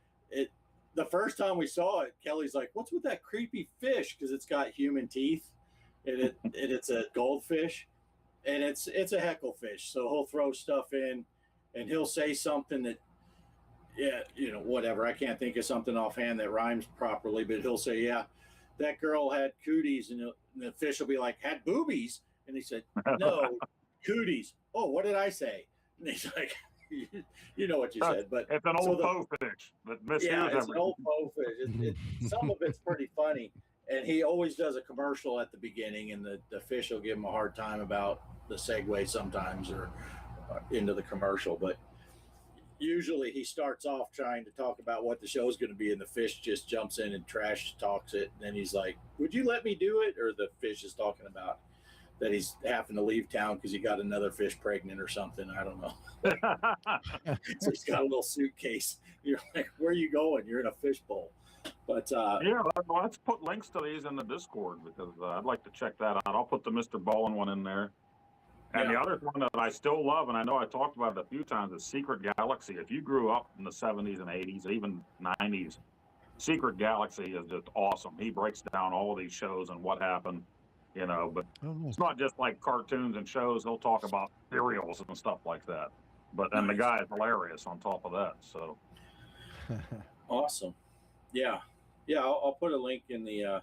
the first time we saw it, Kelly's like, "What's with that creepy fish?" Because it's got human teeth, and it's a goldfish, and it's a hecklefish. So he'll throw stuff in, and he'll say something that, whatever. I can't think of something offhand that rhymes properly, but he'll say, "Yeah, that girl had cooties," and the fish will be like, "Had boobies," and he said, "No, cooties." "Oh, what did I say?" And he's like, "You know what you said." But
it's an old Poe fish that mishears everything.
It's an old Poe fish. Some of it's pretty funny, and he always does a commercial at the beginning, and the fish will give him a hard time about the segue sometimes or into the commercial, but usually he starts off trying to talk about what the show's going to be, and the fish just jumps in and trash talks it, and then he's like, "Would you let me do it?" Or the fish is talking about that he's having to leave town because he got another fish pregnant or something. I don't know. So he's got a little suitcase. You're like, "Where are you going?" "You're in a fishbowl." But
let's put links to these in the Discord, because I'd like to check that out. I'll put the Mr. Ballin one in there. And the other one that I still love, and I know I talked about it a few times, is Secret Galaxy. If you grew up in the 70s and 80s, even 90s, Secret Galaxy is just awesome. He breaks down all of these shows and what happened, you know, but it's not just like cartoons and shows. He'll talk about serials and stuff like that. And the guy is hilarious on top of that. So
awesome. Yeah. I'll put a link in the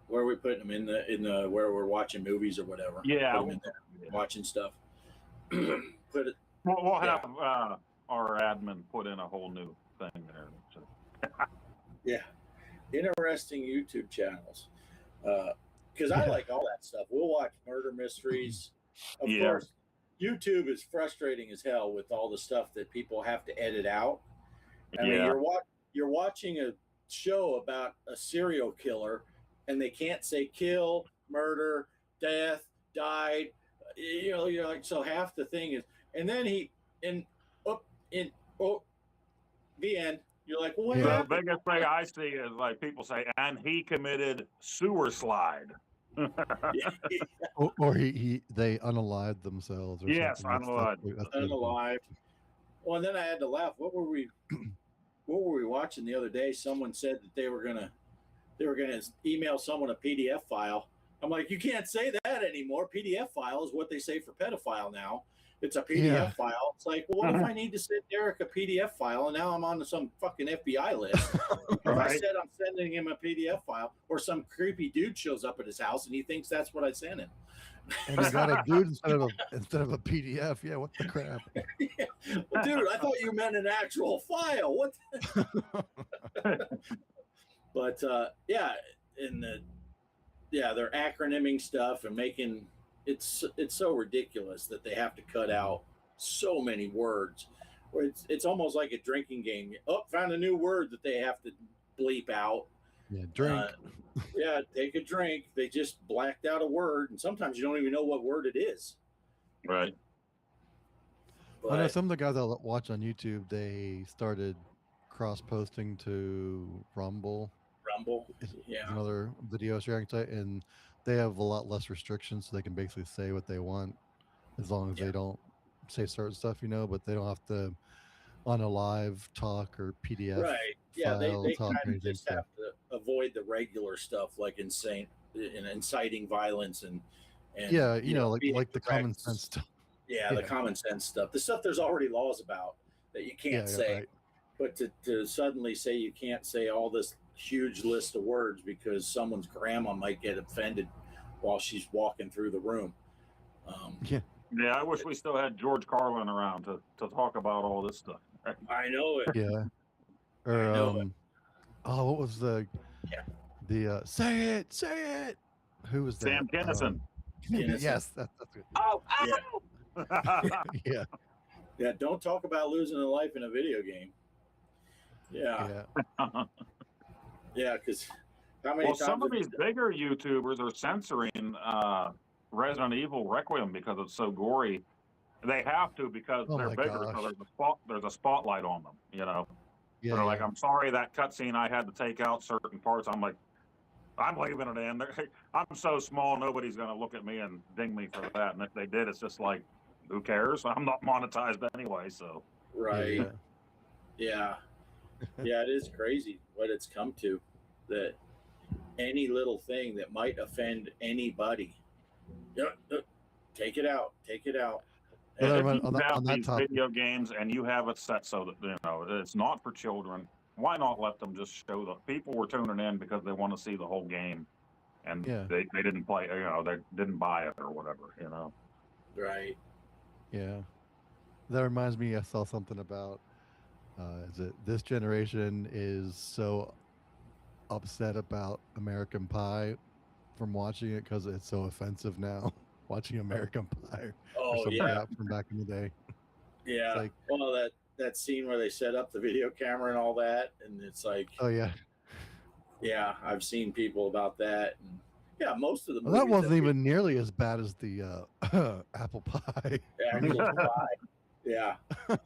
where we put them in the where we're watching movies or whatever.
Yeah,
watching stuff.
We'll have our admin put in a whole new thing there. So.
Yeah, interesting YouTube channels. Because I like all that stuff. We'll watch murder mysteries. Of course, YouTube is frustrating as hell with all the stuff that people have to edit out. I mean, you're watching a show about a serial killer, and they can't say kill, murder, death, died. You're like, so half the thing is, and then the end. You're like, well, what happened?
The biggest thing I see is like people say, "And he committed sewer slide."
or they unalived themselves. Or
yes,
unalived. Well, and then I had to laugh. What were we watching the other day? Someone said that they were gonna email someone a PDF file. I'm like, you can't say that anymore. PDF file is what they say for pedophile now. It's a PDF file. It's like, well, what if I need to send Derek a PDF file, and now I'm on some fucking FBI list? I said I'm sending him a PDF file, or some creepy dude shows up at his house and he thinks that's what I sent him.
And he got a dude instead of a PDF. Yeah, what the crap?
Yeah. Well, dude, I thought you meant an actual file. What? But they're acronyming stuff and making it's so ridiculous that they have to cut out so many words. It's almost like a drinking game. Oh, found a new word that they have to bleep out.
Yeah, drink.
Take a drink. They just blacked out a word, and sometimes you don't even know what word it is.
Right.
But,
I know some of the guys I watch on YouTube, they started cross-posting to Rumble. Another video sharing site, and they have a lot less restrictions, so they can basically say what they want as long as they don't say certain stuff, but they don't have to on a live talk or PDF.
Right. Yeah, they kind of just
stuff.
have to avoid the regular stuff like inciting violence and
like the common sense stuff.
Yeah, the common sense stuff. The stuff there's already laws about that you can't say.
Right.
But to suddenly say you can't say all this huge list of words because someone's grandma might get offended while she's walking through the room.
I wish we still had George Carlin around to talk about all this stuff.
I know it.
Yeah. Or what was the say it? Who was that?
Sam Kinison.
Yes, that's good.
Oh,
Yeah,
Yeah, don't talk about losing a life in a video game. Yeah,
yeah.
because how many
Well,
times?
some of
have
these bigger YouTubers are censoring Resident Evil Requiem because it's so gory. They have to because
Oh
they're
my
bigger,
gosh.
so there's a spotlight on them. You know,
Yeah,
they're like,
yeah.
I'm sorry that cutscene I had to take out certain parts. I'm like, I'm leaving it in. I'm so small, nobody's gonna look at me and ding me for that. And if they did, it's just like, who cares? I'm not monetized anyway, so.
right?
Yeah.
Yeah, yeah, it is crazy what it's come to. That any little thing that might offend anybody, take it out, take it out.
Well,
If
on
you
that-
have
on that
these
topic-
video games and you have it set so that it's not for children, why not let them just show the people were tuning in because they want to see the whole game, and
Yeah.
they didn't play, they didn't buy it or whatever,
Right.
Yeah. That reminds me, I saw something about is it this generation is so upset about American Pie from watching it because it's so offensive now. Watching American Pie or
Oh
something
yeah,
from back in the day.
yeah.
like-
Well, that scene where they set up the video camera and all that, and it's like,
Oh yeah.
yeah, I've seen people about that, and yeah, most of the
Well,
movies
that wasn't
we-
even nearly as bad as the apple pie.
actual pie. Yeah.
But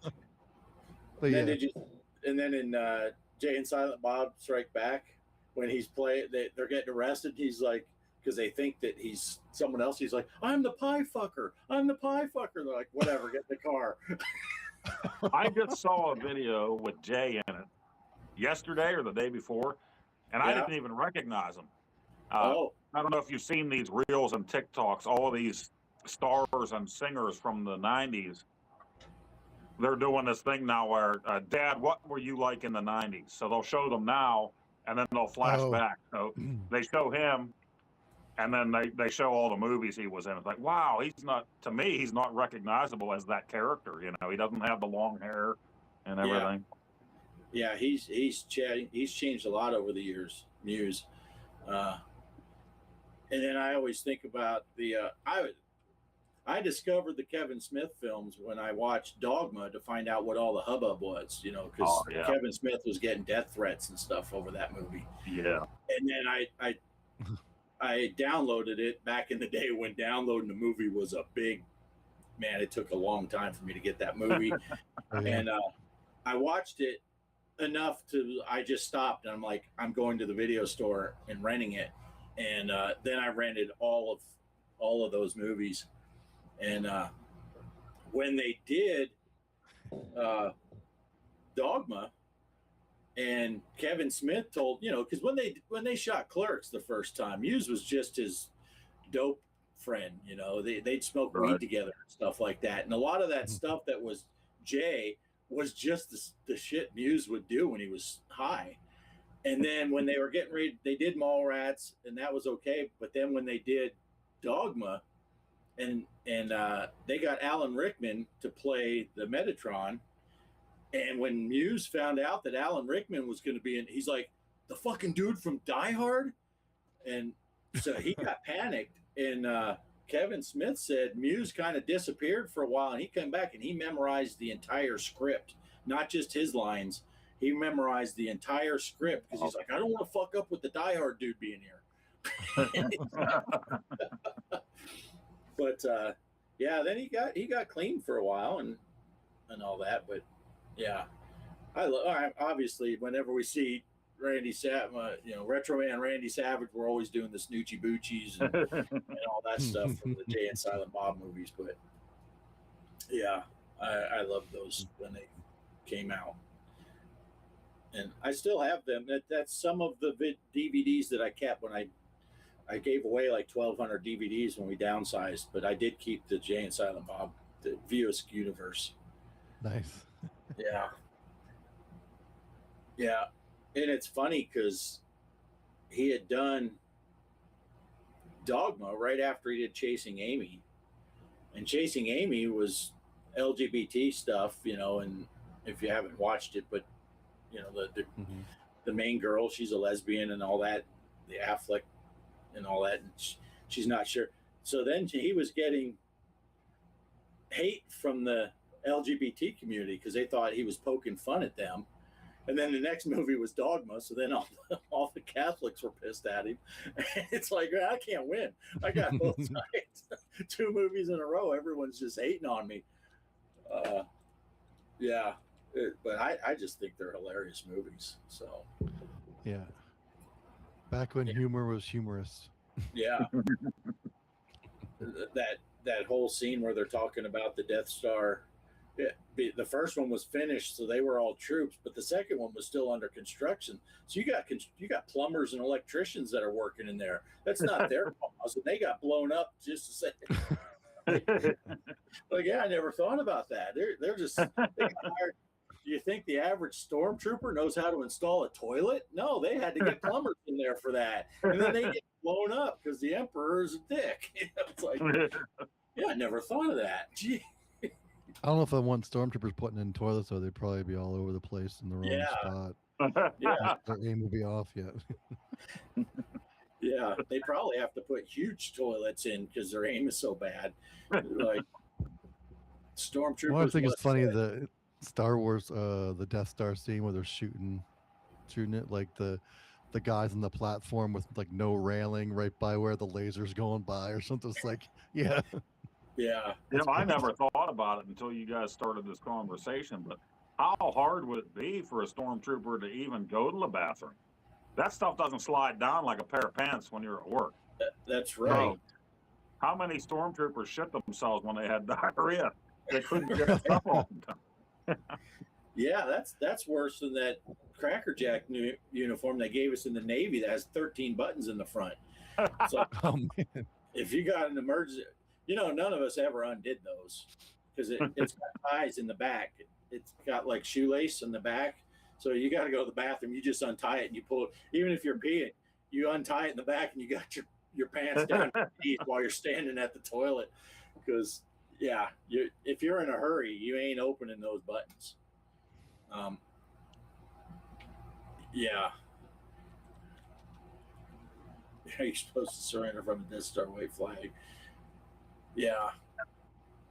And
yeah,
then and then in Jay and Silent Bob Strike Back, when he's they're getting arrested. He's like, because they think that he's someone else. He's like, I'm the pie fucker. I'm the pie fucker. They're like, whatever, get in the car.
I just saw a video with Jay in it yesterday or the day before, and I
Yeah.
didn't even recognize him.
Oh,
I don't know if you've seen these reels and TikToks, all of these stars and singers from the 90s. They're doing this thing now where, Dad, what were you like in the 90s? So they'll show them now, and then they'll flash
Oh.
back. So they show him, and then they show all the movies he was in. It's like, wow, to me, he's not recognizable as that character. He doesn't have the long hair and
Yeah.
everything.
yeah, he's changed a lot over the years. Muse, and then I always think about I discovered the Kevin Smith films when I watched Dogma to find out what all the hubbub was, because
Oh, yeah.
Kevin Smith was getting death threats and stuff over that movie.
Yeah.
And then I downloaded it back in the day when downloading the movie was a big man. It took a long time for me to get that movie,
Oh, yeah.
and I watched it enough I just stopped, and I'm like, I'm going to the video store and renting it, and then I rented all of those movies. And when they did Dogma, and Kevin Smith told, because when they shot Clerks the first time, Muse was just his dope friend. They'd smoke
Right.
weed together and stuff like that. And a lot of that stuff that was Jay was just the shit Muse would do when he was high. And then when they were getting ready, they did Mallrats, and that was okay. But then when they did Dogma, and they got Alan Rickman to play the Metatron, and when Muse found out that Alan Rickman was going to be in, he's like, the fucking dude from Die Hard, and so he got panicked. And Kevin Smith said Muse kind of disappeared for a while, and he came back and he memorized the entire script, not just his lines. He memorized the entire script because he's like, I don't want to fuck up with the Die Hard dude being here. But yeah, then he got clean for a while and all that. But yeah, obviously whenever we see Randy Savage, Retro Man Randy Savage, we're always doing the Snoochie Boochies and all that stuff from the Jay and Silent Bob movies. But yeah, I love those when they came out, and I still have them. That's some of the DVDs that I kept when I gave away like 1,200 DVDs when we downsized, but I did keep the Jay and Silent Bob, the Viewsk universe.
Nice.
Yeah. Yeah. And it's funny because he had done Dogma right after he did Chasing Amy. And Chasing Amy was LGBT stuff, and if you haven't watched it, but, the main girl, she's a lesbian and all that, the Affleck and all that. And she's not sure. So then he was getting hate from the LGBT community because they thought he was poking fun at them. And then the next movie was Dogma, so then all the Catholics were pissed at him. It's like, I can't win. I got both sides. 2 movies in a row, everyone's just hating on me. Yeah, but I just think they're hilarious movies. So
Yeah. Back when humor was humorous.
yeah, that whole scene where they're talking about the Death Star. Yeah, the first one was finished, so they were all troops, but the second one was still under construction. So you got plumbers and electricians that are working in there. That's not their cause, and they got blown up just to say. Like, yeah, I never thought about that. They're just they got hired. Do you think the average stormtrooper knows how to install a toilet? No, they had to get plumbers in there for that, and then they get blown up because the Emperor is a dick. It's like, yeah, I never thought of that. Gee.
I don't know if I want stormtroopers putting in toilets, though. They'd probably be all over the place in the wrong spot.
Yeah.
Their aim will be off yet.
Yeah, they probably have to put huge toilets in because their aim is so bad. Like stormtroopers.
Well, I think it's funny the Star Wars, the Death Star scene where they're shooting it, like the guys on the platform with like no railing right by where the laser's going by or something. It's like, yeah.
Yeah.
I never thought about it until you guys started this conversation, but how hard would it be for a stormtrooper to even go to the bathroom? That stuff doesn't slide down like a pair of pants when you're at work.
That's right.
So, how many stormtroopers shit themselves when they had diarrhea? They couldn't get stuff off them.
Yeah, that's worse than that Cracker Jack uniform they gave us in the Navy that has 13 buttons in the front. So
Oh man.
if you got an emergency, none of us ever undid those because it's got ties in the back. It's got like shoelace in the back. So you got to go to the bathroom. You just untie it and you pull it. Even if you're peeing, you untie it in the back and you got your pants down your knees while you're standing at the toilet. Because, yeah, if you're in a hurry, you ain't opening those buttons. Yeah. You're supposed to surrender from the Death Star white flag. Yeah.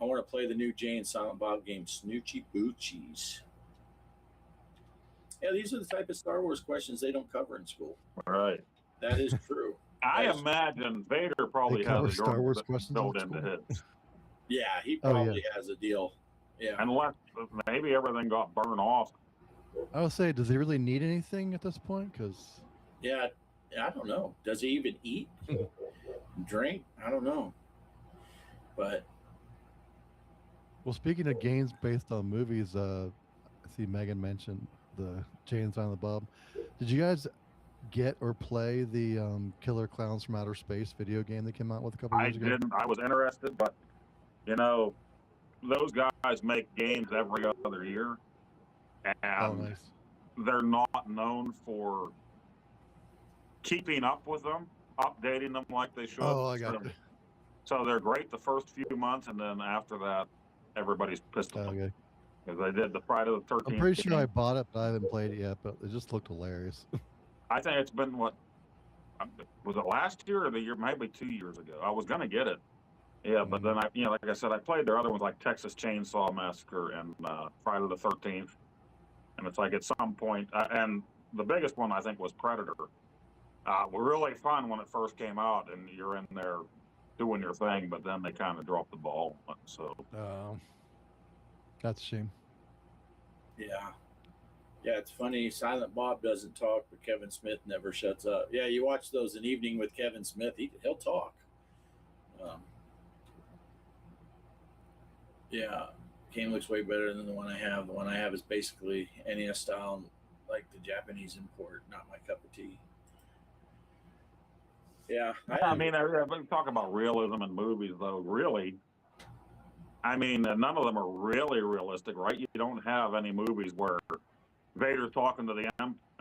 I want to play the new Jay and Silent Bob game, Snoochie Boochies. Yeah, these are the type of Star Wars questions they don't cover in school.
Right.
That is true.
I imagine Vader probably has a
Star Wars questions
built
in
into his.
Yeah, he probably has a deal. Yeah.
Unless maybe everything got burned off.
I would say, does he really need anything at this point? Because
yeah, I don't know. Does he even eat, drink? I don't know. But
well, speaking of games based on movies, I see Megan mentioned the Jay and Silent Bob. Did you guys get or play the Killer Clowns from Outer Space video game that came out with a couple years ago?
I didn't. I was interested, but those guys make games every other year, and
nice.
They're not known for keeping up with them, updating them like they should.
Oh, I got it.
So they're great the first few months, and then after that, everybody's pissed off.
Okay.
Because they did the Friday the 13th.
I'm pretty sure I bought it, but I haven't played it yet. But it just looked hilarious.
I think it's been was it last year or the year? Maybe 2 years ago. I was gonna get it. Yeah, but then like I said, I played their other ones like Texas Chainsaw Massacre and Friday the 13th. And it's like at some point, and the biggest one I think was Predator. Were really fun when it first came out, and you're in there doing your thing, but then they kind of dropped the ball. So
that's a shame.
yeah, it's funny. Silent Bob doesn't talk, but Kevin Smith never shuts up. Yeah, you watch those in Evening with Kevin Smith. He'll talk. Yeah, game looks way better than the one I have. The one I have is basically NES style, like the Japanese import. Not my cup of tea. Yeah,
I mean, we talk about realism in movies, though. Really, I mean, none of them are really realistic, right? You don't have any movies where Vader's talking to the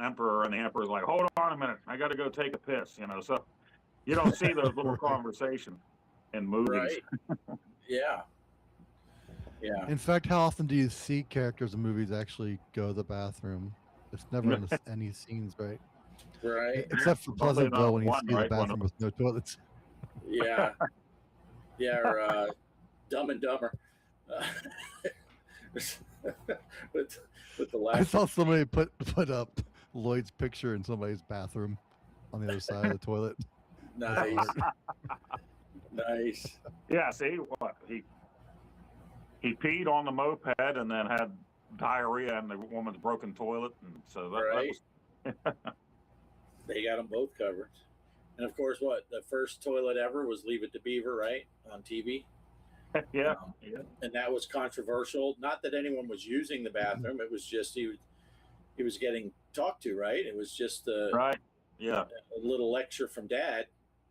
Emperor, and the Emperor's like, "Hold on a minute, I got to go take a piss," So you don't see those little conversations in movies.
Right. Yeah. Yeah.
In fact, how often do you see characters in movies actually go to the bathroom? It's never in any scenes, right?
Right.
Except for Pleasant Glow when you see the bathroom with no toilets.
Yeah, yeah, or Dumb and Dumber. Uh, with the
I
last.
saw somebody put up Lloyd's picture in somebody's bathroom on the other side of the toilet.
Nice, nice.
Yeah, see what he peed on the moped and then had diarrhea in the woman's broken toilet, and so that was.
They got them both covered. And of course, what the first toilet ever was Leave It to Beaver, right, on TV.
Yeah,
and that was controversial. Not that anyone was using the bathroom; it was just he was getting talked to, right? It was just
right. Yeah,
a little lecture from Dad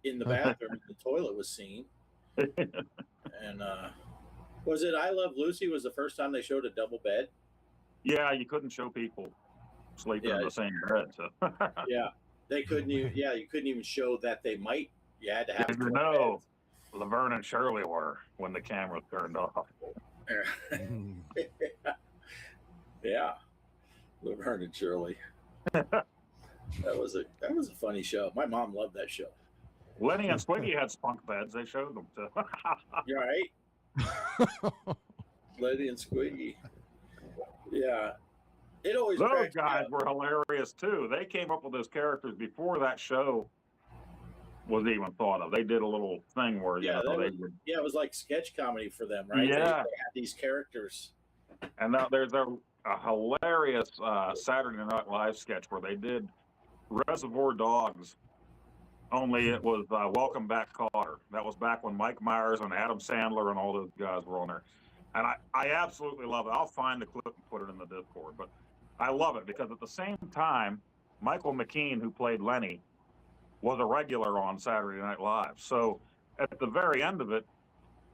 in the bathroom. And the toilet was seen. And was it I Love Lucy? Was the first time they showed a double bed?
Yeah, you couldn't show people sleeping in the same bed. So.
Yeah, they couldn't. You couldn't even show that they might. You had to have.
You know, Laverne and Shirley were when the camera turned off.
Yeah, Laverne and Shirley. That was a funny show. My mom loved that show.
Lenny and Squiggy had spunk beds. They showed them too.
You're right. Lenny and Squiggy. Yeah. It always
those guys were hilarious too. They came up with those characters before that show was even thought of. They did a little thing where
it was like sketch comedy for them, right?
Yeah,
they had these characters.
And now there's a hilarious Saturday Night Live sketch where they did Reservoir Dogs. Only it was Welcome Back, Kotter. That was back when Mike Myers and Adam Sandler and all those guys were on there. And I absolutely love it. I'll find the clip and put it in the Discord. But I love it because at the same time, Michael McKean, who played Lenny, was a regular on Saturday Night Live. So at the very end of it,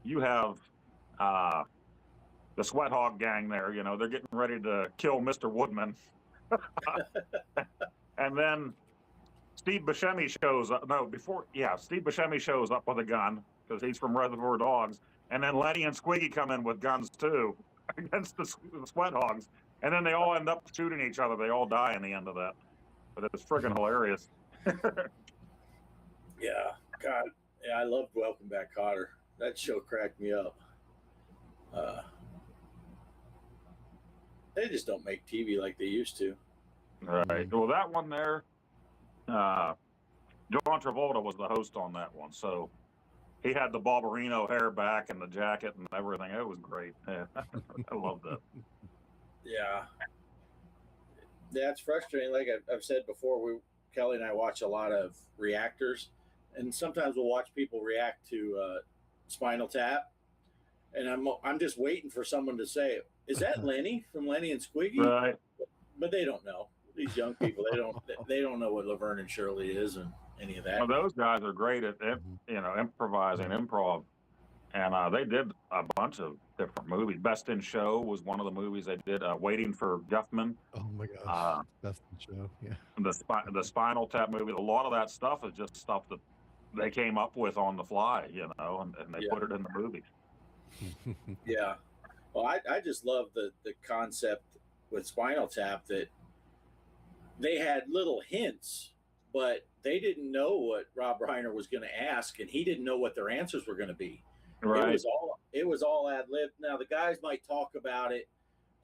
you have the Sweat Hog gang there. You know, they're getting ready to kill Mr. Woodman. And then Steve Buscemi shows up. Steve Buscemi shows up with a gun because he's from Reservoir Dogs. And then Lenny and Squiggy come in with guns too against the Sweat Hogs. And then they all end up shooting each other. They all die in the end of that. But it's friggin' hilarious.
Yeah, God. Yeah, I loved Welcome Back, Kotter. That show cracked me up. They just don't make TV like they used to.
Right. Well, that one there, John Travolta was the host on that one. So he had the Barbarino hair back and the jacket and everything. It was great. Yeah. I love that.
Yeah. That's frustrating. Like I've said before, Kelly and I watch a lot of reactors, and sometimes we'll watch people react to Spinal Tap, and I'm just waiting for someone to say, "Is that Lenny from Lenny and Squiggy?"
Right.
But they don't know. These young people, they don't know what Laverne and Shirley is and any of that.
Well, those guys are great at improvising, improv, and they did a bunch of different movies. Best in Show was one of the movies they did. Waiting for Guffman.
Oh my gosh, Best in Show. Yeah.
The Spinal Tap movie. A lot of that stuff is just stuff that they came up with on the fly, and they put it in the movie.
Yeah. Well, I just love the concept with Spinal Tap that they had little hints, but they didn't know what Rob Reiner was going to ask, and he didn't know what their answers were going to be.
Right.
It was all ad lib. Now the guys might talk about it.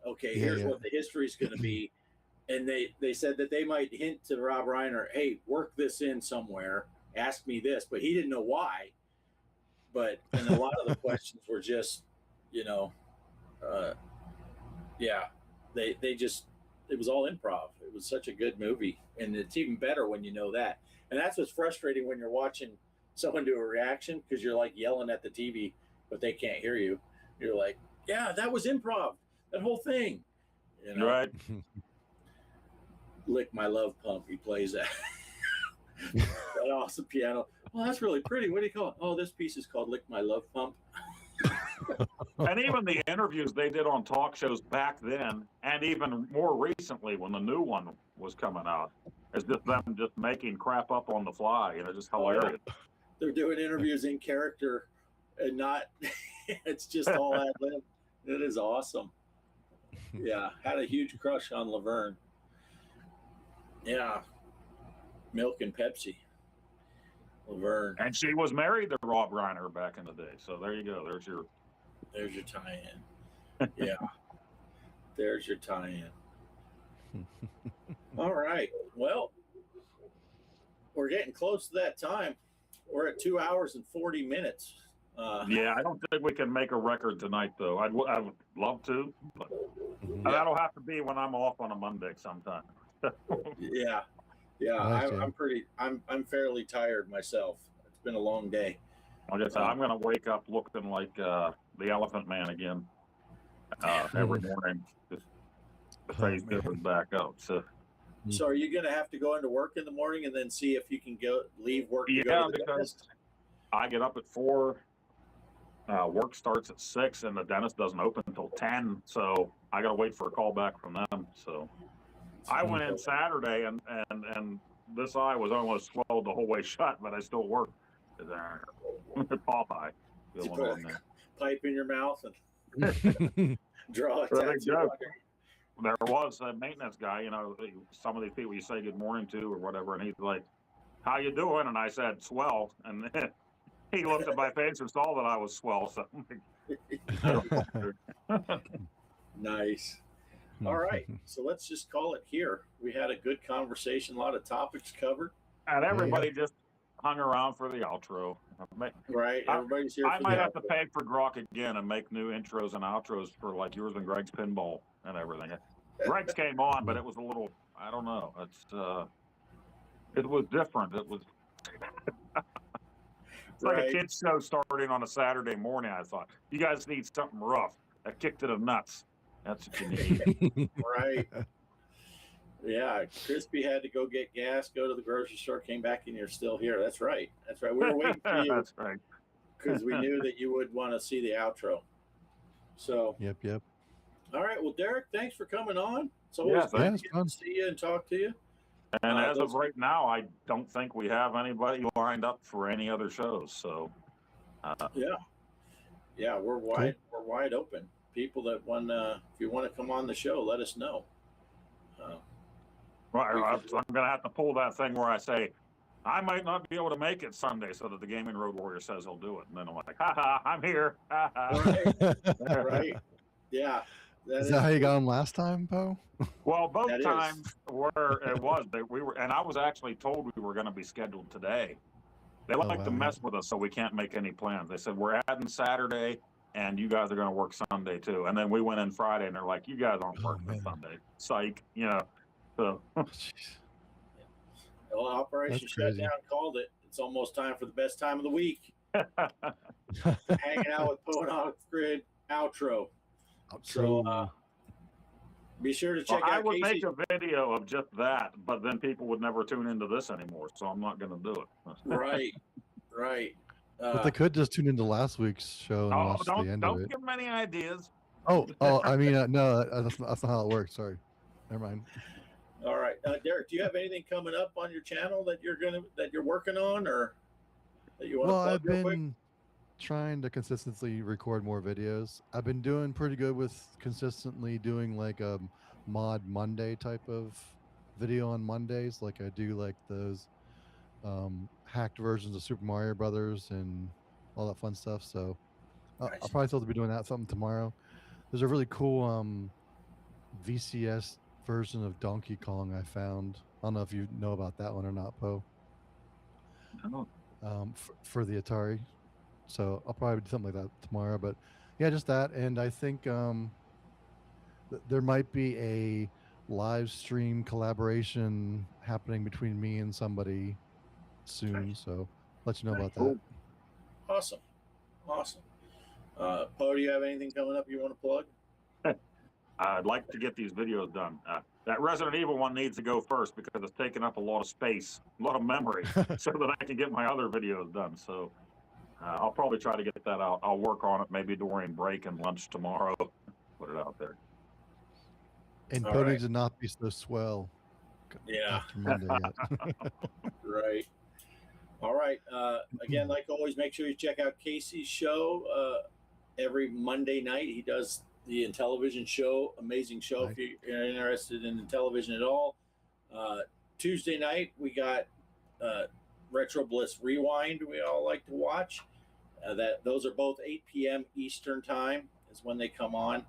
Okay, here's what the history is going to be, and they said that they might hint to Rob Reiner, "Hey, work this in somewhere. Ask me this," but he didn't know why. And a lot of the questions were just, they just. It was all improv. It was such a good movie, and it's even better when you know that. And that's what's frustrating when you're watching someone do a reaction, because you're like yelling at the TV, but they can't hear you. You're like, "Yeah, that was improv. That whole thing."
Right.
Lick My Love Pump. He plays that. That awesome piano. Well, that's really pretty. What do you call it? Oh, this piece is called Lick My Love Pump.
And even the interviews they did on talk shows back then, and even more recently when the new one was coming out, is just them just making crap up on the fly. Just hilarious.
They're doing interviews in character and not, it's just all ad lib. It is awesome. Yeah, had a huge crush on Laverne. Yeah, Milk and Pepsi. Laverne.
And she was married to Rob Reiner back in the day. So there you go. There's your
tie-in. Yeah. There's your tie-in. All right. Well, we're getting close to that time. We're at 2 hours and 40 minutes.
Yeah, I don't think we can make a record tonight, though. I would love to, but that'll have to be when I'm off on a Monday sometime.
Yeah.
Nice,
I'm fairly tired myself. It's been a long day.
Like I said, I'm going to wake up looking like the Elephant Man again every morning. Just the face goes back up. So
are you going to have to go into work in the morning and then see if you can leave work? To
yeah,
go to the
because
dentist?
I get up at 4. Work starts at 6, and the dentist doesn't open until 10. So I got to wait for a call back from them. So I went in Saturday, and this eye was almost swelled the whole way shut, but I still worked. Popeye.
You put a pipe in your mouth and draw a tattoo.
There was a maintenance guy, some of these people you say good morning to or whatever, and he's like, "How you doing?" And I said, "Swell." And then he looked at my face and saw that I was swell. So
Nice. All right. So let's just call it here. We had a good conversation, a lot of topics covered.
And everybody just hung around for the outro.
Right. Everybody's here.
I might have to pay for Grok again and make new intros and outros for like yours and Greg's Pinball and everything. Greg's came on, but it was a little, I don't know. It was different. It was it's like a kid's show starting on a Saturday morning. I thought, you guys need something rough. I kicked it in nuts. That's what you need.
Right. Yeah, Crispy had to go get gas, go to the grocery store, came back, and you're still here. That's right. That's right. We were waiting for you.
That's right.
Because we knew that you would want to see the outro. So.
Yep.
All right. Well, Derek, thanks for coming on. It's always good to see you and talk to you.
And as of right now, I don't think we have anybody lined up for any other shows. So.
Yeah, we're wide. We're wide open. People that if you want to come on the show, let us know.
I'm going to have to pull that thing where I say, I might not be able to make it Sunday, so that the Gaming Road Warrior says he'll do it. And then I'm like, I'm here.
Right. Yeah.
Is that how you got him last time, Poe?
Well, both times where it was, and I was actually told we were going to be scheduled today. They like to mess with us, so we can't make any plans. They said, we're adding Saturday, and you guys are going to work Sunday too. And then we went in Friday, and they're like, you guys aren't working Sunday. Psych, So.
Well, Operation Shutdown called it. It's almost time for the best time of the week. Hanging Out with Poe and OffGrid outro. So be sure to check out.
I would make a video of just that, but then people would never tune into this anymore. So I'm not going to do it.
Right.
But they could just tune into last week's show and watch the end of it.
Don't give them any ideas.
I mean, no, that's not how it works. Sorry. Never mind.
All right, Derek, do you have anything coming up on your channel that you're working on, or that you want to plug
I've
real quick?
been trying to consistently record more videos. I've been doing pretty good with consistently doing like a Mod Monday type of video on Mondays. Like I do like those hacked versions of Super Mario Brothers and all that fun stuff. So
Nice.
I'll probably still be doing that something tomorrow. There's a really cool VCS version of Donkey Kong I found. I don't know if you know about that one or not, Poe. For the Atari. So I'll probably do something like that tomorrow. But yeah, just that. And I think there might be a live stream collaboration happening between me and somebody soon. Nice. So let you know about that.
Awesome. Poe, do you have anything coming up you want to plug?
I'd like to get these videos done. That Resident Evil one needs to go first because it's taking up a lot of space, a lot of memory, so that I can get my other videos done. So I'll probably try to get that out. I'll work on it maybe during break and lunch tomorrow. Put it out there.
And Poe needs to not be so swell.
Yeah.
After Monday yet.
Right. All right. Again, like always, make sure you check out Casey's show every Monday night. He does the Intellivision show, amazing show. Right. If you're interested in television at all. Tuesday night, we got Retro Bliss Rewind we all like to watch. Those are both 8 p.m. Eastern time is when they come on,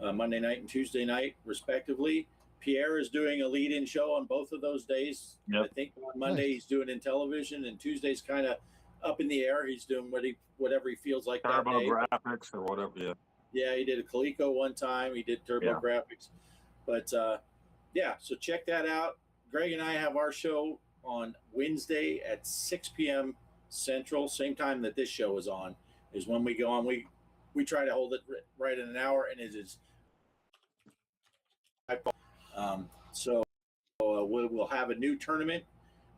Monday night and Tuesday night, respectively. Pierre is doing a lead-in show on both of those days.
Yep.
I think on Monday he's doing in television, and Tuesday's kind of up in the air. He's doing whatever he feels like that day.
TurboGrafx or whatever. Yeah.
Yeah, he did a Coleco one time. He did TurboGrafx. But, yeah, so check that out. Greg and I have our show on Wednesday at 6 p.m. Central, same time that this show is on, is when we go on. We try to hold it right in an hour, and it is so we'll have a new tournament.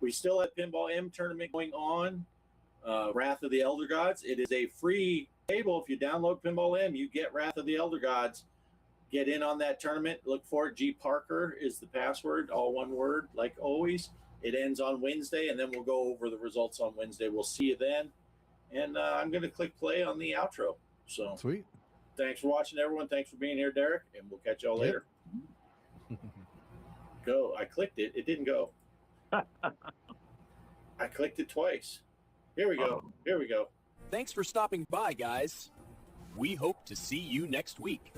We still have Pinball M tournament going on, Wrath of the Elder Gods. It is a free table. If you download Pinball M, you get Wrath of the Elder Gods. Get in on that tournament. Look for it. G Parker is the password, all one word, like always. It ends on Wednesday, and then we'll go over the results on Wednesday. We'll see you then. And I'm going to click play on the outro. So
Sweet.
Thanks for watching, everyone. Thanks for being here, Derek, and we'll catch y'all later. Go. I clicked it. It didn't go. I clicked it twice. Here we go. Here we go.
Thanks for stopping by, guys. We hope to see you next week.